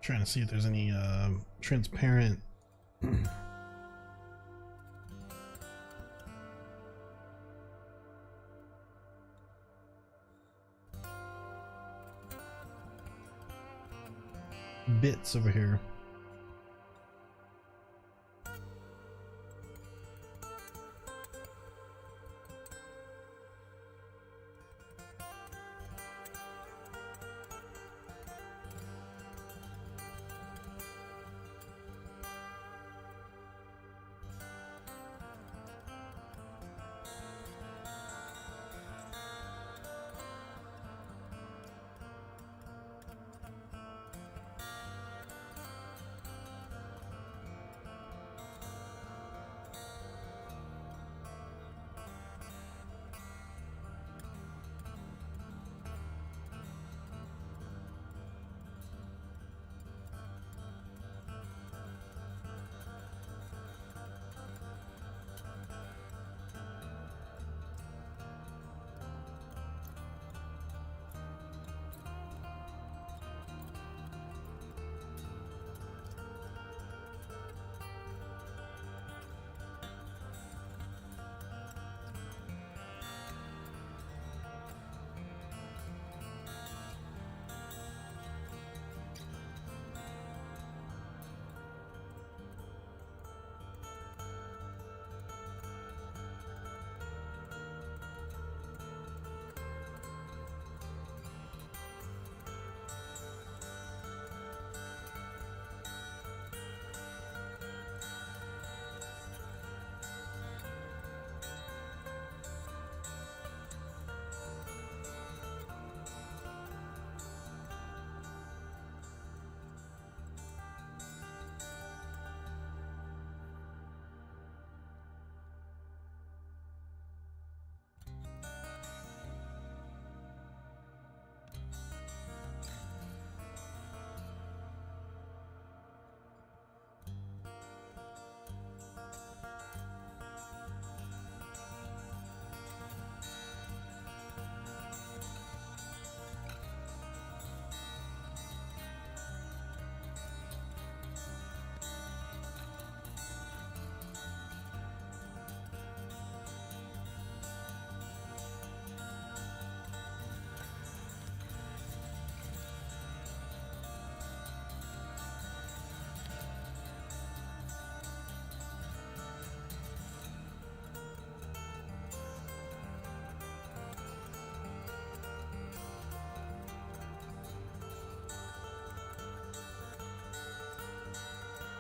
Trying to see if there's any transparent bits over here.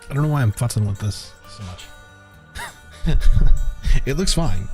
I don't know why I'm futzing with this so much. It looks fine.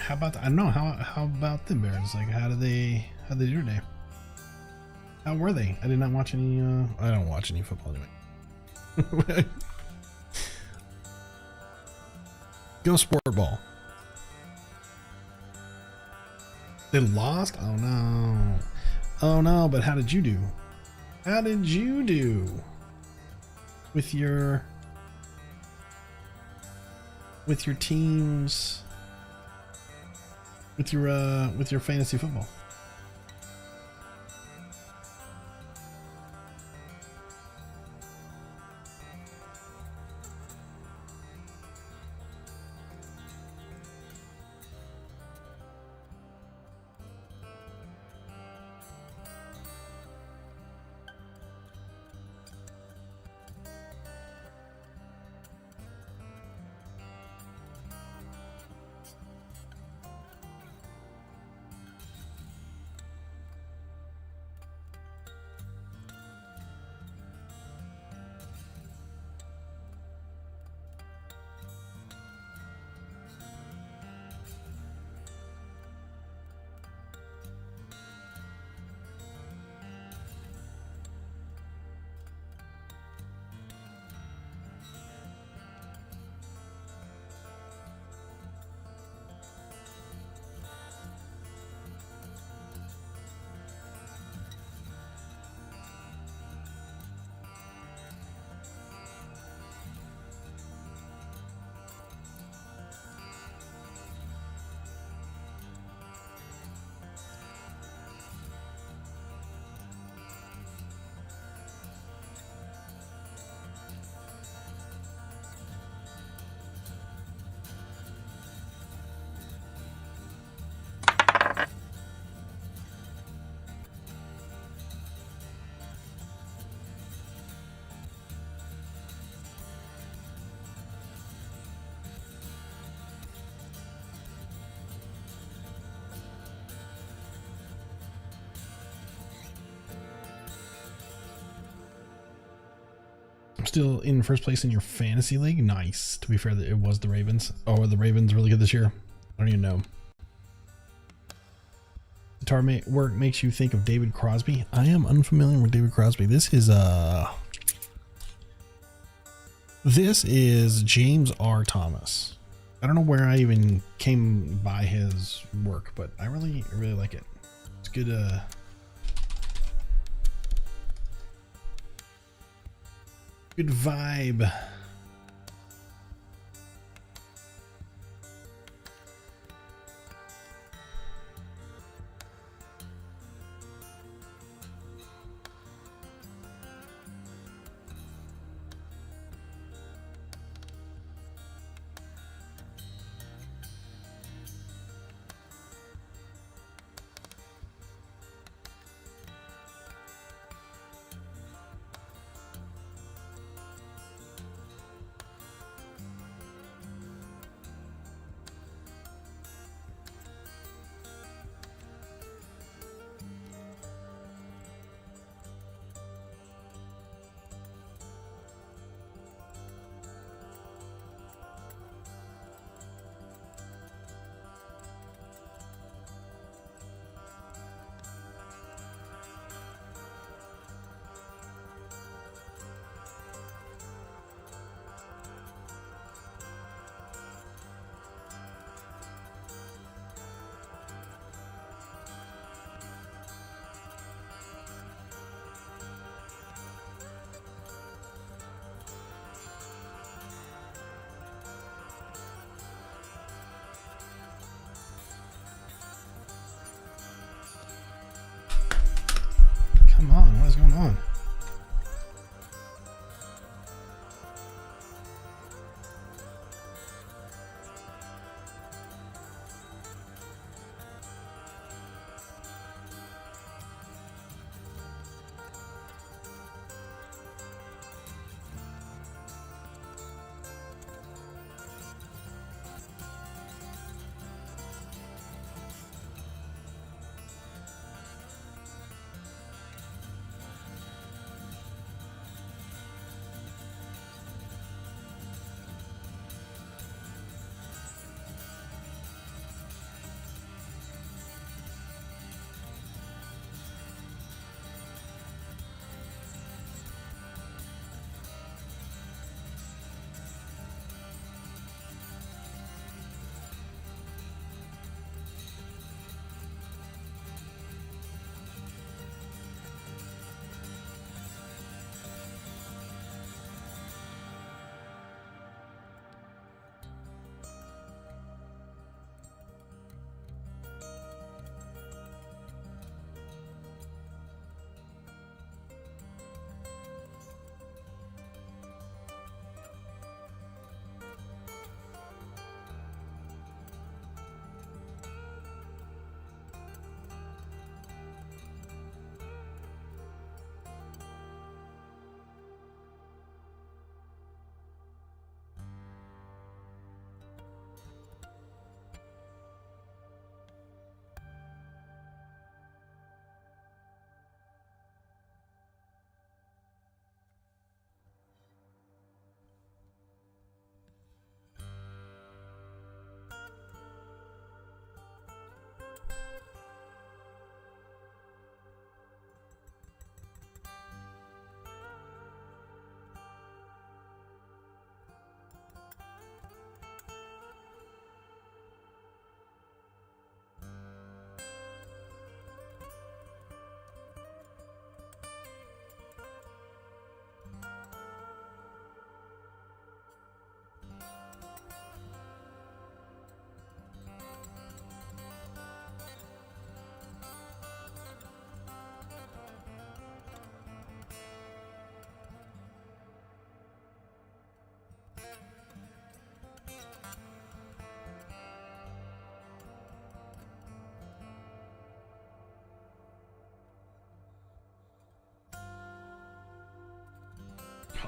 how about I don't know how about the Bears? Like how did they do today? How were they? I did not watch any. I don't watch any football anyway. Go sport ball. They lost? Oh no. Oh no, but how did you do? How did you do with your teams, with your fantasy football? Still in first place in your fantasy league. Nice. To be fair, it was the Ravens. Oh, are the Ravens really good this year? I don't even know. Guitar work makes you think of David Crosby. I am unfamiliar with David Crosby. This is James R. Thomas. I don't know where I even came by his work, but I really like it. It's good. Good vibe. Come on, what is going on?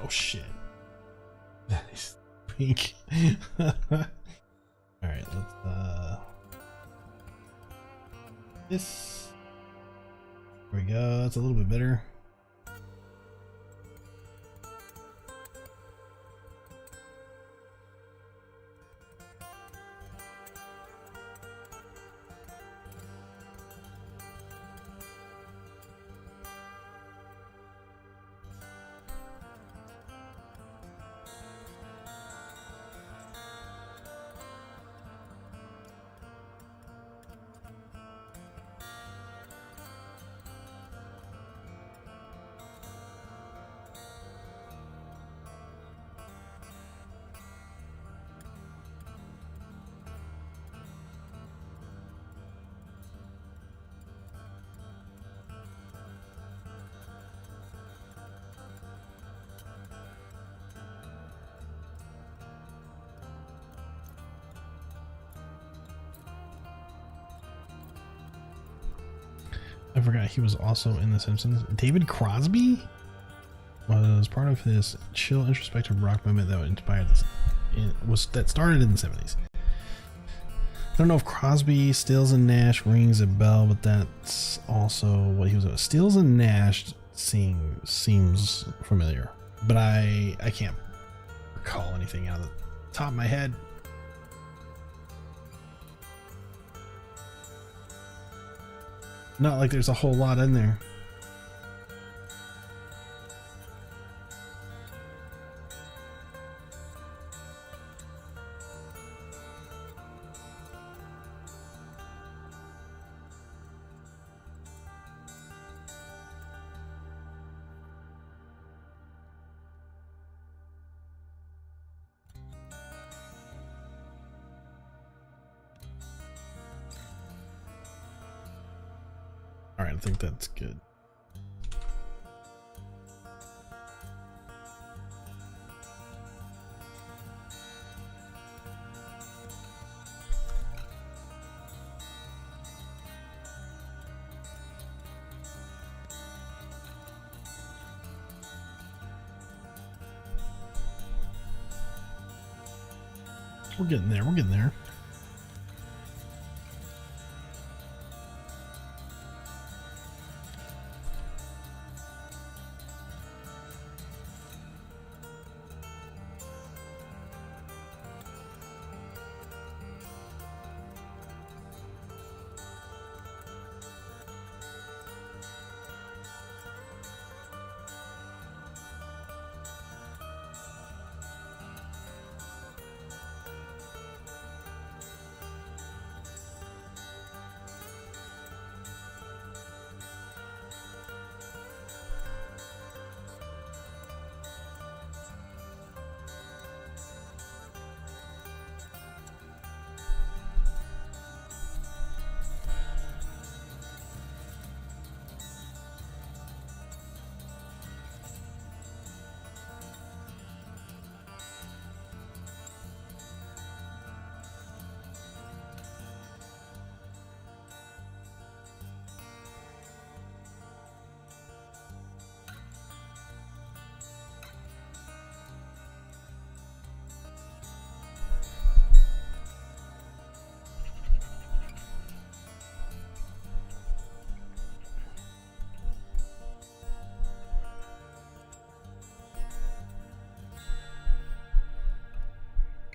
Oh shit. That is pink. Alright, let's this. There we go, that's a little bit better. I forgot he was also in The Simpsons. David Crosby was part of this chill, introspective rock movement that inspired this. That started in the 70s. I don't know if Crosby, Stills and Nash rings a bell, but that's also what he was. Stills and Nash seems familiar, but I can't recall anything out of the top of my head. Not like there's a whole lot in there. All right, I think that's good. We're getting there. We're getting there.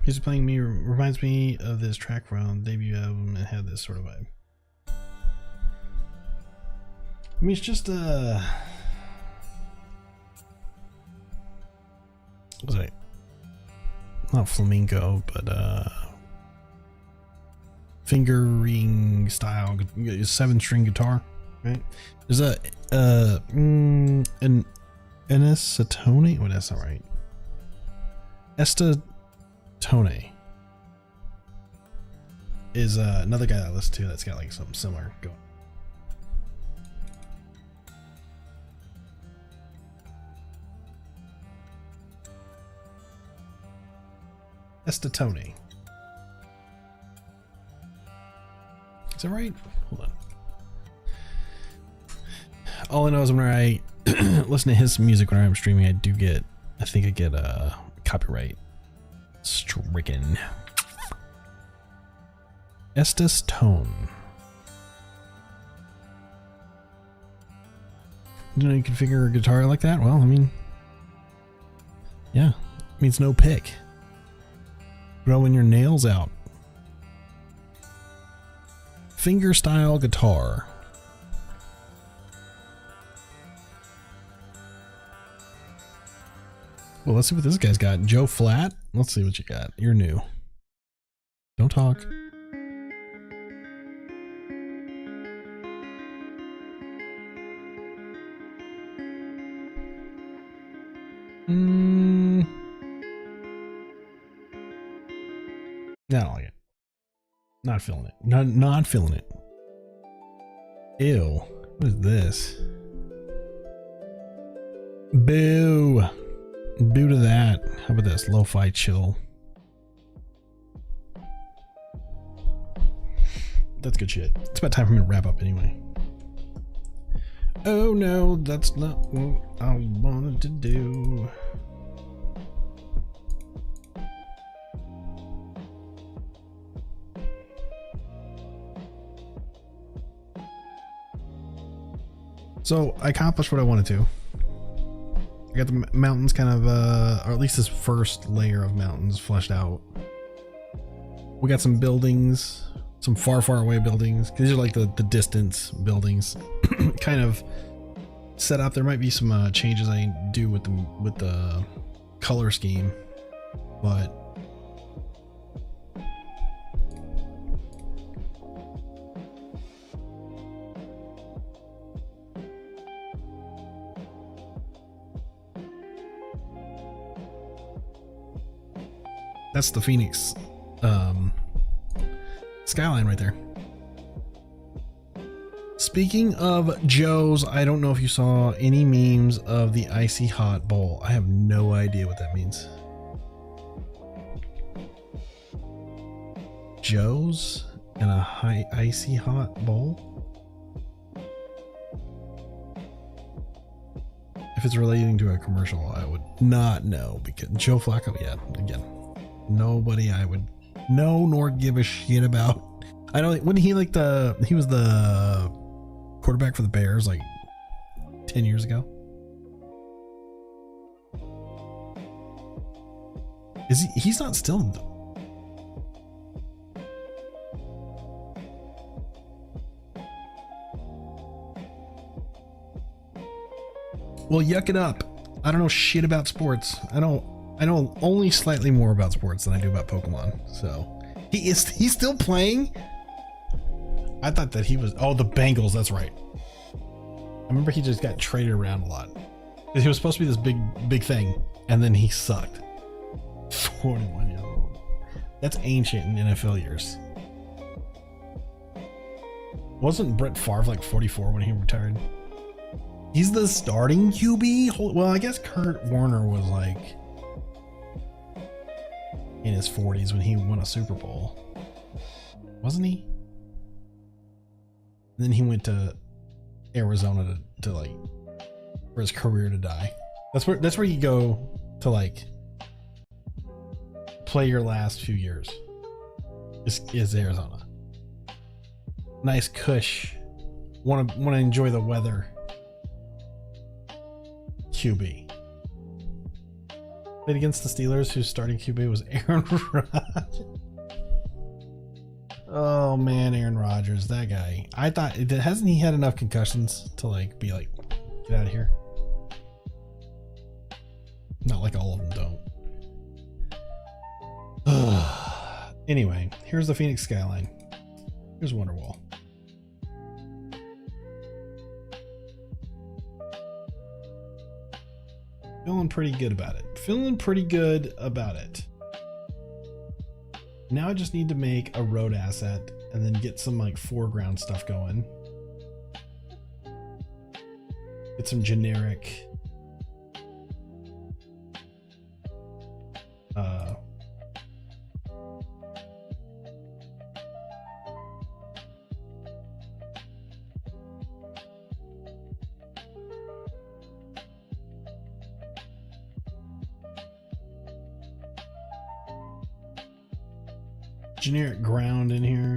Music playing me reminds me of this track from debut album and had this sort of vibe. I mean, it's just what's it? Not flamenco, but fingering style 7-string guitar, right? There's an Acetone. Oh, that's not right. Tone is another guy that I listen to that's got like something similar going. Acetone. Is that right? Hold on. All I know is whenever I listen to his music when I'm streaming, I do get I think I get a copyright stricken. Estes tone. Didn't know you configure a guitar like that? Well, I mean, yeah, it means no pick. Growing your nails out. Fingerstyle guitar. Well, let's see what this guy's got. Joe Flat. Let's see what you got. You're new. Don't talk. I don't like it. Not feeling it. Not feeling it. Ew. What is this? Boo. Boo to that. How about this? Lo-fi chill. That's good shit. It's about time for me to wrap up anyway. Oh no, that's not what I wanted to do. So I accomplished what I wanted to. I got the mountains kind of, or at least this first layer of mountains fleshed out. We got some buildings, some far away buildings. These are like the distance buildings, kind of set up. There might be some changes I do with the color scheme, but that's the Phoenix skyline right there. Speaking of Joe's, I don't know if you saw any memes of the icy hot bowl. I have no idea what that means. Joe's and a icy hot bowl? If it's relating to a commercial, I would not know, because Joe Flacco, yeah, again, nobody I would know nor give a shit about. I don't, wasn't he like he was the quarterback for the Bears like 10 years ago? Is he's not still? Well, yuck it up. I don't know shit about sports. I know only slightly more about sports than I do about Pokemon. So he's still playing? I thought that he was, oh, the Bengals, that's right. I remember he just got traded around a lot. He was supposed to be this big thing, and then he sucked. 41 years old. That's ancient in NFL years. Wasn't Brett Favre like 44 when he retired? He's the starting QB? Well, I guess Kurt Warner was like in his 40s when he won a Super Bowl. Wasn't he? And then he went to Arizona to like for his career to die. That's where you go to like play your last few years. Is Arizona. Nice cush. Want to enjoy the weather. QB. Played against the Steelers, whose starting QB was Aaron Rodgers. Oh man, Aaron Rodgers, that guy. I thought, hasn't he had enough concussions to like be like, get out of here? Not like all of them don't. Anyway, here's the Phoenix skyline. Here's Wonderwall. Feeling pretty good about it. Feeling pretty good about it. Now I just need to make a road asset and then get some like foreground stuff going. Get some generic generic ground in here.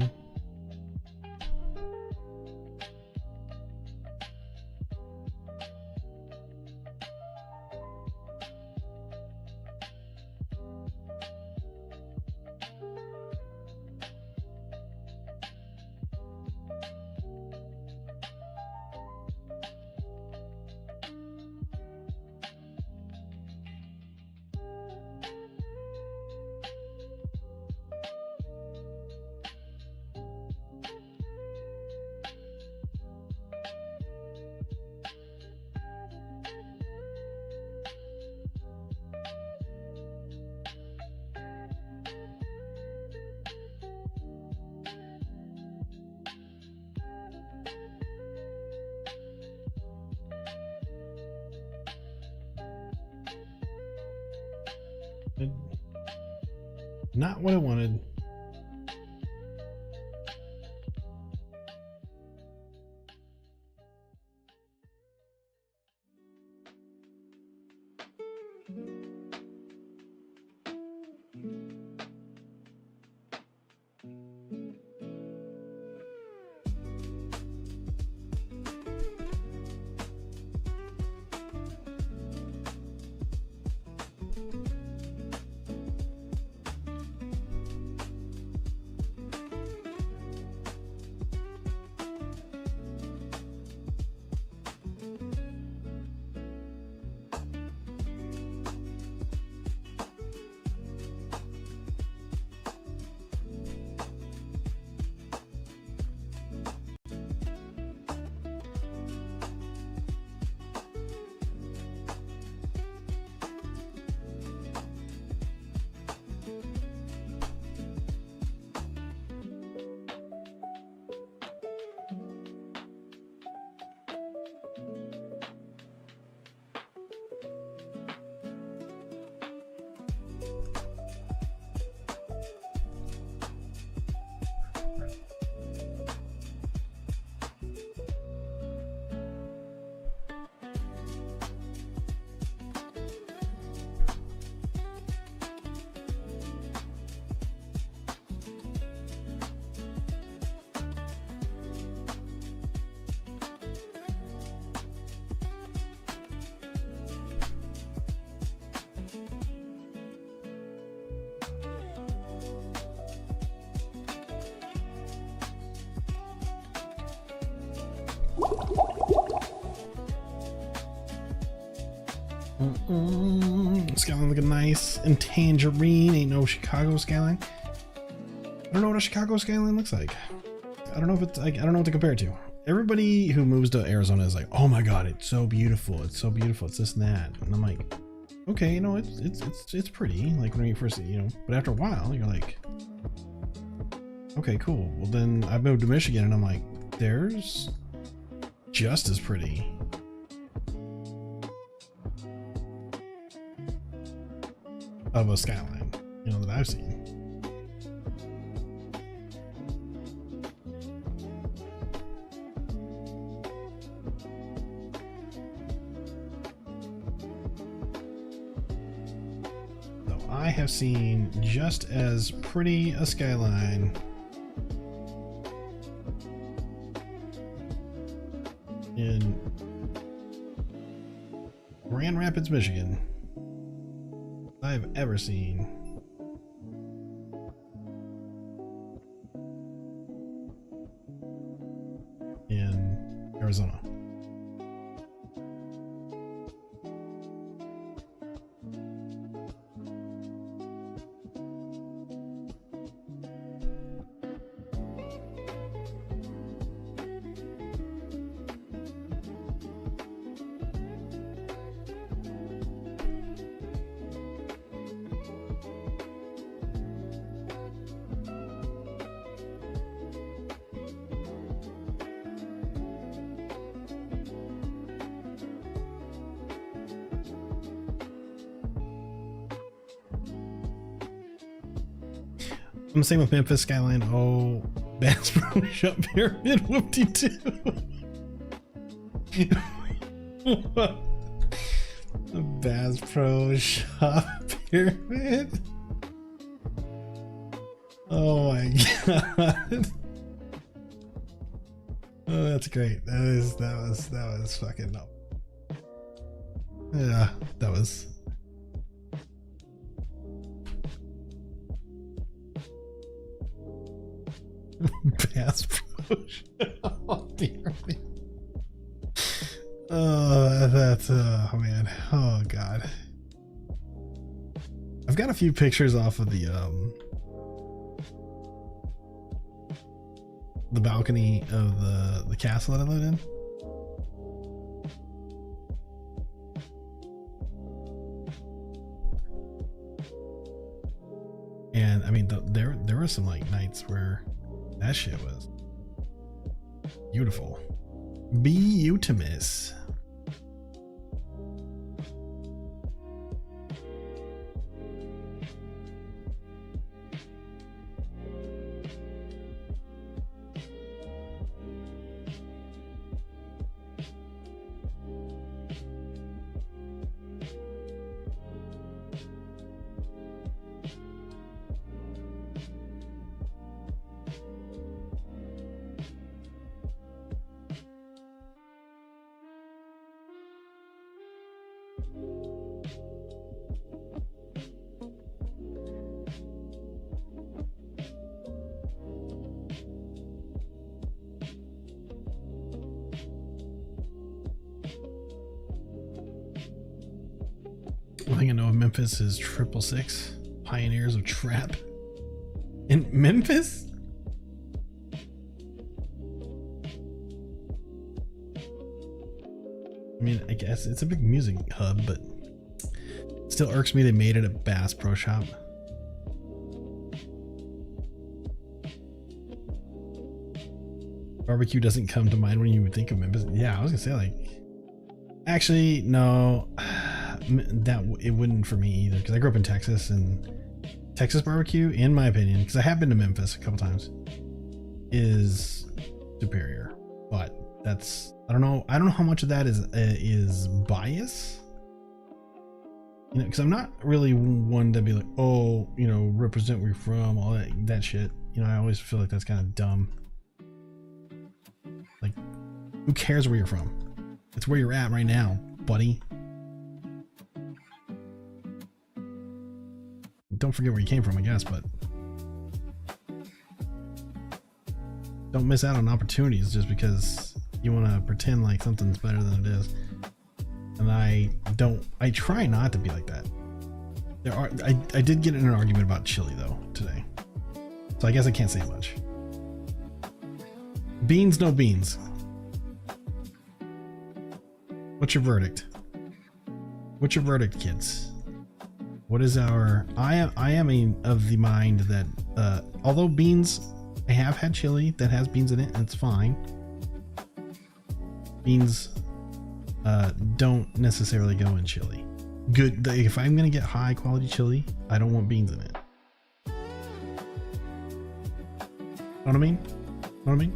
Not what I wanted. Skyline looking nice and tangerine. Ain't no Chicago skyline. I don't know what a Chicago skyline looks like. I don't know if it's like, I don't know what to compare it to. Everybody who moves to Arizona is like, oh my god, it's so beautiful, it's so beautiful, it's this and that. And I'm like, okay, you know, it's pretty, like when you first, you know, but after a while you're like, okay, cool. Well then I moved to Michigan and I'm like, there's just as pretty. Of a skyline, you know, that I've seen. So I have seen just as pretty a skyline in Grand Rapids, Michigan I've ever seen in Arizona. I'm the same with Memphis skyline. Oh, Bass Pro Shop Pyramid whoop-de-doo. A Bass Pro Shop Pyramid. Oh my god. Oh, that's great. That was fucking up. Yeah, that was. Bass Pro. Oh dear me. Oh, that's oh man. Oh god. I've got a few pictures off of the balcony of the castle that I lived in. And I mean, there were some like nights where that shit was beautiful. Beautimus. One thing I know of Memphis is 666, pioneers of trap. In Memphis? I mean, I guess it's a big music hub, but it still irks me they made it a Bass Pro Shop. Barbecue doesn't come to mind when you would think of Memphis. Yeah, I was gonna say, like, actually, no. That it wouldn't for me either, because I grew up in Texas, and Texas barbecue, in my opinion, because I have been to Memphis a couple times, is superior. But that's, I don't know how much of that is bias, you know, because I'm not really one to be like, oh, you know, represent where you're from, all that shit. You know, I always feel like that's kind of dumb. Like, who cares where you're from? It's where you're at right now, buddy. Don't forget where you came from, I guess, but don't miss out on opportunities just because you want to pretend like something's better than it is. And I try not to be like that. I did get in an argument about chili though today, so I guess I can't say much. Beans, no beans. What's your verdict? What's your verdict, kids? What is our? I am of the mind that although beans, I have had chili that has beans in it, and it's fine. Beans don't necessarily go in chili. Good. If I'm gonna get high quality chili, I don't want beans in it. Know what I mean? Know what I mean?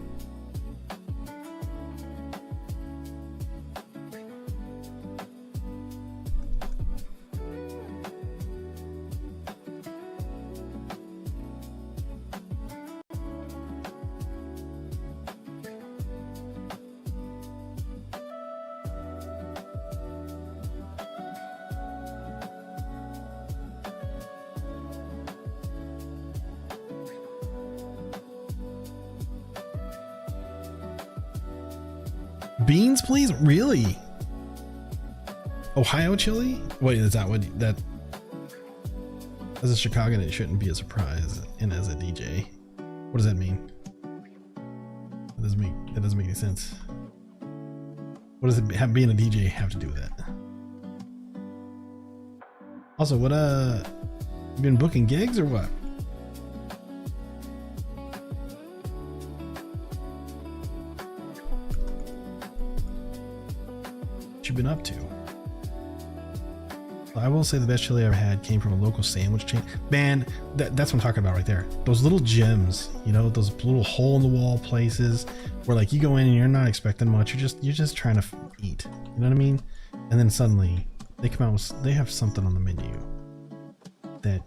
Beans, please? Really? Ohio chili? Wait, is that what that? As a Chicagoan, it shouldn't be a surprise. And as a DJ, what does that mean? That doesn't make any sense. What does it being a DJ have to do with that? Also, what you been booking gigs or what? What you been up to? I will say the best chili I ever had came from a local sandwich chain. Man, that's what I'm talking about right there. Those little gems, you know, those little hole in the wall places where like you go in and you're not expecting much. You're just trying to eat. You know what I mean? And then suddenly they come out with, they have something on the menu that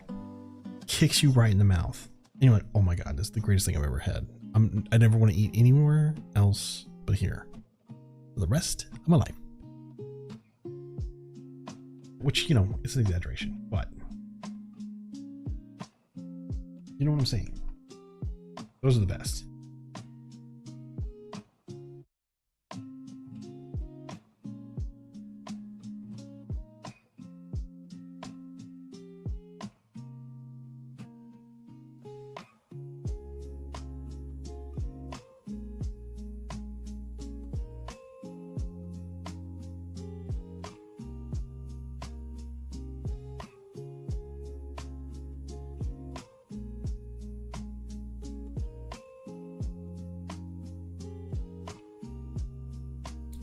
kicks you right in the mouth. And you're like, oh my God, this is the greatest thing I've ever had. I never want to eat anywhere else but here for the rest of my life. Which, you know, it's an exaggeration, but you know what I'm saying? Those are the best.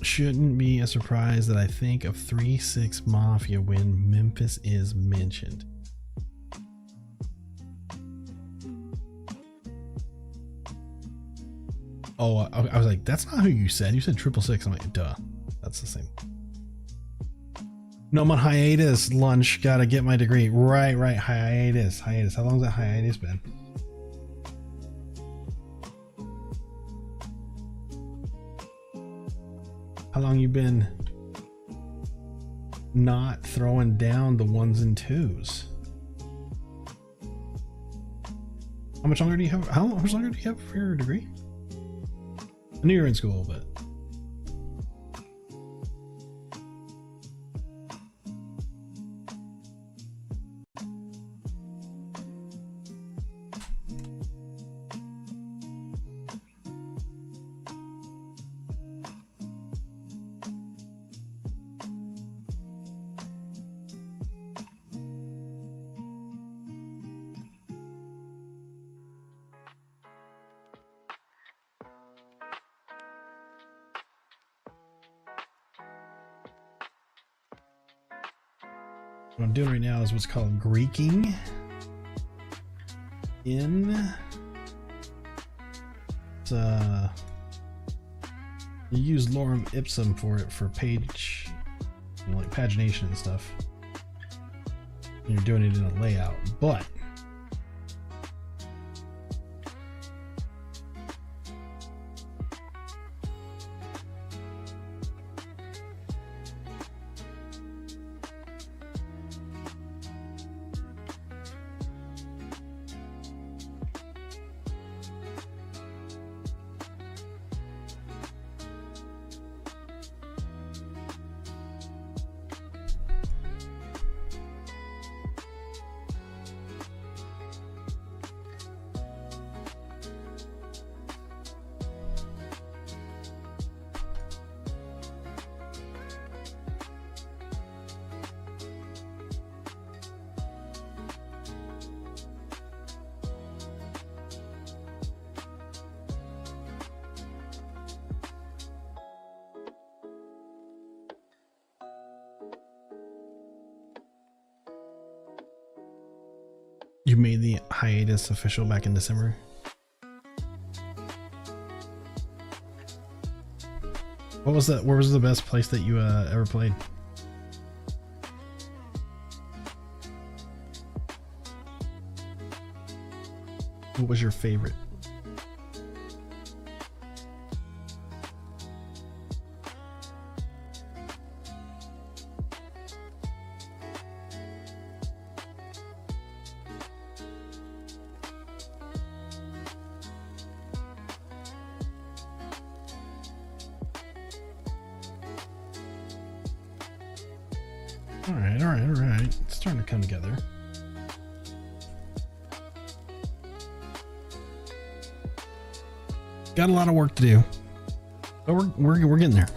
Shouldn't be a surprise that I think of 3-6 Mafia when Memphis is mentioned. Oh, I was like, that's not who you said. You said 666. I'm like, duh. That's the same. No, I'm on hiatus. Lunch. Gotta get my degree. Right. Hiatus. How long's that hiatus been? How long you been not throwing down the 1s and 2s? How much longer do you have? How much longer do you have for your degree? I knew you were in school, but what I'm doing right now is what's called Greeking in. It's you use lorem ipsum for it for page, you know, like pagination and stuff. And you're doing it in a layout, but you made the hiatus official back in December. What was that? Where was the best place that you ever played? What was your favorite? All right. It's starting to come together. Got a lot of work to do, but we're getting there.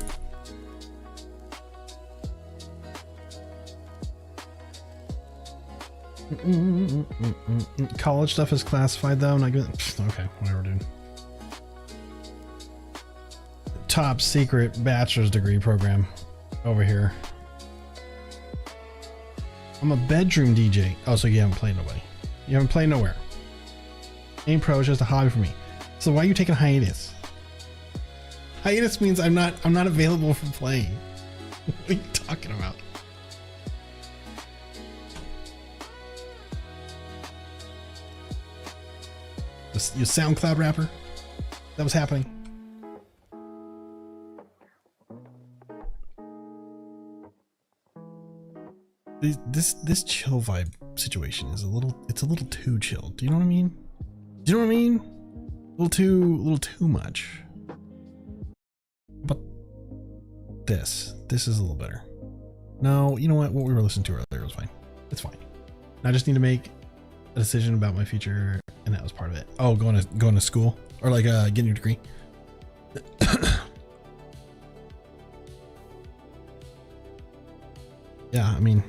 College stuff is classified though. Not good. Okay, whatever, dude. Top secret bachelor's degree program over here. I'm a bedroom DJ. Oh, so you haven't played nobody. You haven't played nowhere. Game pro is just a hobby for me. So why are you taking hiatus? Hiatus means I'm not available for playing. What are you talking about? This your SoundCloud rapper. That was happening. This chill vibe situation is a little too chill. Do you know what I mean? Do you know what I mean? A little too much. But this is a little better. No, you know what? What we were listening to earlier was fine. It's fine. I just need to make a decision about my future, and that was part of it. Oh, going to school, or like getting your degree. Yeah, I mean,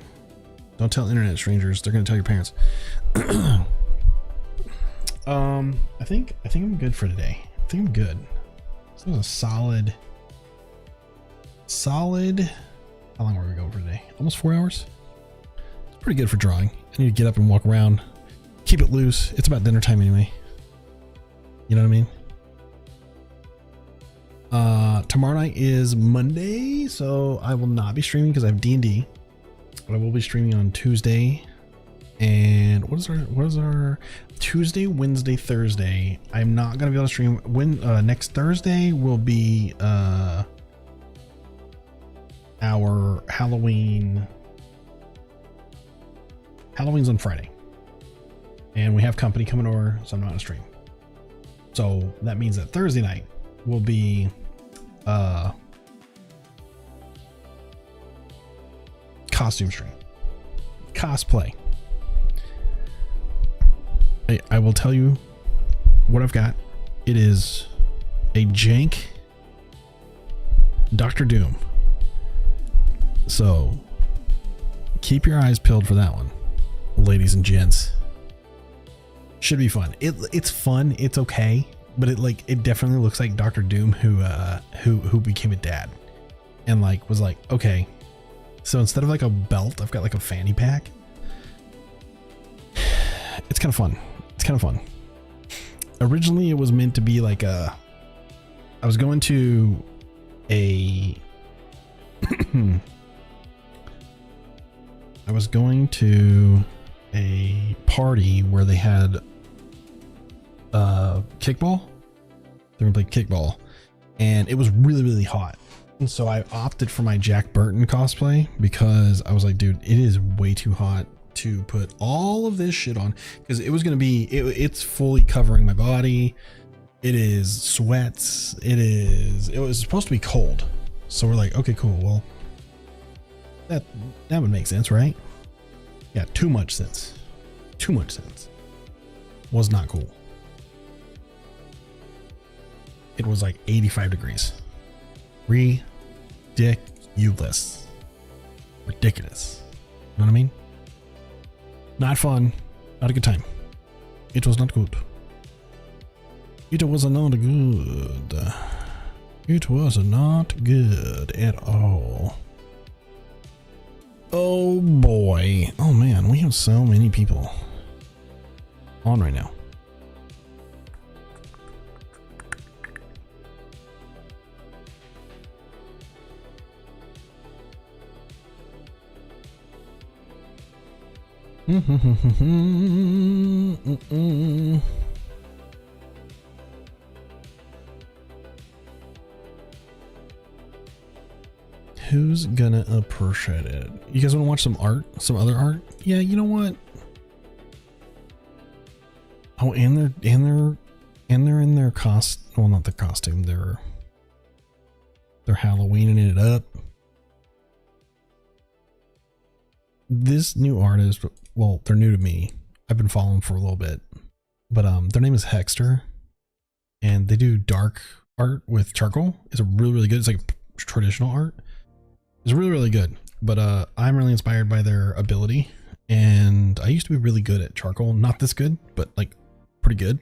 don't tell internet strangers. They're gonna tell your parents. I think I'm good for today. I think I'm good. This was a solid. How long were we going for today? Almost 4 hours. It's pretty good for drawing. I need to get up and walk around. Keep it loose. It's about dinner time anyway. You know what I mean? Tomorrow night is Monday, so I will not be streaming because I have D&D. But I will be streaming on Tuesday. And what is our Tuesday, Wednesday, Thursday? I'm not gonna be able to stream. Next Thursday will be our Halloween. Halloween's on Friday, and we have company coming over, so I'm not gonna stream. So that means that Thursday night will be costume stream, cosplay. I will tell you what I've got. It is a jank Dr. Doom. So keep your eyes peeled for that one, ladies and gents. Should be fun. It's fun. It's okay, but it definitely looks like Dr. Doom who became a dad, and like was like, okay, so instead of like a belt, I've got like a fanny pack. It's kind of fun. It's kind of fun. Originally, it was meant to be like I was going to a I was going to a party where they had kickball. They were gonna play kickball, and it was really, really hot. And so I opted for my Jack Burton cosplay because I was like, dude, it is way too hot to put all of this shit on, because it was going to be it's fully covering my body. It is sweats. It was supposed to be cold, so we're like, okay, cool, well that would make sense, right? Yeah, too much sense. Was not cool. It was like 85 degrees. Ridiculous. You know what I mean? Not fun. Not a good time. It was not good. It was not good. It was not good at all. Oh boy. Oh man, we have so many people on right now. Who's gonna appreciate it? You guys want to watch some art? Some other art? Yeah, you know what? Oh, and they're in their well, not the costume. They're Halloweening it up. This new artist, well, they're new to me. I've been following them for a little bit, but their name is Hexter, and they do dark art with charcoal. It's a really, really good. It's like traditional art. It's really, really good. But I'm really inspired by their ability, and I used to be really good at charcoal. Not this good, but like pretty good.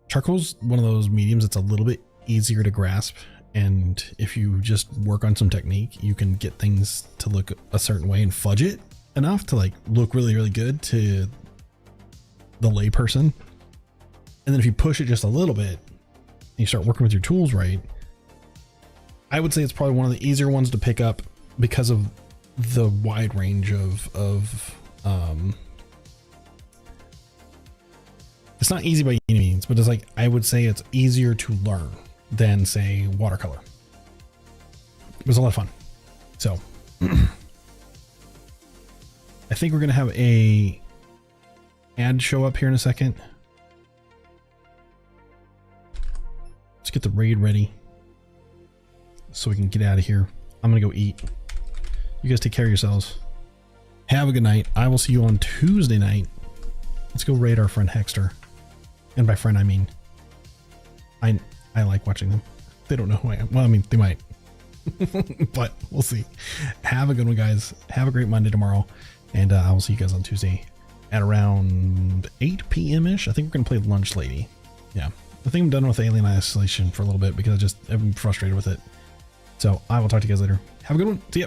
Charcoal's one of those mediums that's a little bit easier to grasp, and if you just work on some technique, you can get things to look a certain way and fudge it enough to like look really, really good to the layperson. And then if you push it just a little bit and you start working with your tools right, I would say it's probably one of the easier ones to pick up because of the wide range of it's not easy by any means, spreadsheets, but it's like, I would say it's easier to learn than say watercolor. It was a lot of fun. So I think we're going to have a ad show up here in a second. Let's get the raid ready so we can get out of here. I'm going to go eat. You guys take care of yourselves. Have a good night. I will see you on Tuesday night. Let's go raid our friend Hexter. And by friend, I mean, I like watching them. They don't know who I am. Well, I mean, they might. But we'll see. Have a good one, guys. Have a great Monday tomorrow. And I will see you guys on Tuesday at around 8 p.m.-ish. I think we're going to play Lunch Lady. Yeah. I think I'm done with Alien Isolation for a little bit because I've been frustrated with it. So I will talk to you guys later. Have a good one. See ya.